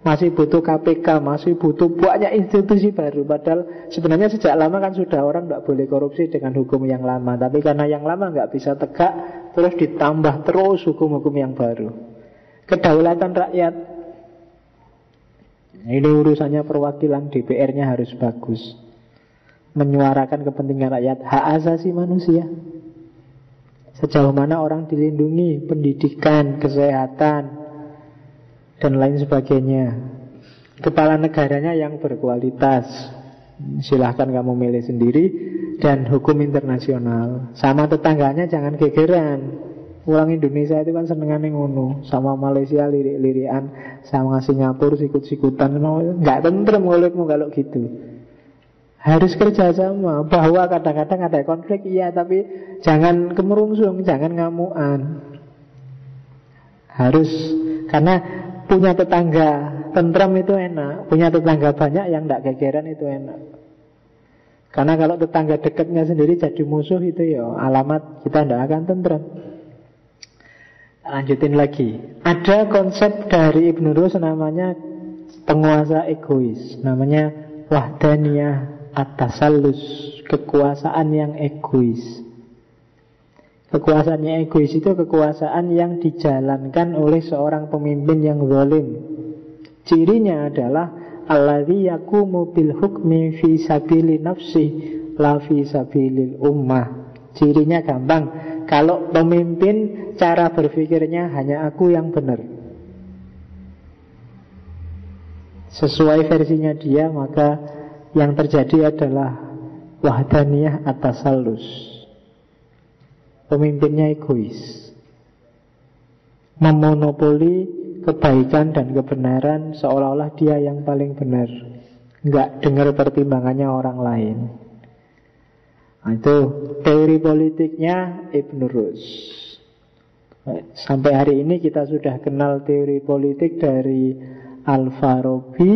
Masih butuh KPK, masih butuh banyak institusi baru. Padahal sebenarnya sejak lama kan sudah orang tidak boleh korupsi dengan hukum yang lama. Tapi karena yang lama nggak bisa tegak, terus ditambah terus hukum-hukum yang baru. Kedaulatan rakyat, ini urusannya perwakilan, DPR-nya harus bagus, menyuarakan kepentingan rakyat, hak asasi manusia. Sejauh mana orang dilindungi, pendidikan, kesehatan, dan lain sebagainya. Kepala negaranya yang berkualitas, silahkan kamu milih sendiri. Dan hukum internasional. Sama tetangganya jangan gegeran. Orang Indonesia itu kan senengannya ngono. Sama Malaysia lirik-lirikan, sama Singapura sikut-sikutan. Nggak tentrem mulutmu kalau gitu. Harus kerjasama. Bahwa kadang-kadang ada konflik, iya, tapi jangan kemerungsung, jangan ngamuan. Harus, karena punya tetangga tentrem itu enak, punya tetangga banyak yang tidak gegeran itu enak. Karena kalau tetangga dekatnya sendiri jadi musuh, itu ya alamat kita tidak akan tentrem. Lanjutin lagi. Ada konsep dari Ibn Rus namanya penguasa egois, namanya wahdaniyah at-tasallus, kekuasaan yang egois. Kekuasaan yang egois itu kekuasaan yang dijalankan oleh seorang pemimpin yang zalim. Cirinya adalah alladzi yaqumu bil hukmi fi sabili nafsi la fi sabilil ummah. Cirinya gampang. Kalau pemimpin cara berpikirnya hanya aku yang benar, sesuai versinya dia, maka yang terjadi adalah wahdaniyah at-tasallus. Pemimpinnya egois, memonopoli kebaikan dan kebenaran, seolah-olah dia yang paling benar, nggak dengar pertimbangannya orang lain. Nah, itu teori politiknya Ibn Rus. Sampai hari ini kita sudah kenal teori politik dari Al-Farabi,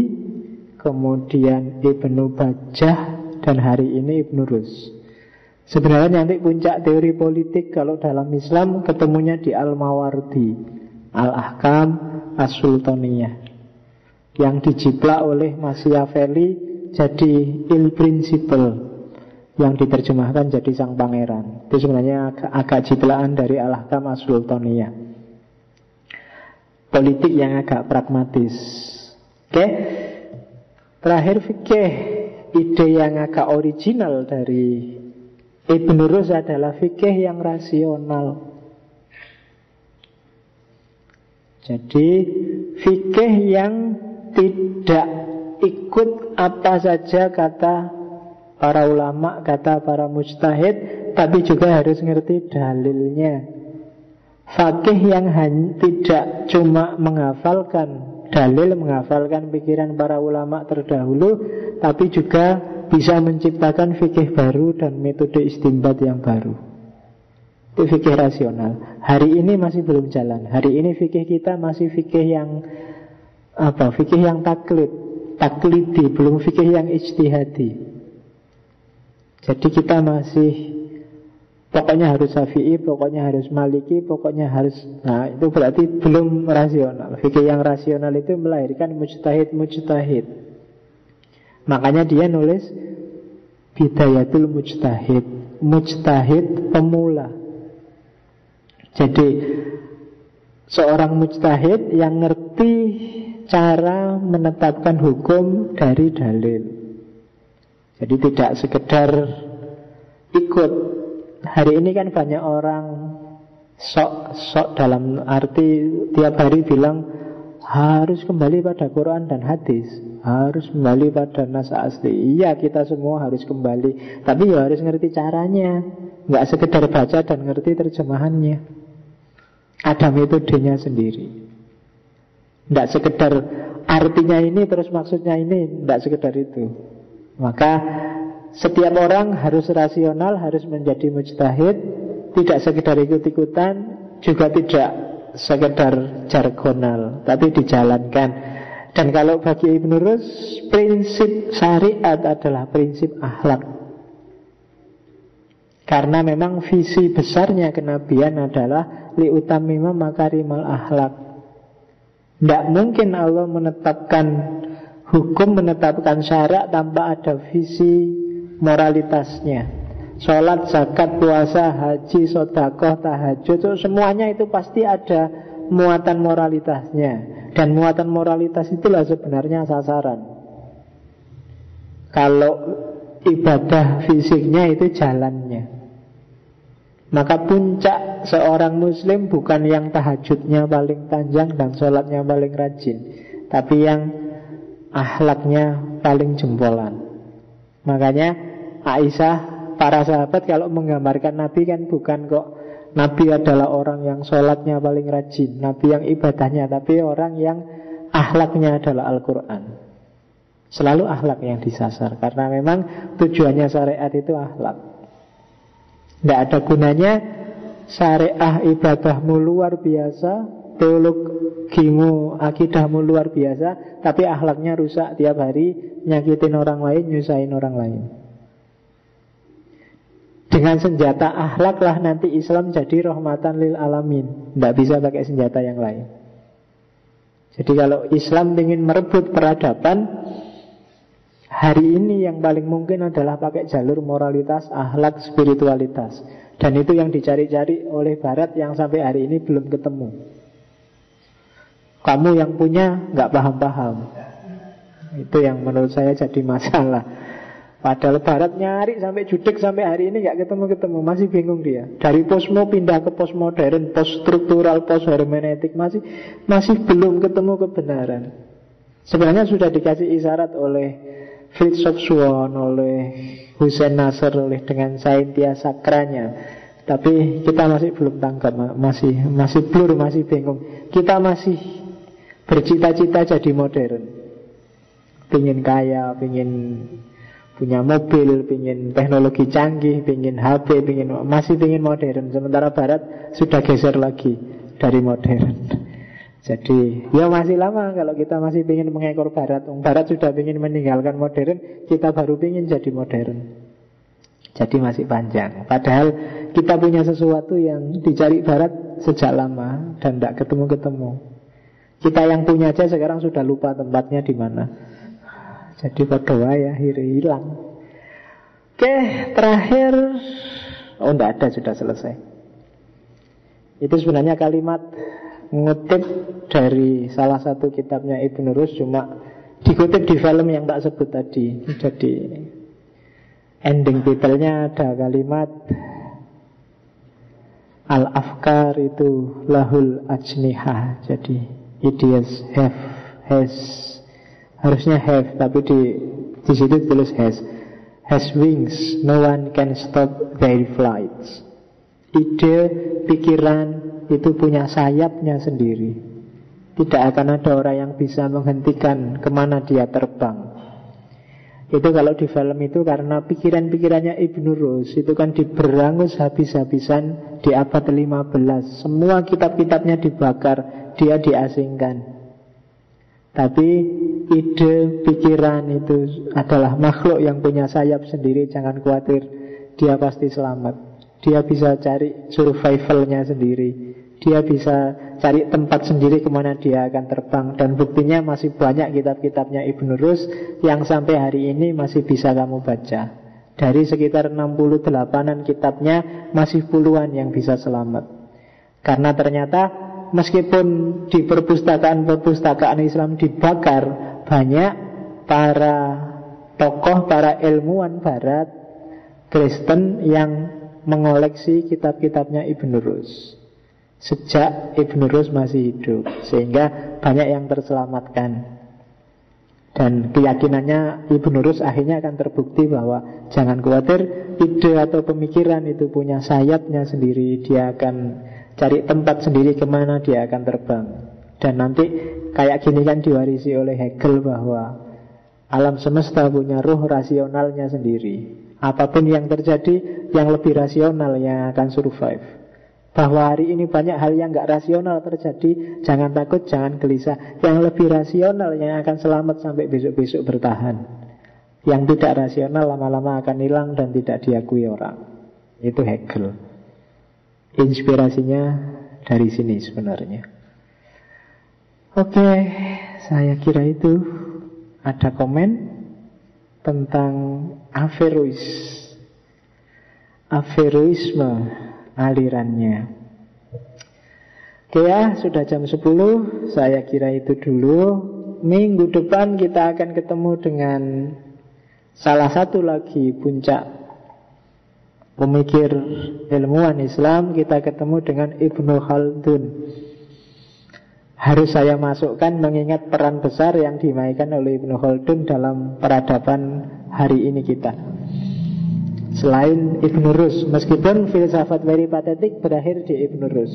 kemudian Ibnu Bajjah, dan hari ini Ibn Rus. Sebenarnya nanti puncak teori politik kalau dalam Islam ketemunya di Al-Mawardi, Al-Ahkam As-Sultaniyah, yang dijiplak oleh Machiavelli jadi Il Principle, yang diterjemahkan jadi Sang Pangeran. Itu sebenarnya agak jiplakan dari Al-Ahkam As-Sultaniyah. Politik yang agak pragmatis. Oke. Terakhir fikih, ide yang agak original dari Ibn Rus adalah fikih yang rasional. Jadi fikih yang tidak ikut apa saja kata para ulama, kata para mujtahid, tapi juga harus ngerti dalilnya. Fakih yang tidak cuma menghafalkan dalil, menghafalkan pikiran para ulama terdahulu, tapi juga bisa menciptakan fikih baru dan metode istinbat yang baru. Itu fikih rasional. Hari ini masih belum jalan. Hari ini fikih kita masih fikih yang fikih yang taklidi, belum fikih yang ijtihadi. Jadi kita masih pokoknya harus Syafi'i, pokoknya harus Maliki, pokoknya harus, nah itu berarti belum rasional. Fikih yang rasional itu melahirkan mujtahid. Makanya dia nulis Bidayatul Mujtahid, mujtahid pemula. Jadi seorang mujtahid yang ngerti cara menetapkan hukum dari dalil. Jadi tidak sekedar ikut. Hari ini kan banyak orang sok dalam arti tiap hari bilang harus kembali pada Quran dan hadis, harus kembali pada nas asli. Iya, kita semua harus kembali, tapi ya harus ngerti caranya. Nggak sekedar baca dan ngerti terjemahannya. Ada metodenya sendiri. Nggak sekedar artinya ini terus maksudnya ini, nggak sekedar itu. Maka setiap orang harus rasional, harus menjadi mujtahid, tidak sekedar ikut-ikutan, juga tidak sekedar jargonal, tapi dijalankan. Dan kalau bagi Ibn Rus, prinsip syariat adalah prinsip akhlak. Karena memang visi besarnya kenabian adalah liutamima makarimal akhlak. Tidak mungkin Allah menetapkan hukum, menetapkan syarak tanpa ada visi moralitasnya. Sholat, zakat, puasa, haji, sedekah, tahajud, semuanya itu pasti ada muatan moralitasnya. Dan muatan moralitas itulah sebenarnya sasaran. Kalau ibadah fisiknya itu jalannya, maka puncak seorang muslim bukan yang tahajudnya paling panjang dan sholatnya paling rajin, tapi yang akhlaknya paling jempolan. Makanya Aisyah, para sahabat kalau menggambarkan Nabi kan bukan kok Nabi adalah orang yang sholatnya paling rajin, Nabi yang ibadahnya, tapi orang yang akhlaknya adalah Al-Quran. Selalu akhlak yang disasar, karena memang tujuannya syariat itu akhlak. Tidak ada gunanya syariah ibadahmu luar biasa, teologimu, akidahmu luar biasa, tapi akhlaknya rusak tiap hari, nyakitin orang lain, nyusahin orang lain. Dengan senjata akhlaklah nanti Islam jadi rahmatan lil alamin. Tidak bisa pakai senjata yang lain. Jadi kalau Islam ingin merebut peradaban, hari ini yang paling mungkin adalah pakai jalur moralitas, akhlak, spiritualitas. Dan itu yang dicari-cari oleh Barat yang sampai hari ini belum ketemu. Kamu yang punya nggak paham-paham. Itu yang menurut saya jadi masalah. Padahal Barat nyari sampai judik sampai hari ini nggak ketemu-ketemu, masih bingung dia. Dari posmo pindah ke postmodern, post struktural, post hermeneutik, masih belum ketemu kebenaran. Sebenarnya sudah dikasih isyarat oleh Fritz Swan, oleh Hussein Nasr, oleh dengan Saintia Sakranya, tapi kita masih belum tangkap, masih blur, masih bingung. Kita masih bercita-cita jadi modern, pingin kaya, pingin punya mobil, pingin teknologi canggih, pingin HP, masih pingin modern. Sementara Barat sudah geser lagi dari modern. Jadi ya masih lama kalau kita masih pingin mengekor Barat. Barat sudah pingin meninggalkan modern, kita baru pingin jadi modern. Jadi masih panjang. Padahal kita punya sesuatu yang dicari Barat sejak lama dan tidak ketemu-ketemu. Kita yang punya aja sekarang sudah lupa tempatnya di mana. Jadi berdoa ya hilang. Oke, terakhir. Oh, enggak ada, sudah selesai. Itu sebenarnya kalimat ngutip dari salah satu kitabnya Ibn Rus, cuma dikutip di film yang tak sebut tadi. Jadi ending titelnya ada kalimat Al-Afkar itu lahul ajniha. Jadi ideas has harusnya have, tapi di situ tulis has wings, no one can stop their flights. Ide, pikiran itu punya sayapnya sendiri. Tidak akan ada orang yang bisa menghentikan kemana dia terbang. Itu kalau di film itu karena pikiran-pikirannya Ibn Rus itu kan diberangus habis-habisan di abad 15. Semua kitab-kitabnya dibakar, dia diasingkan. Tapi ide, pikiran itu adalah makhluk yang punya sayap sendiri. Jangan khawatir, dia pasti selamat. Dia bisa cari survivalnya sendiri. Dia bisa cari tempat sendiri kemana dia akan terbang. Dan buktinya masih banyak kitab-kitabnya Ibn Rus yang sampai hari ini masih bisa kamu baca. Dari sekitar 68an kitabnya masih puluhan yang bisa selamat. Karena ternyata meskipun di perpustakaan Islam dibakar, banyak para tokoh, para ilmuwan Barat Kristen yang mengoleksi kitab-kitabnya Ibn Rus sejak Ibn Rus masih hidup, sehingga banyak yang terselamatkan. Dan keyakinannya Ibn Rus akhirnya akan terbukti bahwa jangan khawatir, ide atau pemikiran itu punya sayapnya sendiri. Dia akan cari tempat sendiri kemana dia akan terbang. Dan nanti kayak gini kan diwarisi oleh Hegel bahwa alam semesta punya ruh rasionalnya sendiri. Apapun yang terjadi, yang lebih rasional yang akan survive. Bahwa hari ini banyak hal yang gak rasional terjadi, jangan takut, jangan gelisah. Yang lebih rasional yang akan selamat sampai besok-besok bertahan. Yang tidak rasional lama-lama akan hilang dan tidak diakui orang. Itu Hegel. Inspirasinya dari sini sebenarnya. Oke, saya kira itu. Ada komen tentang Averroisme alirannya. Oke ya, sudah jam 10. Saya kira itu dulu. Minggu depan kita akan ketemu dengan salah satu lagi puncak pemikir ilmuwan Islam. Kita ketemu dengan Ibnu Khaldun. Harus saya masukkan mengingat peran besar yang dimainkan oleh Ibnu Khaldun dalam peradaban hari ini kita. Selain Ibnu Rus, meskipun filsafat peripatetik berakhir di Ibnu Rus.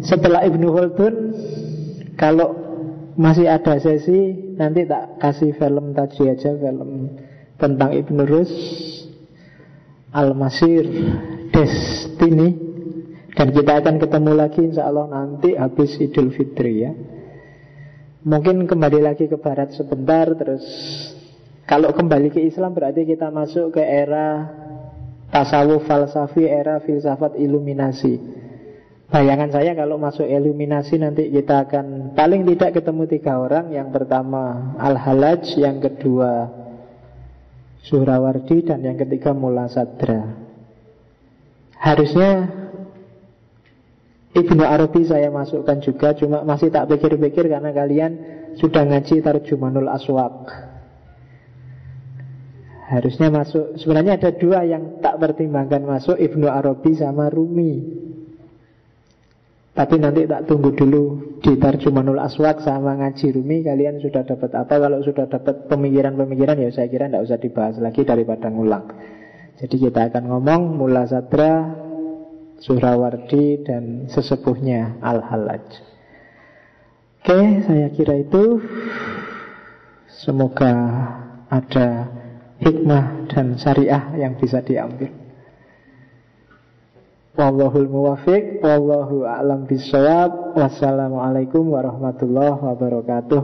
Setelah Ibnu Khaldun, kalau masih ada sesi, nanti tak kasih film tadi aja, film tentang Ibnu Rus, Al-Masir, Destiny. Dan kita akan ketemu lagi insya Allah nanti habis Idul Fitri ya. Mungkin kembali lagi ke barat sebentar. Terus kalau kembali ke Islam berarti kita masuk ke era tasawuf falsafi, era filsafat iluminasi. Bayangan saya kalau masuk iluminasi nanti kita akan paling tidak ketemu 3 orang. Yang pertama Al-Halaj, yang kedua Suhrawardi, dan yang ketiga Mullah Sadra. Harusnya Ibnu Arabi saya masukkan juga, cuma masih tak pikir-pikir karena kalian sudah ngaji Tarjumanul Aswaq. Harusnya masuk. Sebenarnya ada 2 yang tak pertimbangkan masuk, Ibnu Arabi sama Rumi. Tapi nanti tak tunggu dulu di Tarjumanul Aswaq sama ngaji Rumi kalian sudah dapat apa. Kalau sudah dapat pemikiran-pemikiran ya saya kira tidak usah dibahas lagi daripada ngulang. Jadi kita akan ngomong Mullah Sadra, Suhrawardi, dan sesepuhnya Al-Halaj. Oke, saya kira itu. Semoga ada hikmah dan syariah yang bisa diambil. Wallahul muwaffiq, wallahu a'lam bishawab. Wassalamualaikum warahmatullahi wabarakatuh.